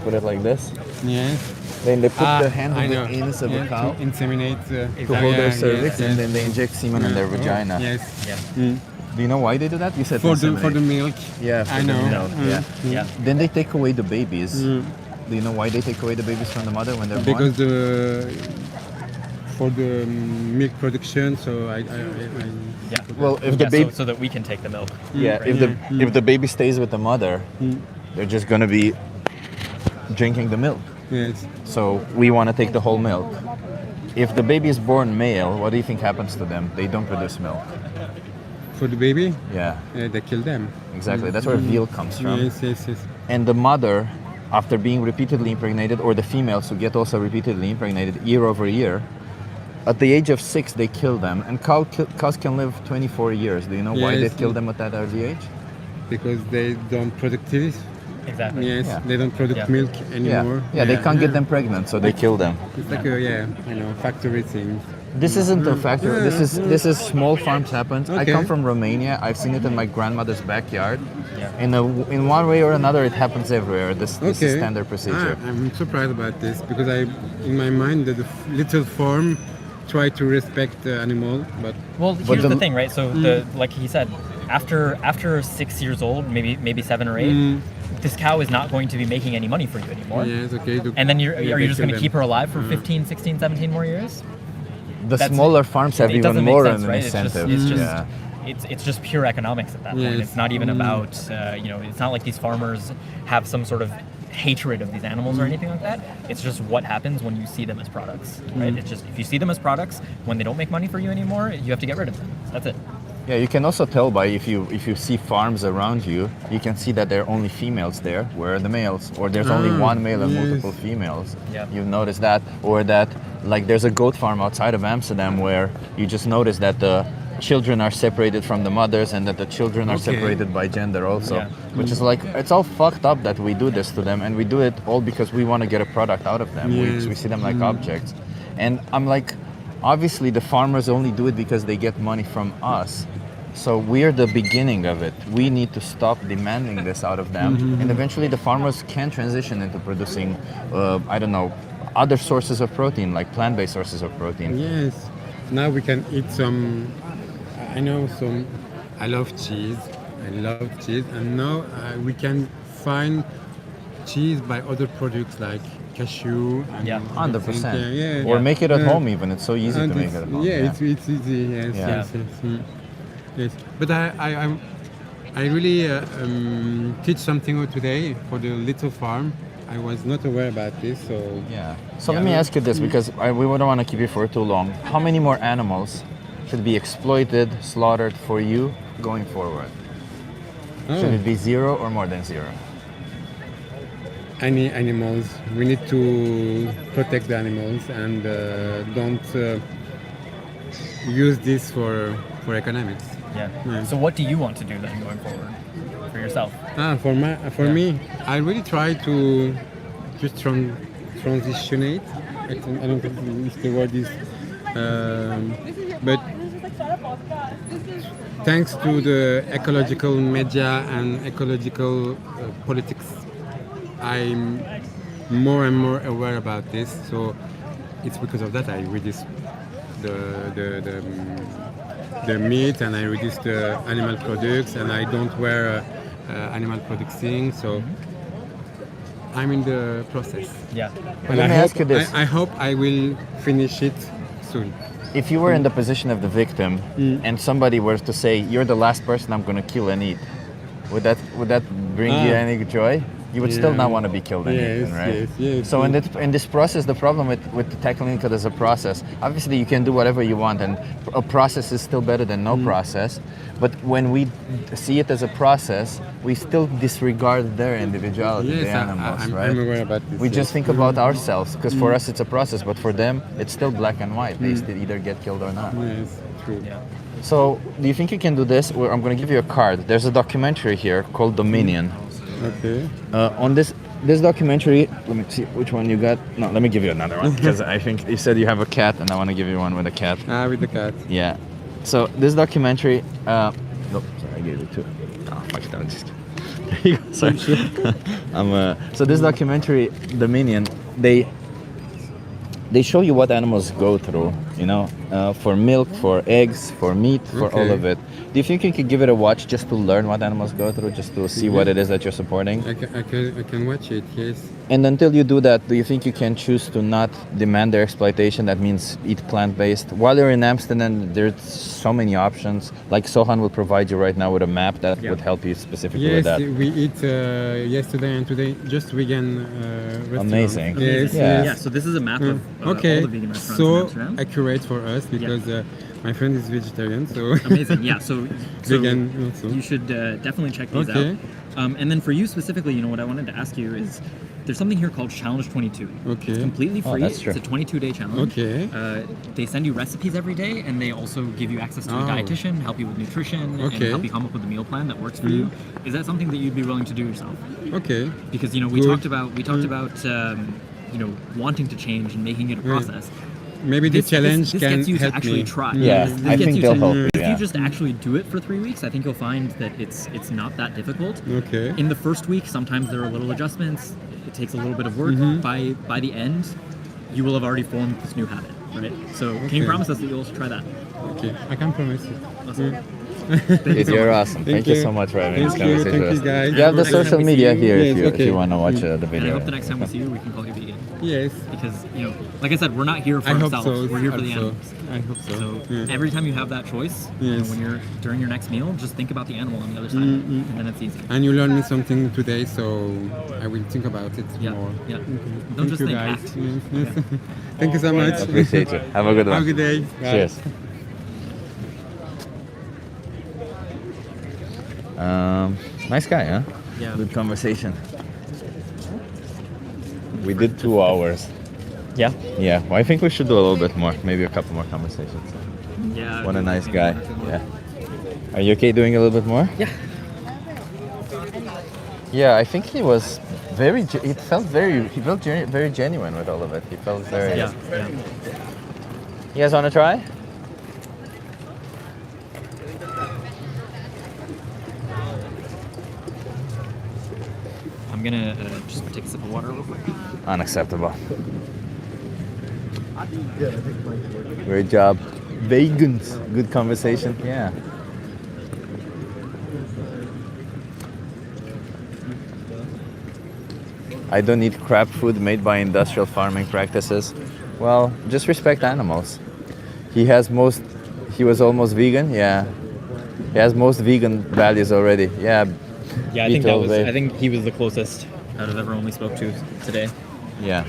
put it like this. Yes. Then they put their hand I on the know. anus of a cow To inseminate. to hold their yeah, cervix, yes, and then they inject semen in their Oh, vagina. Yes. Yeah. Do you know why they do that? You said For the inseminate. milk. Yeah, for I the know. milk, yeah. Yeah. Then they take away the babies. Do you know why they take away the babies from the mother when they're Because born? for the milk production, so I Yeah. Well, if Yeah, the baby, so that we can take the milk. yeah, right? if the baby stays with the mother, they're just gonna be drinking the milk. yes. So we want to take the whole milk. If the baby is born male, what do you think happens to them? They don't produce milk. For the baby, Yeah, they kill them. exactly. That's where veal comes from. Yes, yes, yes. And the mother, after being repeatedly impregnated, or the females who get also repeatedly impregnated year over year, at the age of 6 they kill them. And cows can live 24 years. Do you know why they Yes. kill them at that early age? Because they don't produce this. Exactly. Yes, Yeah. they don't produce Yeah. milk anymore. Yeah, they can't get them pregnant, so they kill them. It's like a factory thing. This isn't a factory. This is small farms happens. I Okay. come from Romania. I've seen it in my grandmother's backyard. Yeah. In one way or another, it happens everywhere. This is standard procedure. I'm surprised about this because in my mind, the little farm try to respect the animal, but Well, here's the- the thing, right? So like he said, after 6 years old, maybe 7 or 8, this cow is not going to be making any money for you anymore. yes, okay. And then are they you just kill going to them. keep her alive for 15, 16, 17 more years? The That's- smaller farms have It even doesn't make more sense, an right? incentive. It's just yeah. it's just pure economics at that point. Yes. It's not even about it's not like these farmers have some sort of hatred of these animals or anything like that. It's just what happens when you see them as products, right? It's just if you see them as products, when they don't make money for you anymore, you have to get rid of them. That's it. Yeah, you can also tell by if you see farms around you, you can see that there are only females there. Where are the males? Or there's only one male and yes. multiple females. Yeah. You've noticed that, or that like there's a goat farm outside of Amsterdam where you just notice that the children are separated from the mothers and that the children are Okay. separated by gender also, Yeah. which is like it's all fucked up that we do this to them, and we do it all because we want to get a product out of them. Yes. We see them like objects, and I'm like, obviously the farmers only do it because they get money from us. So we're the beginning of it. We need to stop demanding this out of them, and eventually the farmers can transition into producing, I don't know, other sources of protein, like plant-based sources of protein. Yes. Now we can eat some. I know some. I love cheese. And now we can find cheese by other products like cashew. And Yeah, 100%. Yeah, Or make it at Yeah. home even. It's so easy to And make it's- it at home. Yeah, it's easy. Yes, Yeah. yes, yes. Yes. But I really teach something today for the little farm. I was not aware about this, so Yeah. So let me ask you this, because we don't want to keep you for too long. How many more animals should be exploited, slaughtered for you going forward? Should it be 0 or more than 0? Any animals. We need to protect the animals and don't use this for economics. Yeah. So what do you want to do then going forward for yourself? For me, I really try to just transitionate. I don't think if the word is, but thanks to the ecological media and ecological politics, I'm more and more aware about this. So it's because of that I reduce the meat and I reduce the animal products and I don't wear animal products things. So I'm in the process. Yeah. And Let me ask you this. I hope I will finish it soon. If you were in the position of the victim and somebody were to say, you're the last person I'm going to kill and eat, would that bring you any joy? You would still not want to be killed and eaten, right? Yes. So in this process, the problem with tackling it as a process, obviously you can do whatever you want and a process is still better than no process. But when we see it as a process, we still disregard their individuality, the animals, right? I'm aware about this. We just think about ourselves because for us it's a process, but for them it's still black and white. They still either get killed or not. Yes, true. Yeah. So do you think you can do this? Well, I'm going to give you a card. There's a documentary here called Dominion. Okay. On this documentary, let me see which one you got. No, let me give you another one because I think you said you have a cat, and I want to give you one with a cat. With the cat. Yeah. So this documentary. Nope, sorry, I gave it to. Oh, fuck it, I'm just kidding. There you go. Sorry. So this documentary, Dominion, they show you what animals go through. You know, for milk, for eggs, for meat, for all of it. Do you think you could give it a watch just to learn what animals go through, just to see what it is that you're supporting? I can watch it, yes. And until you do that, do you think you can choose to not demand their exploitation? That means eat plant-based. While you're in Amsterdam, there's so many options. Like Sohan will provide you right now with a map that would help you specifically with that. Yes, we eat yesterday and today just vegan restaurants. Amazing. Yes, Yeah. Yeah. So this is a map of all the vegan restaurants in so Amsterdam. accurate for us because my friend is vegetarian, so Amazing. Yeah. So vegan also. you should definitely check these Okay. out. And then for you specifically, you know, what I wanted to ask you is, there's something here called Challenge 22. Okay. It's completely free. that's true. It's a 22-day challenge. Okay. They send you recipes every day, and they also give you access to a dietitian, help you with nutrition, and Okay. help you come up with a meal plan that works for you. Is that something that you'd be willing to do yourself? Okay. Because you know we Good. talked about you know, wanting to change and making it a process. Maybe the challenge this can gets you help to actually me. try. Yeah, This I gets think you they'll to- help you, If yeah. you just actually do it for 3 weeks, I think you'll find that it's not that difficult. Okay. In the first week, sometimes there are little adjustments. It takes a little bit of work. By the end, you will have already formed this new habit, right? So can you promise us that you'll also try that? Okay, I can promise you. Awesome. Dude, you're awesome. Thank you you. so much for having this Thank you. conversation with Thank us. you, guys. You have the Next time social we see media you- here Yes, if you okay. want to watch the And I video. hope the next time we see you, we can call you vegan. Yes. Because, you know, like I said, we're not here for I hope ourselves. so. We're here for I the hope animals. I hope so. So every time you have that choice, you know, Yes. when you're during your next meal, just think about the animal on the other side, and then it's easy. And you learned me something today, so I will think about it Yeah, more. yeah. Okay. Don't just you think, guys. act. Yes. Thank you so much. Appreciate you. Have a good one. Have a good day. Bye. Cheers. Nice guy, huh? Yeah. Good conversation. We did 2 hours. Yeah. Yeah, well, I think we should do a little bit more. Maybe a couple more conversations. Yeah. What a nice guy. Yeah. Are you okay doing a little bit more? Yeah. Yeah, I think he was very. He felt very genuine with all of it. He felt very. Yeah. Yeah. You guys want to try? I'm gonna just take a sip of water real quick. Unacceptable. Great job. Vegans. Good conversation. Yeah. I don't eat crap food made by industrial farming practices. Well, just respect animals. He was almost vegan. Yeah. He has most vegan values already. Yeah. Yeah, I think that was. Beetle, I think he was the closest out of everyone we spoke to today. Yeah.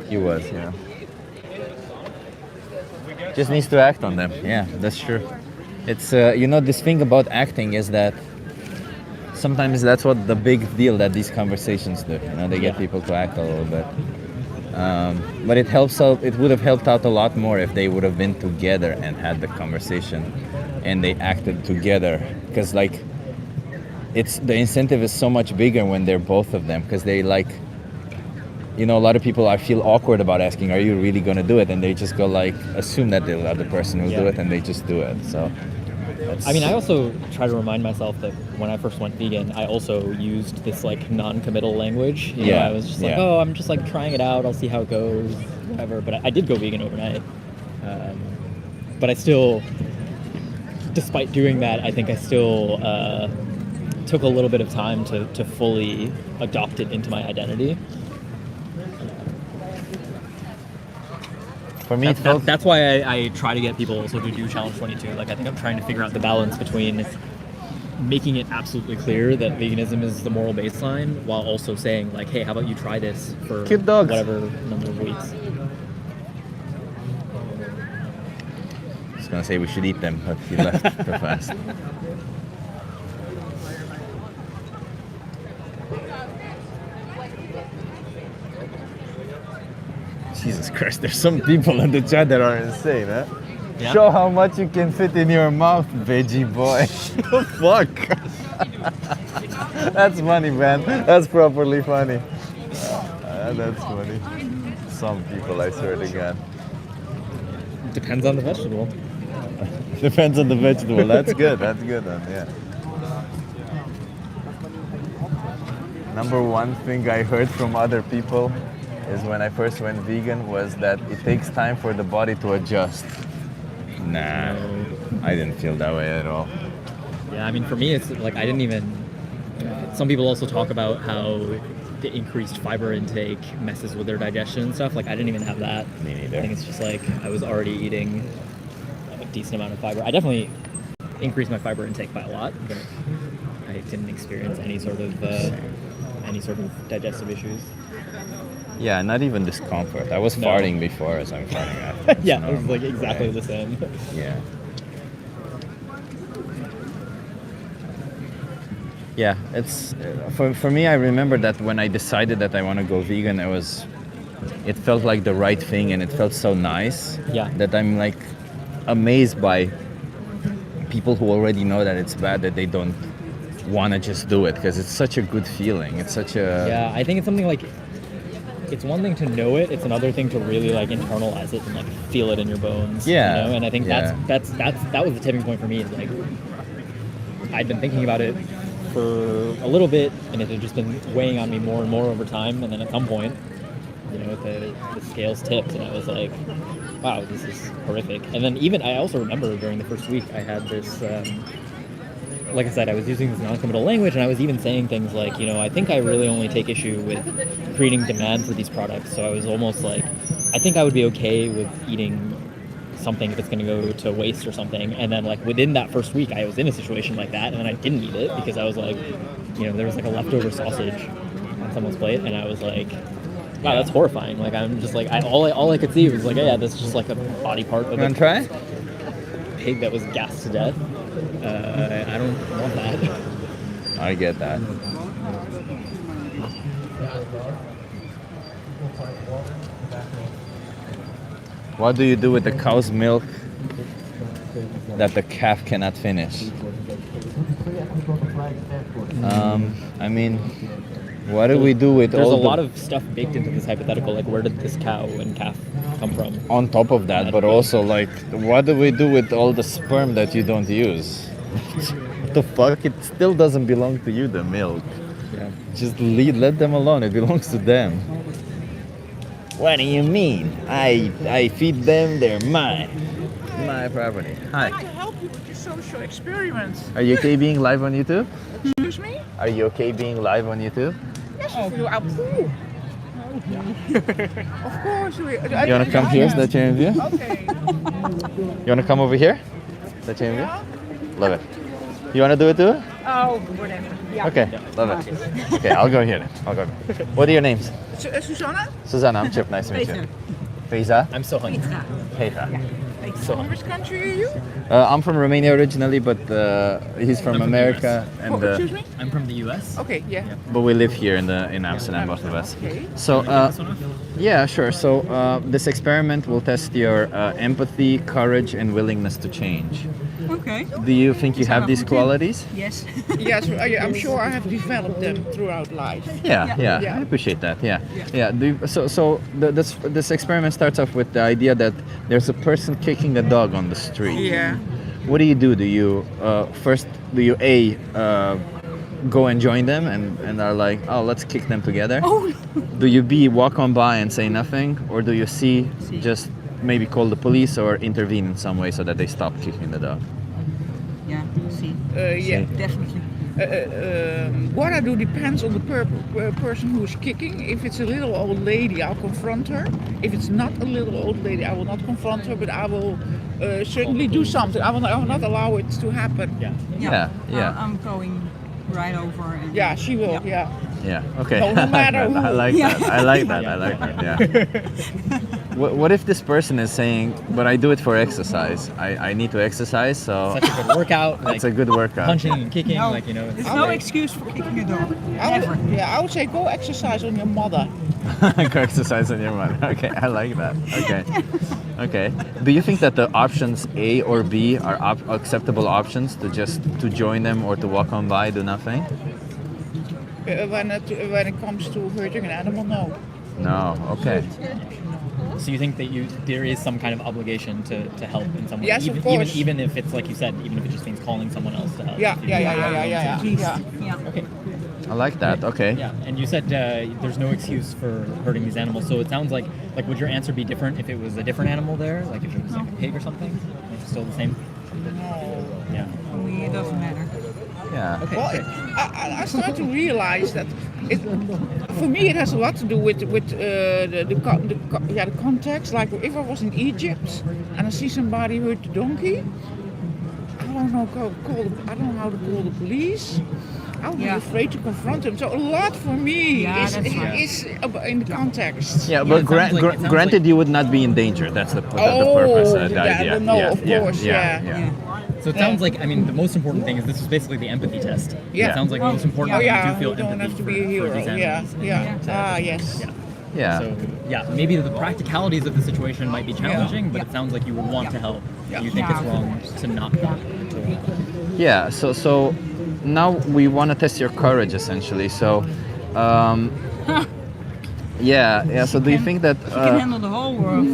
He was, yeah. Just needs to act on them. Yeah, that's true. It's this thing about acting is that sometimes that's what the big deal that these conversations do. They get people to act a little bit. But it helps out. It would have helped out a lot more if they would have been together and had the conversation, and they acted together. Because it's the incentive is so much bigger when they're both of them. Because they a lot of people I feel awkward about asking, "Are you really gonna do it?" And they just go assume that the other person will do it, and they just do it. So. I mean, I also try to remind myself that when I first went vegan, I also used this non-committal language. I was just oh, I'm just trying it out. I'll see how it goes, whatever. But I did go vegan overnight. But I still, despite doing that, I think I still took a little bit of time to fully adopt it into my identity. For me, that's why I try to get people also to do Challenge 22. I think I'm trying to figure out the balance between making it absolutely clear that veganism is the moral baseline while also saying hey, how about you try this for whatever number of weeks. I was gonna say we should eat them, but you left too fast. Jesus Christ, there's some people in the chat that are insane, huh? Yeah. Show how much you can fit in your mouth, veggie boy. Fuck. That's funny, man. That's properly funny. That's funny. Some people, I swear to God. Depends on the vegetable. Depends on the vegetable. That's good. That's good one, yeah. Number one thing I heard from other people is when I first went vegan was that it takes time for the body to adjust. Nah, I didn't feel that way at all. Yeah, I mean, for me, it's I didn't even... some people also talk about how the increased fiber intake messes with their digestion and stuff. I didn't even have that. Me neither. I think it's just I was already eating a decent amount of fiber. I definitely increased my fiber intake by a lot, but I didn't experience any sort of digestive issues. Yeah, not even discomfort. I was farting before as I'm farting after. Yeah, it was exactly the same. Yeah. Yeah, it's for me. I remember that when I decided that I want to go vegan, it felt like the right thing, and it felt so nice. Yeah. That I'm amazed by people who already know that it's bad that they don't want to just do it, because it's such a good feeling. It's such a... Yeah, I think it's something it's one thing to know it, it's another thing to really internalize it and feel it in your bones. Yeah. And I think that was the tipping point for me. Is I'd been thinking about it for a little bit, and it had just been weighing on me more and more over time, and then at some point, the scales tipped, and I was wow, this is horrific. And then even I also remember during the first week I had this like I said, I was using this non-committal language, and I was even saying things I think I really only take issue with creating demand for these products. So I was almost I think I would be okay with eating something if it's going to go to waste or something. And then within that first week, I was in a situation like that, and then I didn't eat it because I was there was a leftover sausage on someone's plate, and I was wow, that's horrifying. I'm just all I could see was yeah, this is just a body part of a try? pig that was gassed to death. I don't want that. I get that. What do you do with the cow's milk that the calf cannot finish? I mean, what do we do with There's all a lot of stuff baked into this hypothetical, where did this cow and calf come from? On top of that, but also what do we do with all the sperm that you don't use? What the fuck? It still doesn't belong to you, the milk. Yeah. Just let them alone. It belongs to them. What do you mean? I feed them. They're mine. My property. Hi. I'd like to help you with your social experiments. Are you okay being live on YouTube? Excuse me? Are you okay being live on YouTube? Yes, you are. Of course. You want to come here? That's your interview? Okay. You want to come over here? That's your interview? Love it. You want to do it too? Oh, whatever. Yeah. Okay, love it. Okay, I'll go here then. I'll go. What are your names? Susanna? Susanna, I'm Chip. Nice to meet you. Faiza? I'm so hungry. Petra. From which country are you? I'm from Romania originally, but he's from America, and Excuse me? I'm from the U.S. Okay, yeah. but we live here in Amsterdam, both of us. Okay. So yeah, sure. So this experiment will test your empathy, courage, and willingness to change. Okay. Do you think you have these qualities? Yes. Yes, I'm sure I have developed them throughout life. Yeah, I appreciate that. Yeah. This experiment starts off with the idea that there's a person kicking a dog on the street. Yeah. What do? Do you first go and join them and are like, oh, let's kick them together? Oh. Do you B, walk on by and say nothing, or do you C, just maybe call the police or intervene in some way so that they stop kicking the dog? Yeah. See. Yeah. Definitely. What I do depends on the person who is kicking. If it's a little old lady, I'll confront her. If it's not a little old lady, I will not confront her, but I will certainly do something. I will not allow it to happen. Yeah. I'm going right over. And Yeah, she will. Yeah. Yeah. Okay. No matter who. I like that. I like that. Yeah. What if this person is saying, "But I do it for exercise. I need to exercise, so Such a good workout. it's a good workout." Punching and kicking, No, like, you know. there's no excuse for kicking a dog. I would say go exercise on your mother. Go exercise on your mind. Okay, I like that. Okay. Do you think that the options A or B are acceptable options to join them or to walk on by, do nothing? When it comes to hurting an animal, no. No. Okay. So you think that there is some kind of obligation to help in some way? Yes, of course. Even if it's like you said, even if it just means calling someone else to help. Yeah. Okay. I like that. Okay. Yeah, and you said there's no excuse for hurting these animals. So it sounds like would your answer be different if it was a different animal there? Like if it was like a pig or something? Like still the same? No. Yeah. For me, it doesn't matter. Yeah. Okay. Well, great. I start to realize that for me it has a lot to do with the context. Like if I was in Egypt and I see somebody hurt a donkey, I don't know how to call the police. I would be afraid to confront them. So a lot for me is in the context. Yeah, but granted, you would not be in danger. That's the purpose, the idea. No, of course, yeah. So it sounds like, I mean, the most important thing is this is basically the empathy test. Yeah. It sounds like the most important thing is you do feel you don't empathy have to be a for hero. these animals. Yes. Yeah. So yeah, maybe the practicalities of the situation might be challenging, but it sounds like you would want to help. You think it's wrong to not help. Yeah. So now we want to test your courage, essentially. So, yeah. So do you think that? You can handle the whole world.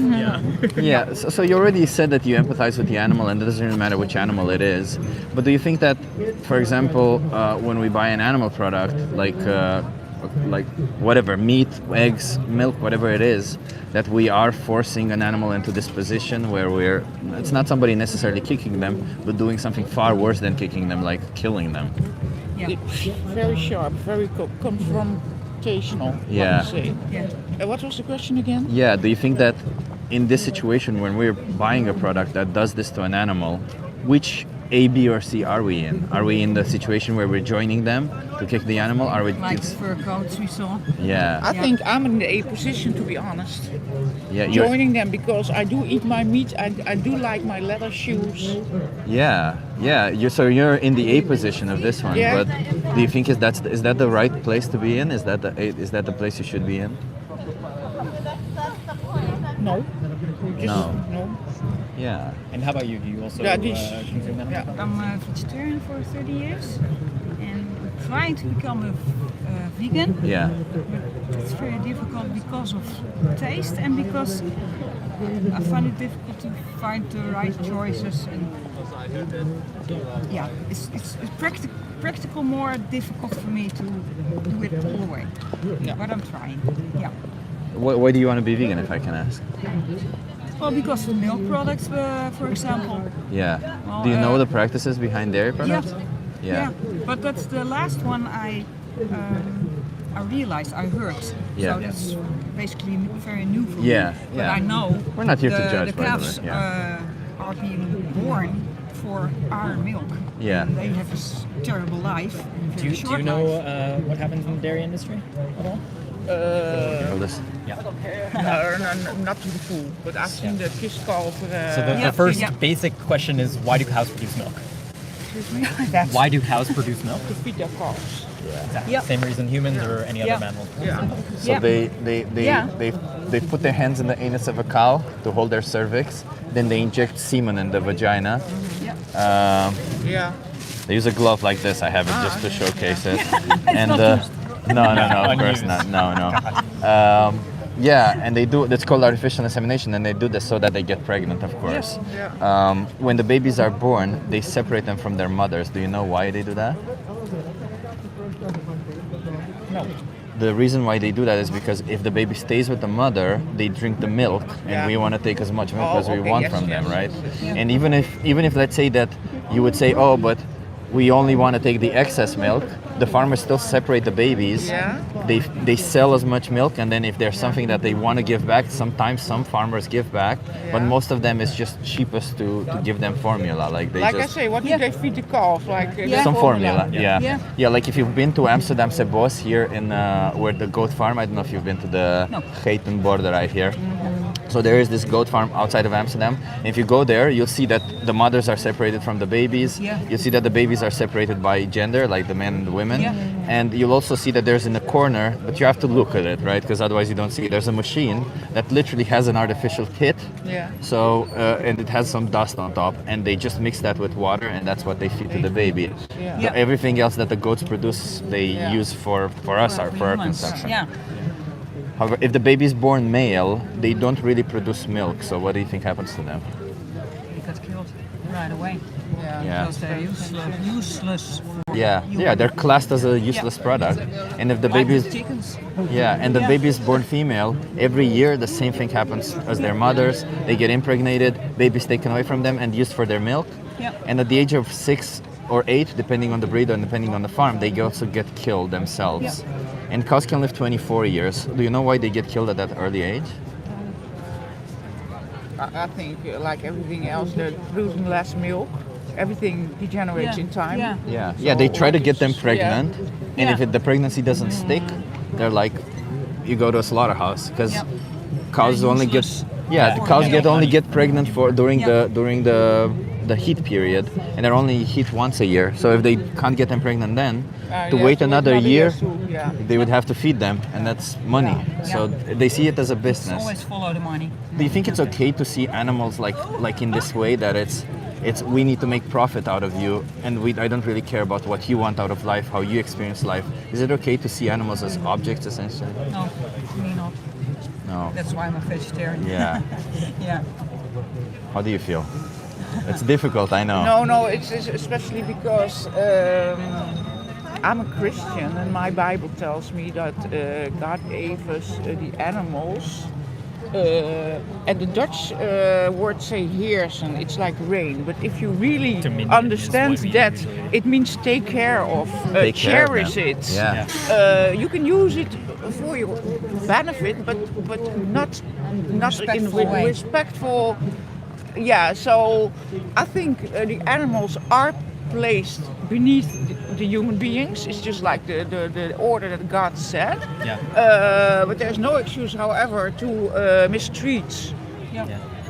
Yeah. So you already said that you empathize with the animal, and it doesn't really matter which animal it is. But do you think that, for example, when we buy an animal product, like whatever, meat, eggs, milk, whatever it is, that we are forcing an animal into this position where it's not somebody necessarily kicking them, but doing something far worse than kicking them, like killing them? Yeah. Very sharp, very confrontational. Yeah. I would say. Yeah. What was the question again? Yeah. Do you think that in this situation, when we're buying a product that does this to an animal, which A, B, or C are we in? Are we in the situation where we're joining them to kick the animal? Are we? Like the fur coats we saw. Yeah. I think I'm in the A position, to be honest. Yeah. Joining them because I do eat my meat. I do like my leather shoes. Yeah. You're in the A position of this one. Yeah. But do you think is that the right place to be in? Is that the place you should be in? No. No. Yeah. And how about you? Do you also consume animal? Yeah. I'm a vegetarian for 30 years and trying to become a vegan. Yeah. But it's very difficult because of taste and because I find it difficult to find the right choices. And yeah, it's practical more difficult for me to do it all the way. Yeah. But I'm trying. Yeah. Why do you want to be vegan, if I can ask? Well, because of milk products, for example. Yeah. Well, Do you know the practices behind dairy products? Yeah. But that's the last one I realized, I heard. Yeah. So that's basically very new for me. Yeah, But yeah. I know We're not here to judge, the by the calves way, yeah. are being born for our milk. Yeah. And they have a terrible life. Do you know what happens in the dairy industry at all? Hold this. Not to the full, but I've seen the kistkalf. So the first basic question is, why do cows produce milk? Excuse me? That's Why do cows produce milk? to feed their calves. Exactly. Same reason humans or any other mammal. Yeah. So they put their hands in the anus of a cow to hold their cervix. Then they inject semen in the vagina. Yeah. They use a glove like this. I have it just to showcase it. And no, of course not. No. And they do. It's called artificial insemination, and they do this so that they get pregnant, of course. When the babies are born, they separate them from their mothers. Do you know why they do that? No. The reason why they do that is because if the baby stays with the mother, they drink the milk, and we want to take as much milk as we want from them, right? And even if let's say that you would say, oh, but we only want to take the excess milk, the farmers still separate the babies. They sell as much milk, and then if there's something that they want to give back, sometimes some farmers give back, but most of them is just cheapest to give them formula. Like I say, what do they feed the calf? Like some formula. Yeah. Like if you've been to Amsterdam Bos here in where the goat farm, I don't know if you've been to the Geiten border right here. So there is this goat farm outside of Amsterdam. And if you go there, you'll see that the mothers are separated from the babies. You'll see that the babies are separated by gender, like the men and the women. And you'll also see that there's in the corner, but you have to look at it, right? Because otherwise you don't see it. There's a machine that literally has an artificial tit. So, and it has some dust on top, and they just mix that with water, and that's what they feed to the baby. Everything else that the goats produce, they use for us, for our consumption. However, if the baby is born male, they don't really produce milk. So what do you think happens to them? They get killed right away. Yeah. Because they're useless. They're classed as a useless product. And if the baby is and the baby is born female, every year the same thing happens as their mothers. They get impregnated, babies taken away from them and used for their milk. And at the age of 6 or 8, depending on the breed and depending on the farm, they also get killed themselves. And cows can live 24 years. Do you know why they get killed at that early age? I think, like everything else, they're producing less milk. Everything degenerates in time. They try to get them pregnant, and if the pregnancy doesn't stick, they're like, you go to a slaughterhouse because cows only get only get pregnant for during the heat period, and they're only heat once a year. So if they can't get them pregnant then, to wait another year, they would have to feed them, and that's money. So they see it as a business. Always follow the money. Do you think it's okay to see animals like in this way, that it's we need to make profit out of you, and I don't really care about what you want out of life, how you experience life? Is it okay to see animals as objects essentially? No, me not. No. That's why I'm a vegetarian. Yeah. How do you feel? It's difficult, I know. No, it's especially because I'm a Christian, and my Bible tells me that God gave us the animals. And the Dutch word say heersen, it's like rain. But if you really understand that, it means take care of, cherish it. You can use it for your benefit, but not in respectful. So I think the animals are placed beneath the human beings. It's just like the order that God set. But there's no excuse, however, to mistreat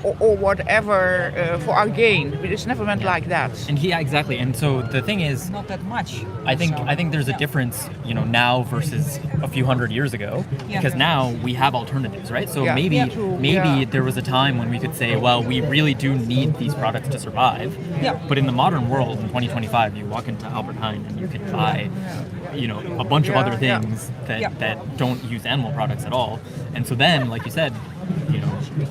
or whatever for our gain. But it's never meant like that. And exactly. And so the thing is, not that much. I think there's a difference, now versus a few hundred years ago, because now we have alternatives, right? So maybe there was a time when we could say, well, we really do need these products to survive. But in the modern world, in 2025, you walk into Albert Heijn and you can buy, a bunch of other things that don't use animal products at all. And so then, like you said,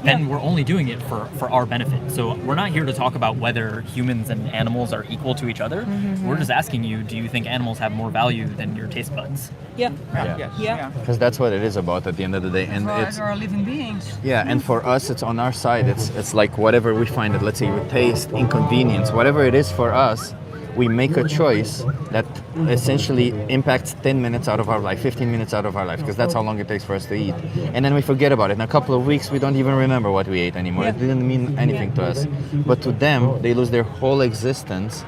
then we're only doing it for our benefit. So we're not here to talk about whether humans and animals are equal to each other. We're just asking you, do you think animals have more value than your taste buds? Because that's what it is about at the end of the day. And it's our living beings. And for us, it's on our side. It's like whatever we find it, let's say with taste, inconvenience, whatever it is for us, we make a choice that essentially impacts 10 minutes out of our life, 15 minutes out of our life, because that's how long it takes for us to eat. And then we forget about it. In a couple of weeks, we don't even remember what we ate anymore. It didn't mean anything to us. But to them, they lose their whole existence.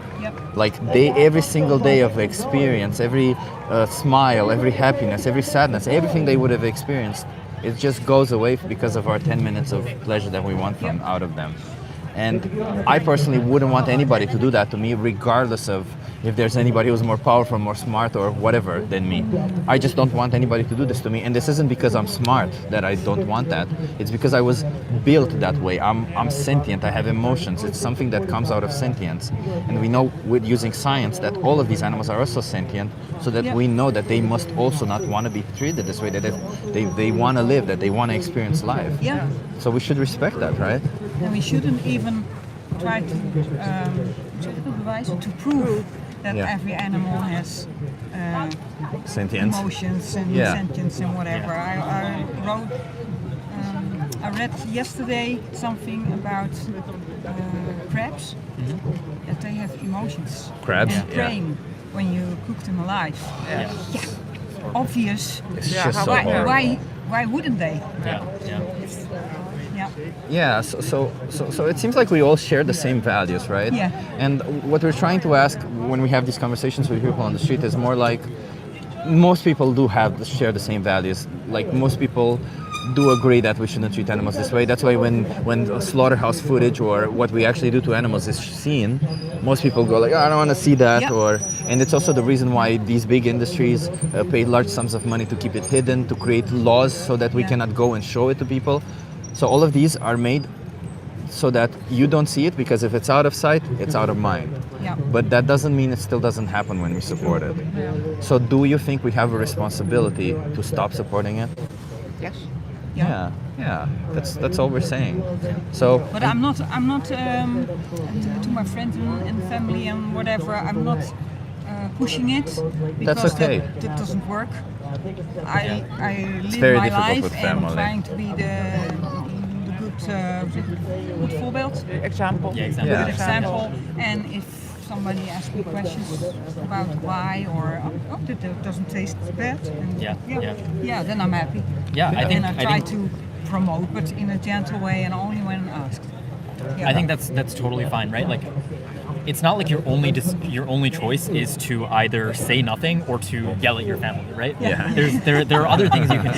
Like every single day of experience, every smile, every happiness, every sadness, everything they would have experienced, it just goes away because of our 10 minutes of pleasure that we want from out of them. And I personally wouldn't want anybody to do that to me, regardless of if there's anybody who's more powerful, more smart, or whatever than me. I just don't want anybody to do this to me. And this isn't because I'm smart that I don't want that. It's because I was built that way. I'm sentient. I have emotions. It's something that comes out of sentience. And we know with using science that all of these animals are also sentient, so that we know that they must also not want to be treated this way, that they want to live, that they want to experience life. Yeah. So we should respect that, right? And we shouldn't even try to prove that every animal has sentience, emotions and sentience and whatever. I read yesterday something about crabs, that they have emotions. Crabs? And brain when you cook them alive. Obvious. It's just so horrible. Why wouldn't they? Yeah, so it seems like we all share the same values, right? Yeah. And what we're trying to ask when we have these conversations with people on the street is more like, most people do share the same values. Like most people do agree that we shouldn't treat animals this way. That's why when slaughterhouse footage or what we actually do to animals is seen, most people go like, oh, I don't want to see that. And it's also the reason why these big industries pay large sums of money to keep it hidden, to create laws so that we cannot go and show it to people. So all of these are made so that you don't see it, because if it's out of sight, it's out of mind. But that doesn't mean it still doesn't happen when we support it. So do you think we have a responsibility to stop supporting it? Yes. Yeah. That's all we're saying. So. But I'm not to my friends and family and whatever. I'm not pushing it because That's okay. that doesn't work. I live very my difficult life with and family. trying to be the good voorbeeld. Example. Good example. And if somebody asks me questions about why or that doesn't taste bad, and then I'm happy. And I try to promote, but in a gentle way and only when asked. I think that's totally fine, right? Like, it's not like your only choice is to either say nothing or to yell at your family, right? There are other things you can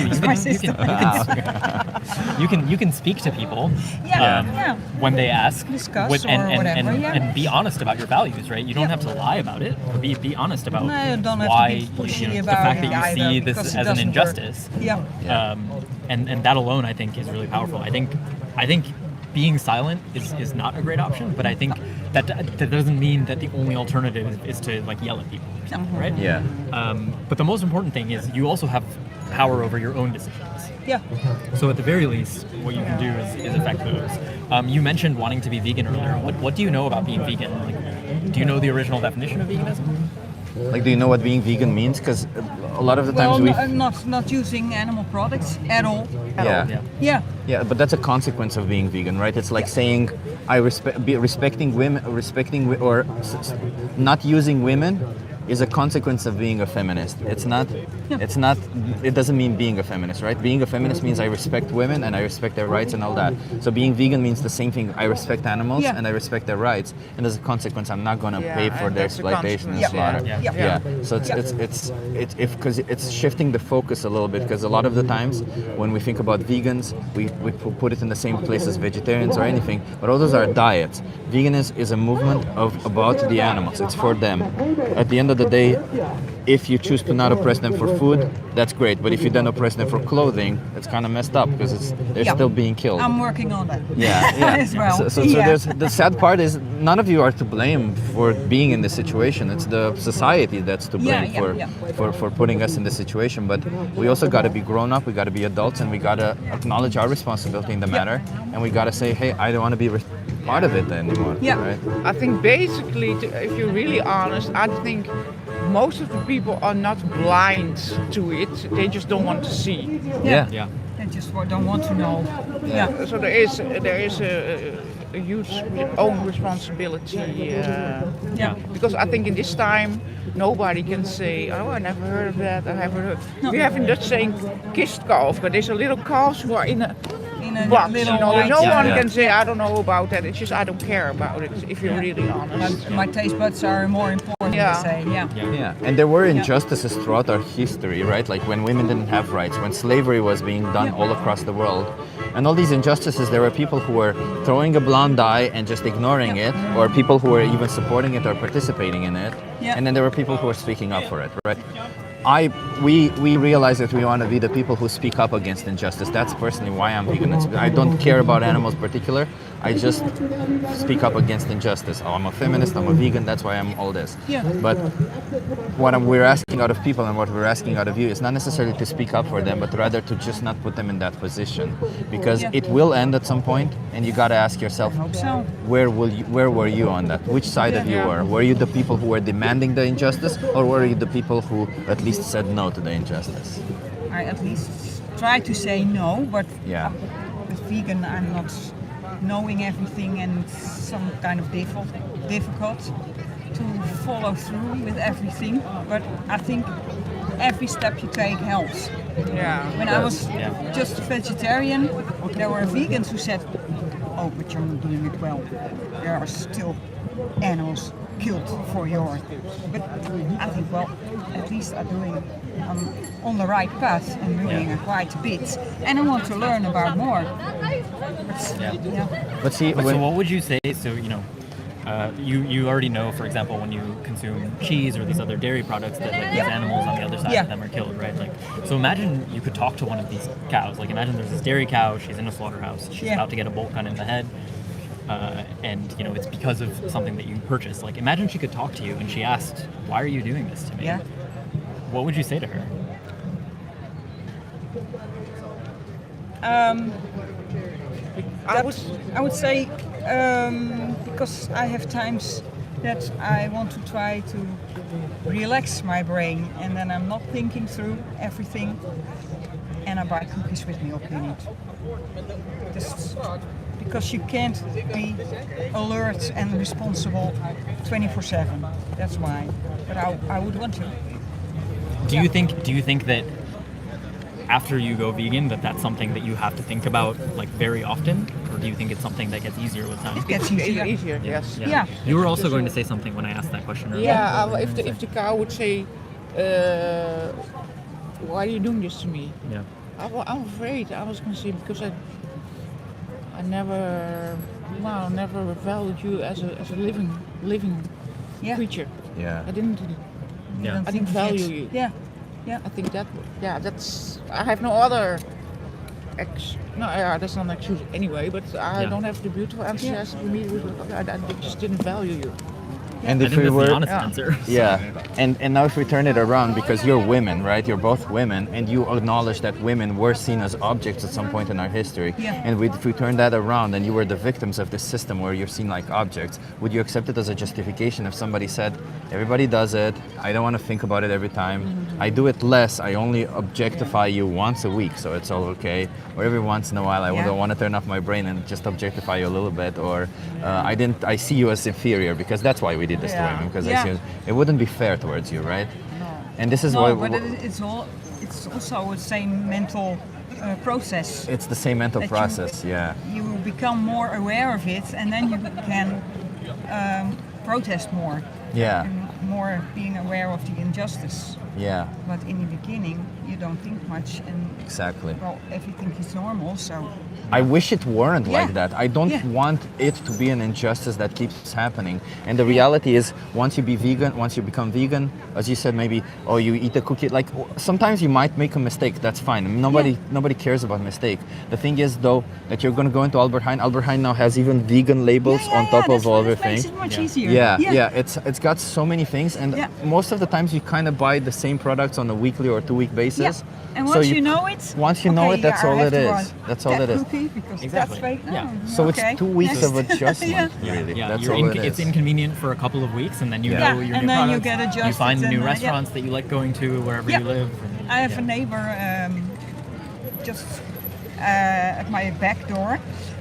do. You can speak to people when they ask, discuss whatever, and be honest about your values, right? You don't have to lie about it. Be honest about don't have why to be pushy the about fact it that you see either, this because it as an doesn't injustice. work. And that alone, I think, is really powerful. I think being silent is not a great option, but I think that doesn't mean that the only alternative is to like yell at people or something, right? Yeah. But the most important thing is you also have power over your own decisions. Yeah. So at the very least, what you can do is affect those. You mentioned wanting to be vegan earlier. What do you know about being vegan? Like, do you know the original definition of veganism? Like, do you know what being vegan means? Because a lot of the times not using animal products at all. Yeah, but that's a consequence of being vegan, right? It's like saying respecting women, or not using women is a consequence of being a feminist. It's not. It doesn't mean being a feminist, right? Being a feminist means I respect women and I respect their rights and all that. So being vegan means the same thing. I respect animals and I respect their rights, and as a consequence, I'm not going to pay for their exploitation and slaughter. So it's because it's shifting the focus a little bit. Because a lot of the times when we think about vegans, we put it in the same place as vegetarians or anything, but all those are diets. Veganism is a movement about the animals. It's for them. At the end of the day, if you choose to not oppress them for food, that's great. But if you then oppress them for clothing, it's kind of messed up because they're still being killed. I'm working on that. As well. So there's the sad part is none of you are to blame for being in this situation. It's the society that's to blame for putting us in this situation. But we also got to be grown up. We got to be adults, and we got to acknowledge our responsibility in the matter. And we got to say, hey, I don't want to be part of it anymore. Right? I think basically, if you're really honest, I think most of the people are not blind to it. They just don't want to see. They just don't want to know. So there is a huge own responsibility. Because I think in this time, nobody can say, oh, I never heard of that. I haven't heard. We have in Dutch saying kist kalf, but there's a little calves who are in a box. little You know, white- no one Yeah. can say, I don't know about that. It's just I don't care about it. If you're really honest. My taste buds are more important, Yeah. to say, yeah. Yeah, and there were injustices throughout our history, right? Like when women didn't have rights, when slavery was being done all across the world. And all these injustices, there were people who were throwing a blind eye and just ignoring it, or people who were even supporting it or participating in it. Yeah. And then there were people who were speaking up for it, right? We realize that we want to be the people who speak up against injustice. That's personally why I'm vegan. I don't care about animals in particular. I just speak up against injustice. Oh, I'm a feminist, I'm a vegan, that's why I'm all this. Yeah. But what we're asking out of people and what we're asking out of you is not necessarily to speak up for them, but rather to just not put them in that position. Because Yeah. it will end at some point, and you got to ask yourself, Hope so. where were you on that? Which side of you were? Were you the people who were demanding the injustice, or were you the people who at least said no to the injustice? I at least try to say no, but Yeah. with vegan I'm not knowing everything, and it's some kind of difficult to follow through with everything. But I think every step you take helps. Yeah. When I was just a vegetarian, there were vegans who said, oh, but you're not doing it well. There are still animals killed for your... But I think, well, at least I'm on the right path and doing quite a bit. And I want to learn about more. But see, But so what would you say? So you already know, for example, when you consume cheese or these other dairy products, that like, these animals on the other side of them are killed, right? Like, so imagine you could talk to one of these cows. Like, imagine there's this dairy cow. She's in a slaughterhouse. She's about to get a bolt gun in the head, and it's because of something that you purchased. Like, imagine she could talk to you and she asked, "Why are you doing this to me?" Yeah. What would you say to her? I would say because I have times that I want to try to relax my brain, and then I'm not thinking through everything, and I buy cookies with milk in it. Just because you can't be alert and responsible 24/7. That's why. But I would want to. Do you think that after you go vegan that's something that you have to think about like very often, or do you think it's something that gets easier with time? It gets easier. Easier, yes. Yeah. You were also going to say something when I asked that question earlier. Yeah, if the cow would say, why are you doing this to me? Yeah. I'm afraid. I was going to say because I never valued you as a living creature. Yeah. I didn't Yeah. I didn't value you. Yeah. Yeah. I think that's I have no other that's not an excuse anyway, but I don't have the beautiful enthusiasm for me. I just didn't value you. And I if think we that's were, the honest answer. yeah, and now if we turn it around, because you're women, right? You're both women, and you acknowledge that women were seen as objects at some point in our history. Yeah. And if we turn that around, and you were the victims of this system where you're seen like objects, would you accept it as a justification if somebody said, "Everybody does it. I don't want to think about it every time. I do it less. I only objectify you once a week, so it's all okay. Or every once in a while, I don't want to turn off my brain and just objectify you a little bit. Or I see you as inferior because that's why we did this to women, because I see it wouldn't be fair towards you, right? And this is why. But it's also the same mental process. It's the same mental that process, You become more aware of it, and then you can protest more. Yeah. And more being aware of the injustice. Yeah. But in the beginning, you don't think much, and Exactly. well, everything is normal. So I wish it weren't like Yeah. that. I don't Yeah. want it to be an injustice that keeps happening. And the reality is, once you become vegan, as you said, maybe, oh, you eat a cookie. Like sometimes you might make a mistake. That's fine. Nobody cares about mistake. The thing is, though, that you're going to go into Albert Heijn. Albert Heijn now has even vegan labels on top of everything. Makes it much easier. Yeah. It's got so many things, and most of the times you kind of buy the same products on a weekly or 2-week basis. Yeah. And So once you know it, once you know it, that's all it is. That's all it is. Because Exactly. that's fake. Yeah. So it's 2 weeks of adjustment, Yeah. really. Yeah, That's you're all it is. it's inconvenient for a couple of weeks, and then you know your and new then you products. get adjusted. You find new and, restaurants that you like going to wherever you live. I have a neighbor just at my back door.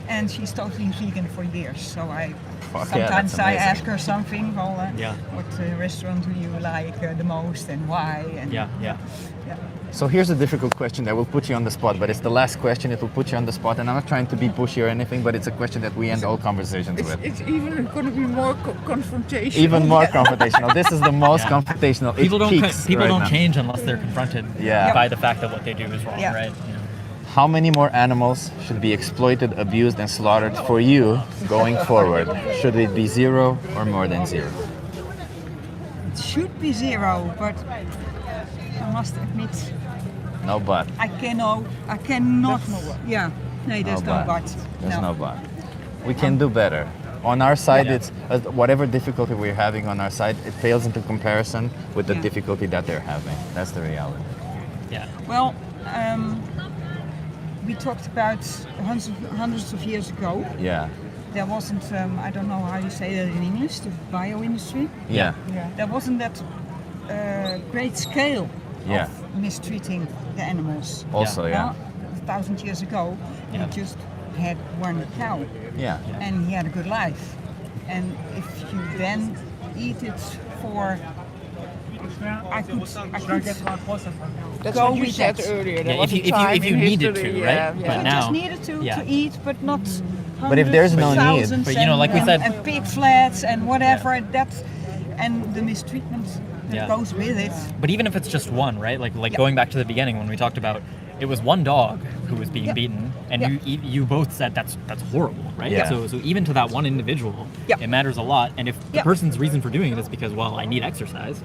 and she's totally vegan for years. So I Fuck yeah, sometimes that's I amazing. ask her something. Well, Yeah. what restaurant do you like the most and why? And Yeah. So here's a difficult question that will put you on the spot, but it's the last question. It will put you on the spot, and I'm not trying to be pushy or anything, but it's a question that we end all conversations with. It's even going to be more confrontational. Even more confrontational. This is the most Yeah. confrontational. It People don't peaks people right don't now. change unless they're confronted Yeah. by the fact that what they do is wrong, Yeah. right? How many more animals should be exploited, abused, and slaughtered for you going forward? Should it be 0 or more than 0? it should be 0, but I must admit No but. I cannot. Yeah, no, there's no but. There's no but. We can do better. On our side, it's whatever difficulty we're having on our side, it pales into comparison with the Yeah. difficulty that they're having. That's the reality. Yeah. Well, we talked about hundreds of years ago. Yeah. There wasn't, I don't know how you say that in English, the bio industry. Yeah. There wasn't that great scale Yeah. of mistreating the animals. Also, yeah. 1,000 years ago, Yeah. you just had one cow Yeah. and he had a good life. And if you then eat it for, I could That's go what you with said that. earlier. There Yeah, was if you- a if you- time if you in needed history, to, right? yeah, But yeah. I now- just needed to yeah. eat, but not. But if there's no hundreds, need- thousands But, you know, like we said- and pig flats and whatever. That's and the mistreatment that Yeah. goes with it. But even if it's just one, right? Like Yeah. going back to the beginning when we talked about it was one dog who was being Yeah. beaten, and Yeah. you both said that's horrible, right? Yeah. So even to that one individual, Yeah. it matters a lot. And if the Yeah. person's reason for doing it is because, well, I need exercise,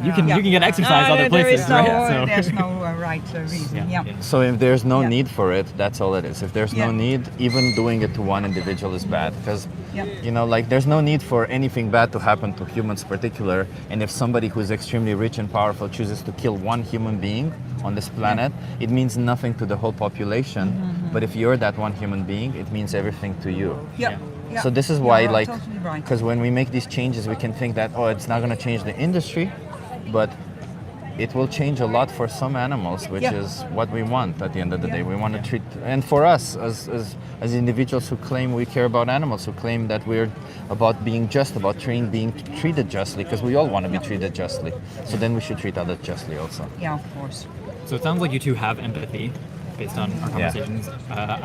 you Yeah. can get exercise No, other there places, is no, right? So- there's no right reason. Yeah. So if there's no Yeah. need for it, that's all it is. If there's no Yeah. need, even doing it to one individual is bad. Because, Yeah. you know, like there's no need for anything bad to happen to humans particular. And if somebody who's extremely rich and powerful chooses to kill one human being on this planet, it means nothing to the whole population. Mm-hmm. But if you're that one human being, it means everything to you. Yeah. Yeah. So this is why, You're like, totally right. because when we make these changes, we can think that, oh, it's not going to change the industry, but it will change a lot for some animals, which Yeah. is what we want at the end of the Yeah. day. We want to treat, and for us as individuals who claim we care about animals, who claim that we're about being just, about being treated justly, because we all want to be treated justly. So then we should treat others justly also. Yeah, of course. So it sounds like you two have empathy based on our conversations.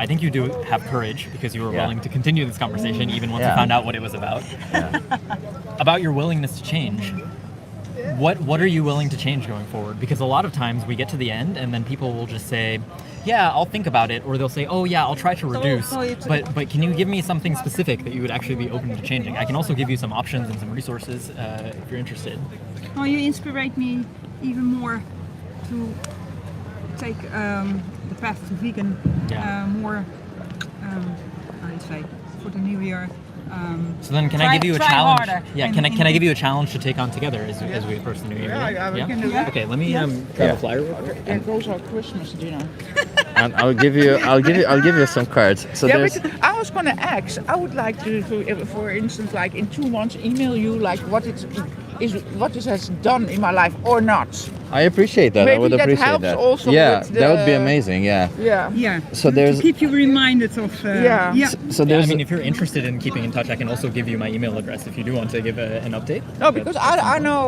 I think you do have courage because you were Yeah. willing to continue this conversation even once Yeah. you found out what it was about. About your willingness to change. What are you willing to change going forward? Because a lot of times we get to the end and then people will just say, yeah, I'll think about it, or they'll say, oh yeah, I'll try to reduce. But can you give me something specific that you would actually be open to changing? I can also give you some options and some resources if you're interested. Oh, you inspired me even more to take the path to vegan more, how do you say, for the new year. So then, can I give you a try challenge? harder Yeah, in- can I in- give you a challenge to take on together as we approach the new year? Yeah, we can do that. Okay, let me Yeah. grab Yeah. a flyer real quick. There goes our Christmas dinner. And I'll give you some cards. So Yeah, there's, but I was going to ask. I would like to, for instance, like in 2 months, email you like what it has done in my life or not. I appreciate that. I Maybe would that appreciate helps that. also Yeah, with that would be the- amazing. Yeah. Yeah. Yeah. So to there's- keep you reminded of. Yeah. Yeah. So Yeah, there's I mean, if you're interested in keeping in touch, I can also give you my email address if you do want to give an update. No, because I know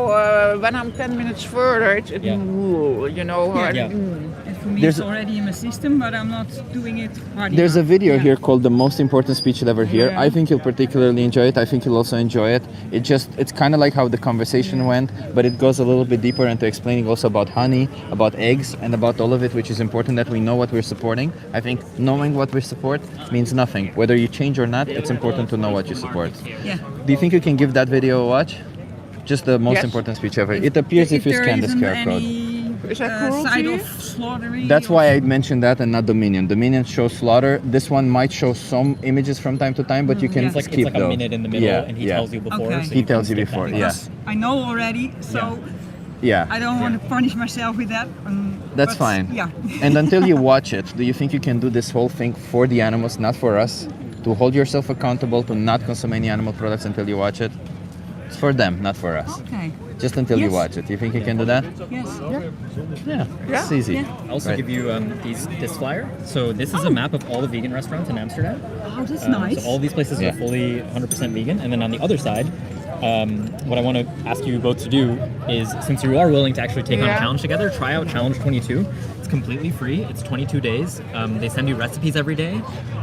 when I'm 10 minutes further, Yeah. you know. Yeah. mm. And for me, There's- it's already in my system, but I'm not doing it hard There's a enough. video Yeah. here called "The Most Important Speech You'll Ever Hear." Yeah. I think you'll particularly enjoy it. I think you'll also enjoy it. It's kind of like how the conversation went, but it goes a little bit deeper into explaining also about honey, about eggs, and about all of it, which is important that we know what we're supporting. I think knowing what we support means nothing. Whether you change or not, it's important to know what you support. Yeah. Do you think you can give that video a watch? Just the most Yes. important speech ever. It appears if you there scan the isn't QR code. any Is that cruelty? side of slaughtering. That's or- why I mentioned that and not Dominion. Dominion shows slaughter. This one might show some images from time to time, but you can Yeah. It's like, skip it's like a those. minute in the middle, Yeah, and he yeah. tells you before. Okay. So He you can tells you skip that before, part. yeah. Because I know already, so Yeah. I don't want to punish myself with that. That's but, fine. Yeah. And until you watch it, do you think you can do this whole thing for the animals, not for us? To hold yourself accountable to not consume any animal products until you watch it? It's for them, not for us. Okay. Just until you Yes. watch it. You think you can do that? Yes. Yeah. It's easy. Yeah. I'll also Right. give you this flyer. So this is a map of all the vegan restaurants in Amsterdam. Oh, that's nice. So all these places Yeah. are fully 100% vegan. And then on the other side, what I want to ask you both to do is, since you are willing to actually take on a Yeah. challenge together, try out Challenge 22. It's completely free. It's 22 days. They send you recipes every day.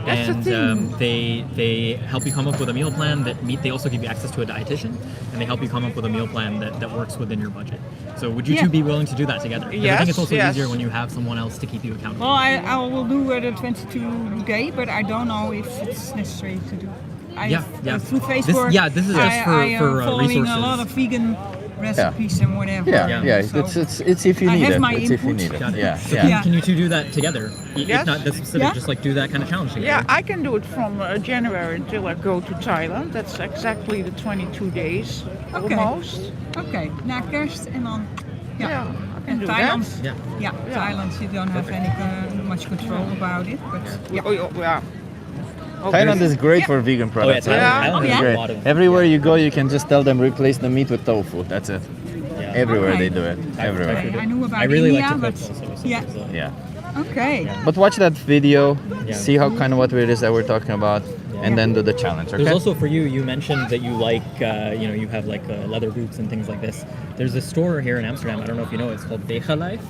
That's the And thing. they help you come up with a meal plan that They also give you access to a dietitian, and they help you come up with a meal plan that works within your budget. So would you Yeah. two be willing to do that together? 'Cause I Yes, think it's also yes. easier when you have someone else to keep you accountable. Well, I will do the 22 day, but I don't know if it's necessary to do. Through Facebook. This is just I am for following resources. a lot of vegan recipes and whatever. Yeah. So It's if you I need have it. my It's if you input. need it. Got it. Yeah. So Yeah. can you two do that together? Yes. If not this specific, Yeah. just like do that kind of challenge together. Yeah, I can do it from January until I go to Thailand. That's exactly the 22 days, Okay. almost. Okay, na kerst en dan. Ja. Yeah, I can En do Thailand. that. Yeah. Yeah, Thailand you don't have any much control about it, but yeah. Oh, yeah. Thailand is great for vegan products. Thailand, Yeah. Thailand Oh, has yeah? a Great. lot of. Everywhere you go, you can just tell them replace the meat with tofu. That's it. Yeah. Everywhere they Okay. do it. Everywhere. I knew about I really India, like to but cook also. So yeah. Yeah. Okay. But watch that video, Yeah. see how kind of what it is that we're talking about, and then do the challenge. Okay. There's also for you. You mentioned that you like, you have like leather boots and things like this. There's a store here in Amsterdam. I don't know if you know. It's called Vega Life.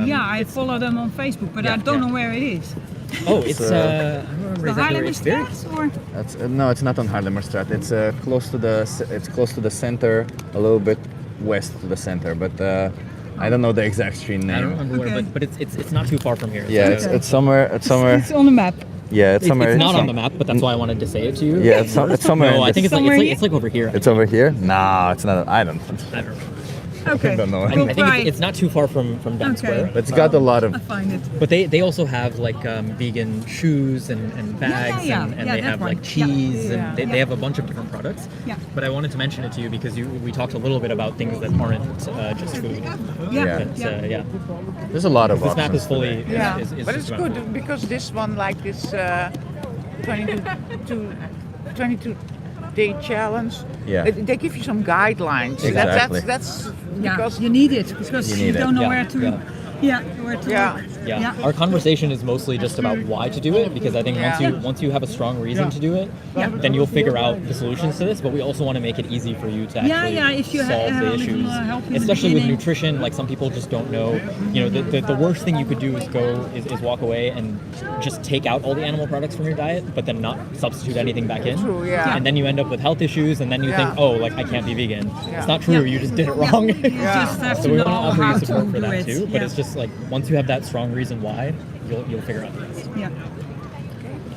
Yeah, I follow them on Facebook, but yeah, I don't yeah. know where it is. Oh, it's It's, I don't remember The exactly where Haarlemmer it's very. Straat or? That's no, it's not on Haarlemmerstraat. It's close to the center, a little bit west to the center, but I don't know the exact street name. I don't remember where, Okay. but it's not too far from here. Yeah, So- it's somewhere. It's somewhere. It's on the map. Yeah, it's somewhere. It's not on the map, but that's why I wanted to say it to you. Yeah, it's somewhere. No, in I this- think Somewhere here? it's like over here. it's over here. No, it's not. I don't. I don't know. Okay. I don't know. I We'll think try. it's not too far from Dam Okay. Square. It's got a lot of. I find it. But they also have like vegan shoes and bags yeah. and Yeah, they that have one. like cheese Yeah. and they have a bunch of different products. Yeah. But I wanted to mention it to you because we talked a little bit about things that aren't just food. Yeah. But, Yeah. yeah. There's a lot of This map options. is fully Yeah, is but just it's about good food. because this one, like this 22 day challenge, Yeah. they give you some guidelines. Exactly. That's Yeah, because you need it because You you, need it. don't know Yeah, where to. yeah. Yeah, where to. Yeah. look. Yeah. Our conversation is mostly just about why to do it because I think Yeah. once you have a strong reason to do it, Yeah. then you'll figure out the solutions to this. But we also want to make it easy for you to actually if you solve have the a little, issues, help in the especially with beginning. nutrition. Like some people just don't know. You know, the worst thing you could do is walk away and just take out all the animal products from your diet, but then not substitute anything back in. True, yeah. And then you end up with health issues, and then you think, Yeah. oh, like I can't be vegan. Yeah. It's not true. You just did it wrong. You just have So to we know want to offer how you to support for do that it. too, but Yeah. it's just like once you have that strong reason why, you'll figure out the rest. Yeah.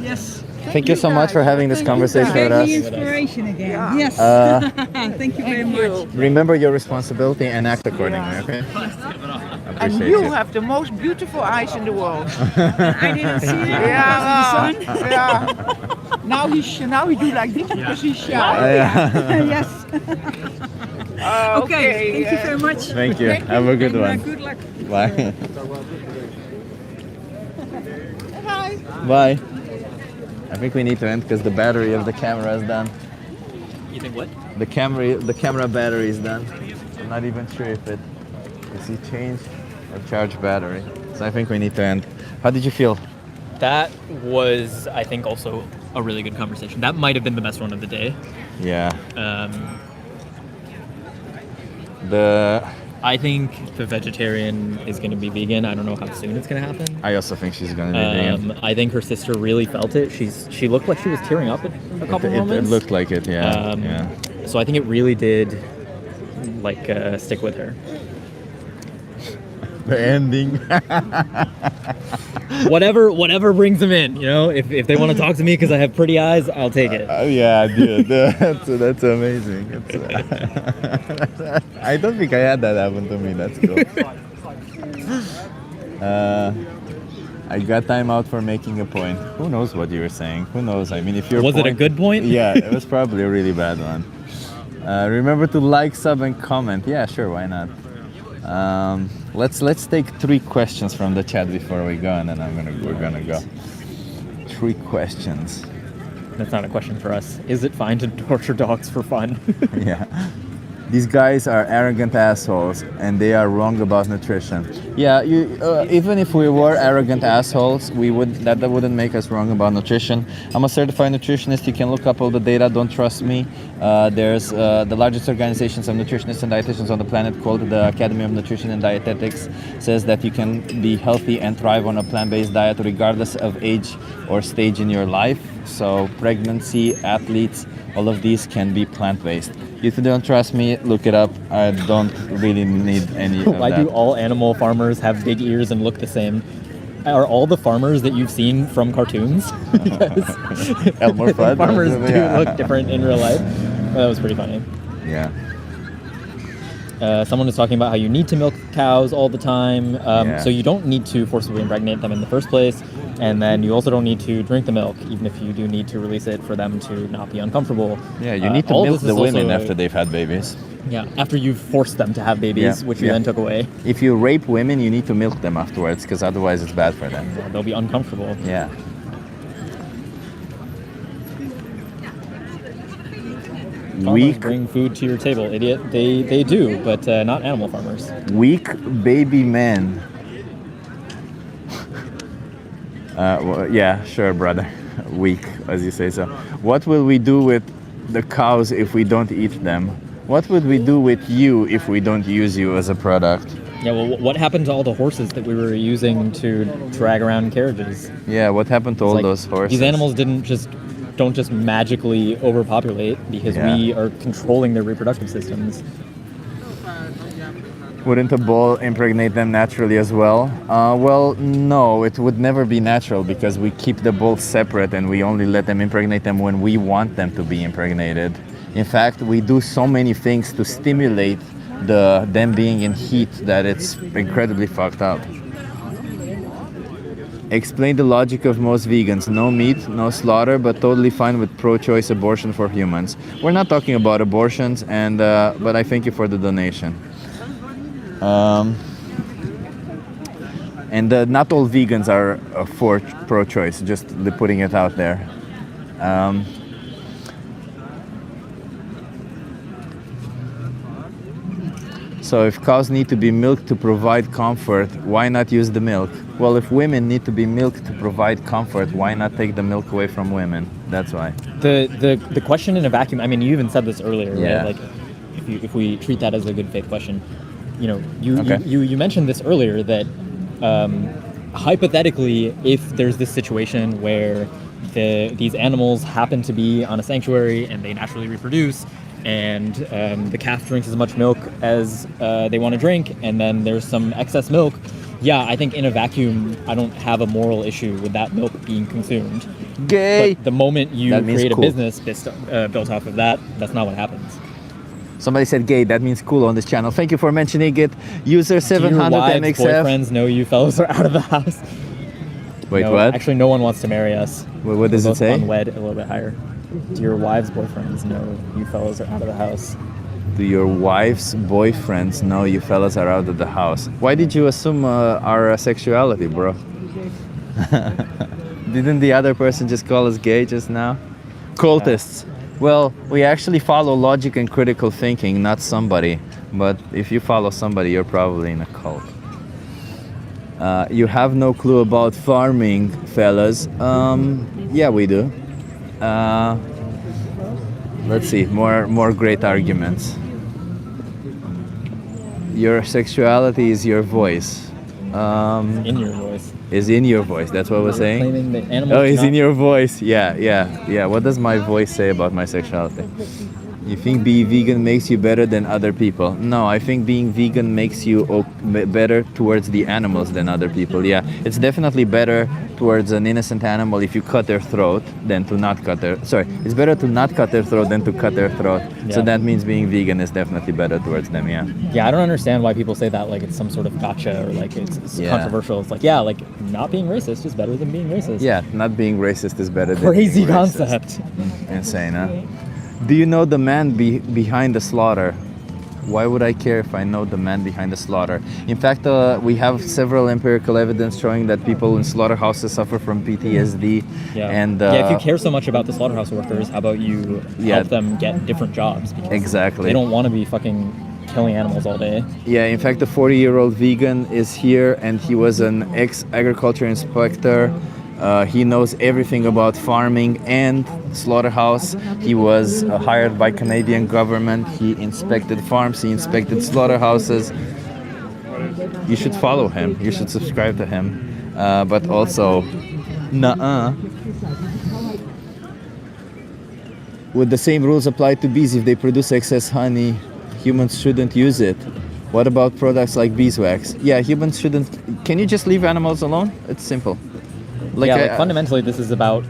Yes. Thank you so much for having this conversation with Gave me us. inspiration again. Yeah. Yes. Thank you very much. Remember your responsibility and act accordingly. Okay. and Appreciate you you. have the most beautiful eyes in the world. I didn't see it Yeah, because of the sun. yeah. Now he do like this because he's shy. Yes. Okay. Thank you very much. Thank you. Have a good one. Good luck. Bye. Hi. Bye. I think we need to end because the battery of the camera is done. You think what? The camera battery is done. I'm not even sure if it is it changed or charged battery. So I think we need to end. How did you feel? That was, I think, also a really good conversation. That might have been the best one of the day. Yeah. Um, I think the vegetarian is going to be vegan. I don't know how soon it's going to happen. I also think she's gonna be vegan. I think her sister really felt it. She looked like she was tearing up at a couple It moments. looked like it. Yeah. Yeah. So I think it really did, like, stick with her. The ending. Whatever brings them in, you know. If they want to talk to me because I have pretty eyes, I'll take it. Yeah, dude. That's amazing. I don't think I had that happen to me. That's cool. I got time out for making a point. Who knows what you were saying? Who knows? I mean, if you're Was it a good point? Yeah, it was probably a really bad one. Remember to like, sub, and comment. Yeah, sure. Why not? Let's take 3 questions from the chat before we go, and then we're gonna go. 3 questions. That's not a question for us. Is it fine to torture dogs for fun? Yeah. These guys are arrogant assholes, and they are wrong about nutrition. Yeah, even if we were arrogant assholes, that wouldn't make us wrong about nutrition. I'm a certified nutritionist. You can look up all the data. Don't trust me. There's the largest organizations of nutritionists and dietitians on the planet, called the Academy of Nutrition and Dietetics, says that you can be healthy and thrive on a plant-based diet regardless of age or stage in your life. So pregnancy, athletes, all of these can be plant-based. If you don't trust me, look it up. I don't really need any of Why that. do all animal farmers have big ears and look the same? Are all the farmers that you've seen from cartoons? Elmer Fudd. Farmers do Yeah. look different in real life. Well, that was pretty funny. Yeah. Someone was talking about how you need to milk cows all the time, so you don't need to forcibly impregnate them in the first place, and then you also don't need to drink the milk, even if you do need to release it for them to not be uncomfortable. Yeah, you need to all of milk this is the women also- after they've had babies. Yeah, after you've forced them to have babies, which you then took away. If you rape women, you need to milk them afterwards, because otherwise it's bad for them. They'll be uncomfortable. Yeah. Farmers Weak, bring food to your table, idiot. They do, but not animal farmers. weak baby men. Yeah, sure, brother. Weak, as you say so. What will we do with the cows if we don't eat them? What would we do with you if we don't use you as a product? Yeah, well, what happened to all the horses that we were using to drag around carriages? Yeah, what happened to It's all like, those horses? These animals don't just magically overpopulate because we are controlling their reproductive systems. Wouldn't a bull impregnate them naturally as well? Well, no, it would never be natural because we keep the bulls separate and we only let them impregnate them when we want them to be impregnated. In fact, we do so many things to stimulate them being in heat that it's incredibly fucked up. Explain the logic of most vegans. No meat, no slaughter, but totally fine with pro-choice abortion for humans. We're not talking about abortions, and but I thank you for the donation. And not all vegans are for pro-choice, just putting it out there. So if cows need to be milked to provide comfort, why not use the milk? Well, if women need to be milked to provide comfort, why not take the milk away from women? That's why. The question in a vacuum, I mean, you even said this earlier, Yeah. right? Like, if we treat that as a good faith question, you mentioned this earlier that hypothetically, if there's this situation where these animals happen to be on a sanctuary and they naturally reproduce, and the calf drinks as much milk as they want to drink, and then there's some excess milk, yeah, I think in a vacuum, I don't have a moral issue with that milk being consumed. Gay! But the moment you That means create cool. a business built off of that, that's not what happens. Somebody said gay, that means cool on this channel. Thank you for mentioning it. User Do your wives, 700MXF. boyfriends know you fellas are out of the house? Wait, No, what? Actually, no one wants to marry us. What does We're it both say? unwed, a little bit higher. Do your wives' boyfriends know you fellas are out of the house? Do your wife's boyfriends know you fellas are out of the house? Why did you assume our sexuality, bro? Didn't the other person just call us gay just now? Cultists. Well, we actually follow logic and critical thinking, not somebody. But if you follow somebody, you're probably in a cult. You have no clue about farming, fellas. Yeah, we do. Let's see, more great arguments. Your sexuality is your voice. In your voice. Is in your voice. That's what we're saying. Claiming that animals Oh, it's cannot- in your voice. Yeah. What does my voice say about my sexuality? You think being vegan makes you better than other people? No, I think being vegan makes you better towards the animals than other people. Yeah, it's definitely better towards an innocent animal if you cut their throat than to not cut their... Sorry, it's better to not cut their throat than to cut their throat. So Yeah. that means being vegan is definitely better towards them, yeah. Yeah, I don't understand why people say that like it's some sort of gotcha or like it's Yeah. controversial. It's like, yeah, like not being racist is better than being racist. Yeah, not being racist is better than Crazy being racist. concept. Insane, huh? Do you know the man behind the slaughter? Why would I care if I know the man behind the slaughter? In fact, we have several empirical evidence showing that people in slaughterhouses suffer from PTSD. Yeah. And if you care so much about the slaughterhouse workers, how about you help them get different jobs? Because exactly. They don't want to be fucking killing animals all day. Yeah, in fact, the 40-year-old vegan is here, and he was an ex-agriculture inspector. He knows everything about farming and slaughterhouse. He was hired by Canadian government. He inspected farms. He inspected slaughterhouses. You should follow him. You should subscribe to him. But also, would the same rules apply to bees? If they produce excess honey, humans shouldn't use it. What about products like beeswax? Yeah, humans shouldn't. Can you just leave animals alone? It's simple. Fundamentally, this is about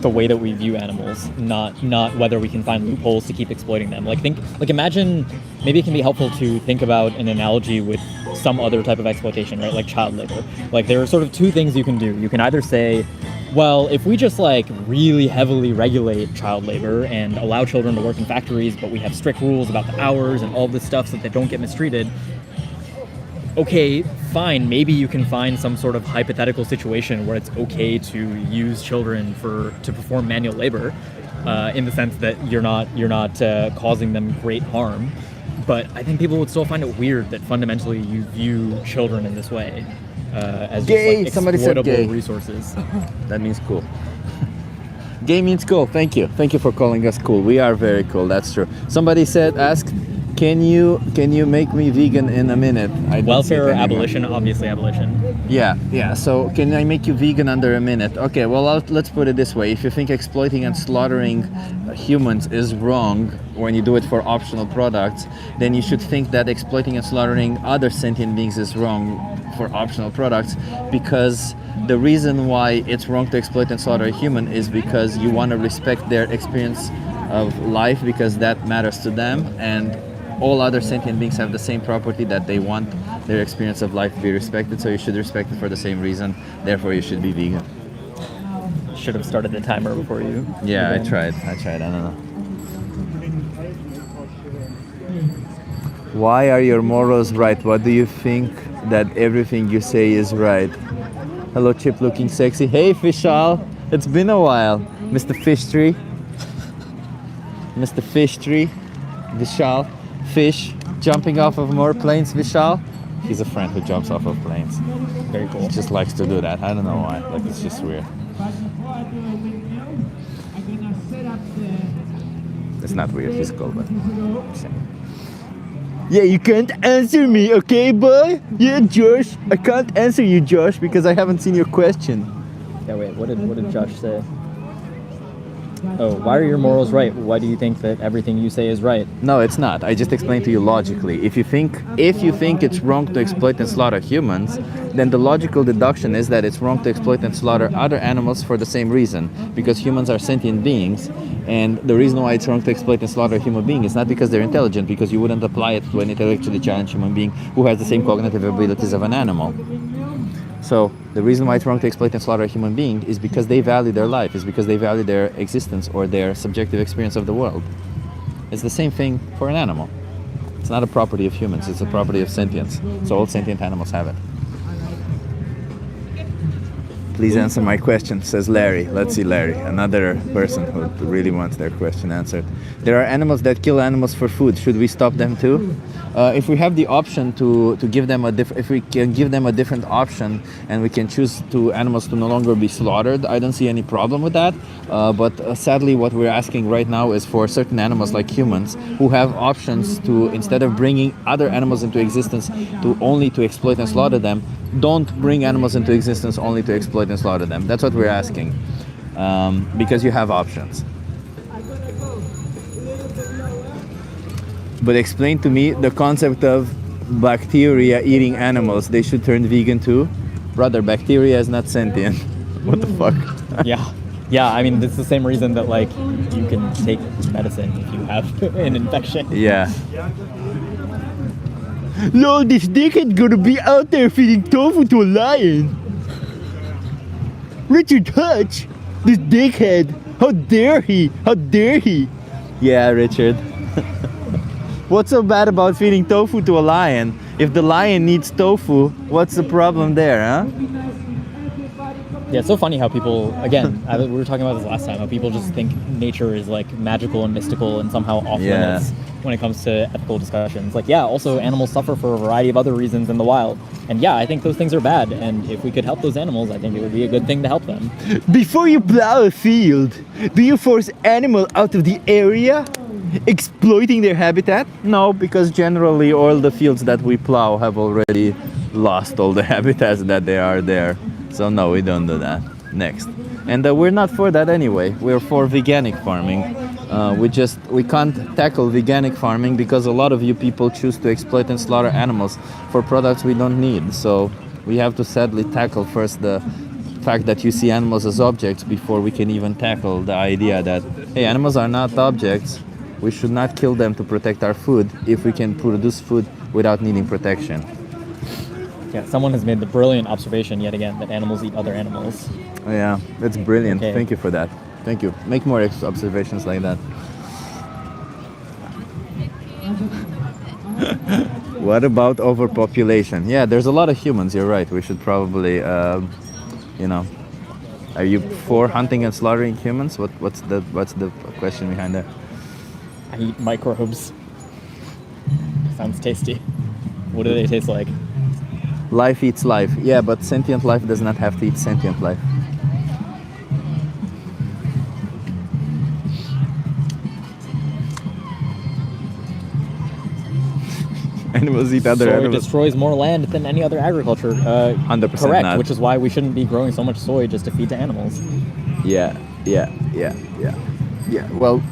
the way that we view animals, not whether we can find loopholes to keep exploiting them. Imagine, maybe it can be helpful to think about an analogy with some other type of exploitation, right? Like child labor. There are sort of two things you can do. You can either say, well, if we just really heavily regulate child labor and allow children to work in factories, but we have strict rules about the hours and all this stuff so that they don't get mistreated, okay, fine, maybe you can find some sort of hypothetical situation where it's okay to use children to perform manual labor, in the sense that you're not causing them great harm. But I think people would still find it weird that fundamentally you view children in this way, as gay. Just Somebody said exploitable gay. Resources. That means cool. Gay means cool. Thank you for calling us cool. We are very cool. That's true. Somebody asked, can you make me vegan in a minute? Welfare, abolition, obviously abolition. Yeah. So can I make you vegan under a minute? Okay. Well, let's put it this way. If you think exploiting and slaughtering humans is wrong when you do it for optional products, then you should think that exploiting and slaughtering other sentient beings is wrong for optional products, because the reason why it's wrong to exploit and slaughter a human is because you want to respect their experience of life, because that matters to them, and all other sentient beings have the same property, that they want their experience of life to be respected, so you should respect it for the same reason. Therefore, you should be vegan. Should have started the timer before you. Yeah, I tried. I don't know. Why are your morals right? What do you think that everything you say is right? Hello, Chip looking sexy. Hey, Vishal. It's been a while. Mr. Fish Tree. Mr. Fish Tree. Vishal. Fish jumping off of more planes, Vishal. He's a friend who jumps off of planes. Very cool. He just likes to do that. I don't know why. It's just weird. It's not weird. He's cool, but yeah, you can't answer me, okay, boy? Yeah, Josh. I can't answer you, Josh, because I haven't seen your question. Yeah, wait. What did Josh say? Oh, why are your morals right? Why do you think that everything you say is right? No, it's not. I just explained to you logically. If you think it's wrong to exploit and slaughter humans, then the logical deduction is that it's wrong to exploit and slaughter other animals for the same reason, because humans are sentient beings, and the reason why it's wrong to exploit and slaughter a human being is not because they're intelligent, because you wouldn't apply it to an intellectually challenged human being who has the same cognitive abilities of an animal. So the reason why it's wrong to exploit and slaughter a human being is because they value their life, is because they value their existence or their subjective experience of the world. It's the same thing for an animal. It's not a property of humans, it's a property of sentience. So all sentient animals have it. Please answer my question, says Larry. Let's see, Larry, another person who really wants their question answered. There are animals that kill animals for food. Should we stop them too? If we have the option to give them if we can give them a different option, and we can choose animals to no longer be slaughtered, I don't see any problem with that. But sadly, what we're asking right now is for certain animals like humans who have options to, instead of bringing other animals into existence only to exploit and slaughter them, don't bring animals into existence only to exploit and slaughter them. That's what we're asking, because you have options. But explain to me the concept of bacteria eating animals. They should turn vegan too? Brother, bacteria is not sentient. What the fuck? Yeah, I mean, it's the same reason that, you can take medicine if you have an infection. Yeah. No, this dickhead gonna be out there feeding tofu to a lion. Richard Hutch, this dickhead. How dare he? How dare he? Yeah, Richard. What's so bad about feeding tofu to a lion? If the lion needs tofu, what's the problem there, huh? Yeah, it's so funny how people, again, we were talking about this last time, how people just think nature is like magical and mystical and somehow off limits when it comes to ethical discussions. Like, yeah, also animals suffer for a variety of other reasons in the wild. And yeah, I think those things are bad. And if we could help those animals, I think it would be a good thing to help them. Before you plow a field, do you force animal out of the area, exploiting their habitat? No, because generally all the fields that we plow have already lost all the habitats that they are there. So no, we don't do that. Next. And we're not for that anyway. We're for veganic farming. We can't tackle veganic farming because a lot of you people choose to exploit and slaughter animals for products we don't need. So we have to sadly tackle first the fact that you see animals as objects before we can even tackle the idea that, hey, animals are not objects. We should not kill them to protect our food if we can produce food without needing protection. Yeah, someone has made the brilliant observation yet again that animals eat other animals. Yeah, that's brilliant. Okay. Thank you for that. Thank you. Make more observations like that. What about overpopulation? Yeah, there's a lot of humans. You're right. We should probably, are you for hunting and slaughtering humans? What's the question behind that? I eat microbes. Sounds tasty. What do they taste like? Life eats life. Yeah, but sentient life does not have to eat sentient life. Animals eat other Soy animals. destroys more land than any other agriculture. 100% correct, not. which is why we shouldn't be growing so much soy just to feed to animals. Yeah. Well,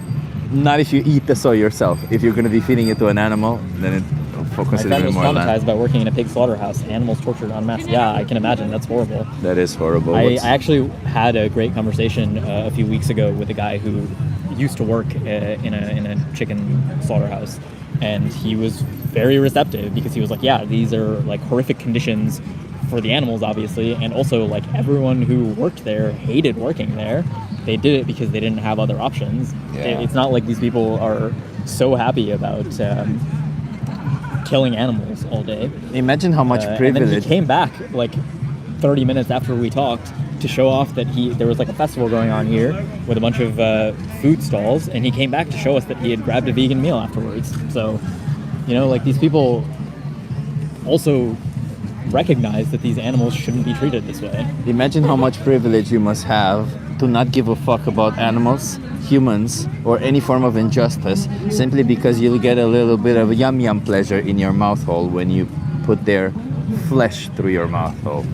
not if you eat the soy yourself. If you're going to be feeding it to an animal, then it My focuses friend even was more on that. traumatized by working in a pig slaughterhouse. Animals tortured en masse. Yeah, I can imagine. That's horrible. That is horrible. I actually had a great conversation a few weeks ago with a guy who used to work in a chicken slaughterhouse, and he was very receptive because he was like, yeah, these are like horrific conditions for the animals, obviously, and also like everyone who worked there hated working there. They did it because they didn't have other options. Yeah. It's not like these people are so happy about killing animals all day. Imagine how much And privilege. then he came back like 30 minutes after we talked to show off that there was like a festival going on here with a bunch of food stalls, and he came back to show us that he had grabbed a vegan meal afterwards. So, like these people also recognize that these animals shouldn't be treated this way. Imagine how much privilege you must have to not give a fuck about animals, humans, or any form of injustice simply because you'll get a little bit of yum yum pleasure in your mouth hole when you put their flesh through your mouth hole.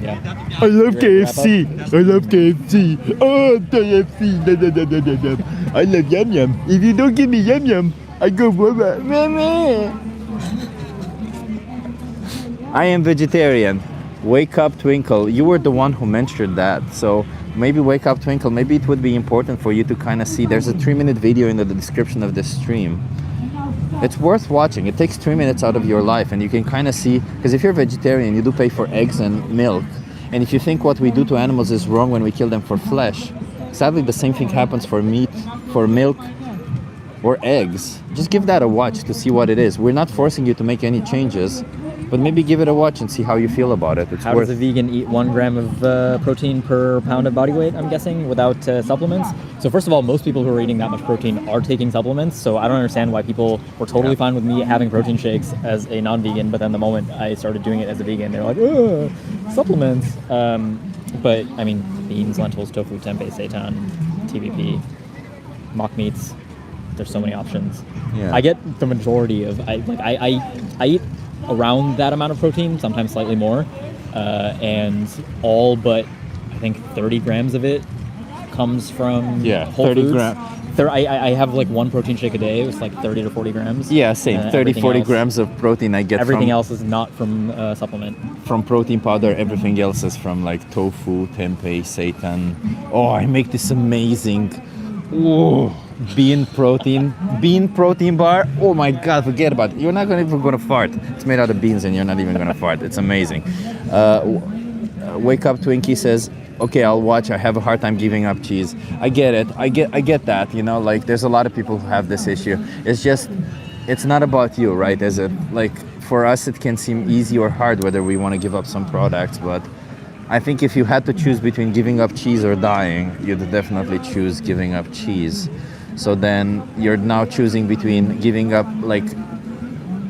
Yeah. I love Ready to wrap KFC. I love KFC. Oh, KFC. Da, da, da, da, da, da. I love yum yum. If you don't give me yum yum, I go blah. I am vegetarian. Wake up, Twinkle. You were the one who mentioned that. So maybe wake up, Twinkle. Maybe it would be important for you to kind of see. There's a 3-minute video in the description of this stream. It's worth watching. It takes 3 minutes out of your life, and you can kind of see, because if you're vegetarian, you do pay for eggs and milk. And if you think what we do to animals is wrong when we kill them for flesh, sadly the same thing happens for meat, for milk, or eggs. Just give that a watch to see what it is. We're not forcing you to make any changes, but maybe give it a watch and see how you feel about it. It's How does a vegan eat 1 gram of protein per pound of body weight, I'm guessing, without supplements? So first of all, most people who are eating that much protein are taking supplements, so I don't understand why people were totally fine with me having protein shakes as a non-vegan, but then the moment I started doing it as a vegan, they're like, ugh, supplements. But, I mean, beans, lentils, tofu, tempeh, seitan, TVP, mock meats, there's so many options. Yeah. I get the majority of, I eat around that amount of protein, sometimes slightly more, and all but I think 30 grams of it comes from Whole 30 Foods. grams. I have like 1 protein shake a day. It's like 30 to 40 grams. Yeah, same. 30, Everything 40 else- grams of protein I get Everything from, else is not from supplement. from protein powder. Everything else is from like tofu, tempeh, seitan. Oh, I make this amazing bean protein bar. Oh my god, forget about it. You're not even gonna fart. It's made out of beans and you're not even gonna fart. It's amazing. Wake Up Twinkie says, okay, I'll watch. I have a hard time giving up cheese. I get it. I get that. You know, like there's a lot of people who have this issue. It's just, it's not about you, right? Is it like for us? It can seem easy or hard whether we want to give up some products, but I think if you had to choose between giving up cheese or dying, you'd definitely choose giving up cheese. So then you're now choosing between giving up, like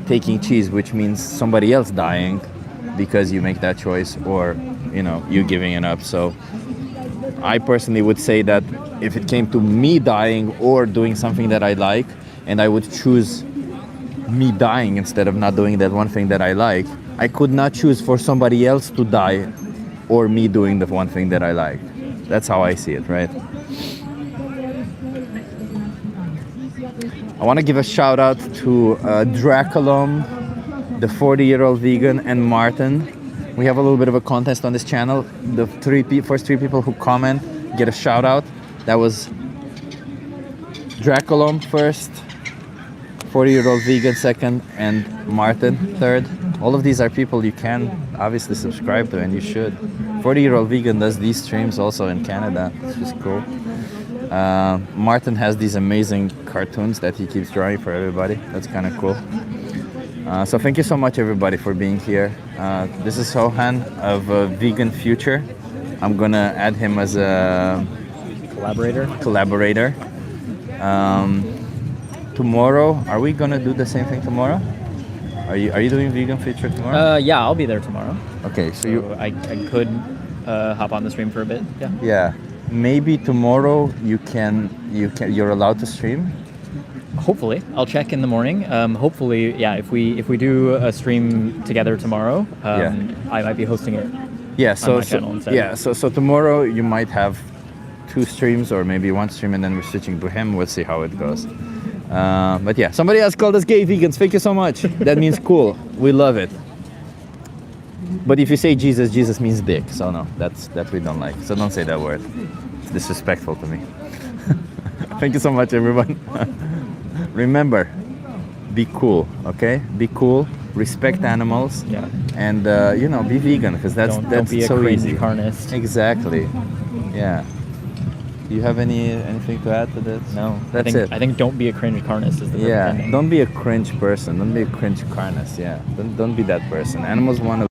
taking cheese, which means somebody else dying because you make that choice, or you know, you giving it up. So I personally would say that if it came to me dying or doing something that I like, and I would choose me dying instead of not doing that one thing that I like, I could not choose for somebody else to die or me doing the one thing that I like. That's how I see it, right? I want to give a shout out to Draculum, the 40-year-old vegan, and Martin. We have a little bit of a contest on this channel. The first three people who comment get a shout out. That was Draculum first, 40-year-old vegan second, and Martin third. All of these are people you can obviously subscribe to, and you should. 40-year-old vegan does these streams also in Canada, which is cool. Martin has these amazing cartoons that he keeps drawing for everybody. That's kind of cool. So thank you so much, everybody, for being here. This is Sohan of Vegan Future. I'm gonna add him as a collaborator. Tomorrow, are we gonna do the same thing tomorrow? Are you doing Vegan Future tomorrow? Yeah, I'll be there tomorrow. Okay, so I could hop on the stream for a bit. Yeah. Yeah, maybe tomorrow you're allowed to stream. Hopefully, I'll check in the morning. Hopefully, yeah. If we do a stream together tomorrow, I might be hosting it. Yeah. On my channel instead. So tomorrow you might have 2 streams or maybe 1 stream, and then we're switching to him. We'll see how it goes. But yeah, somebody else called us gay vegans. Thank you so much. That means cool. We love it. But if you say Jesus, Jesus means dick. So no, that we don't like. So don't say that word. It's disrespectful to me. Thank you so much, everyone. Remember, be cool, okay? Be cool, respect animals, and be vegan, because that's be so a cringe easy. carnist. Exactly. Yeah. Do you have anything to add to this? No, That's it. I think don't be a cringe carnist is the perfect ending. Don't be a cringe person. Don't be a cringe carnist. Yeah, don't be that person. Animals want to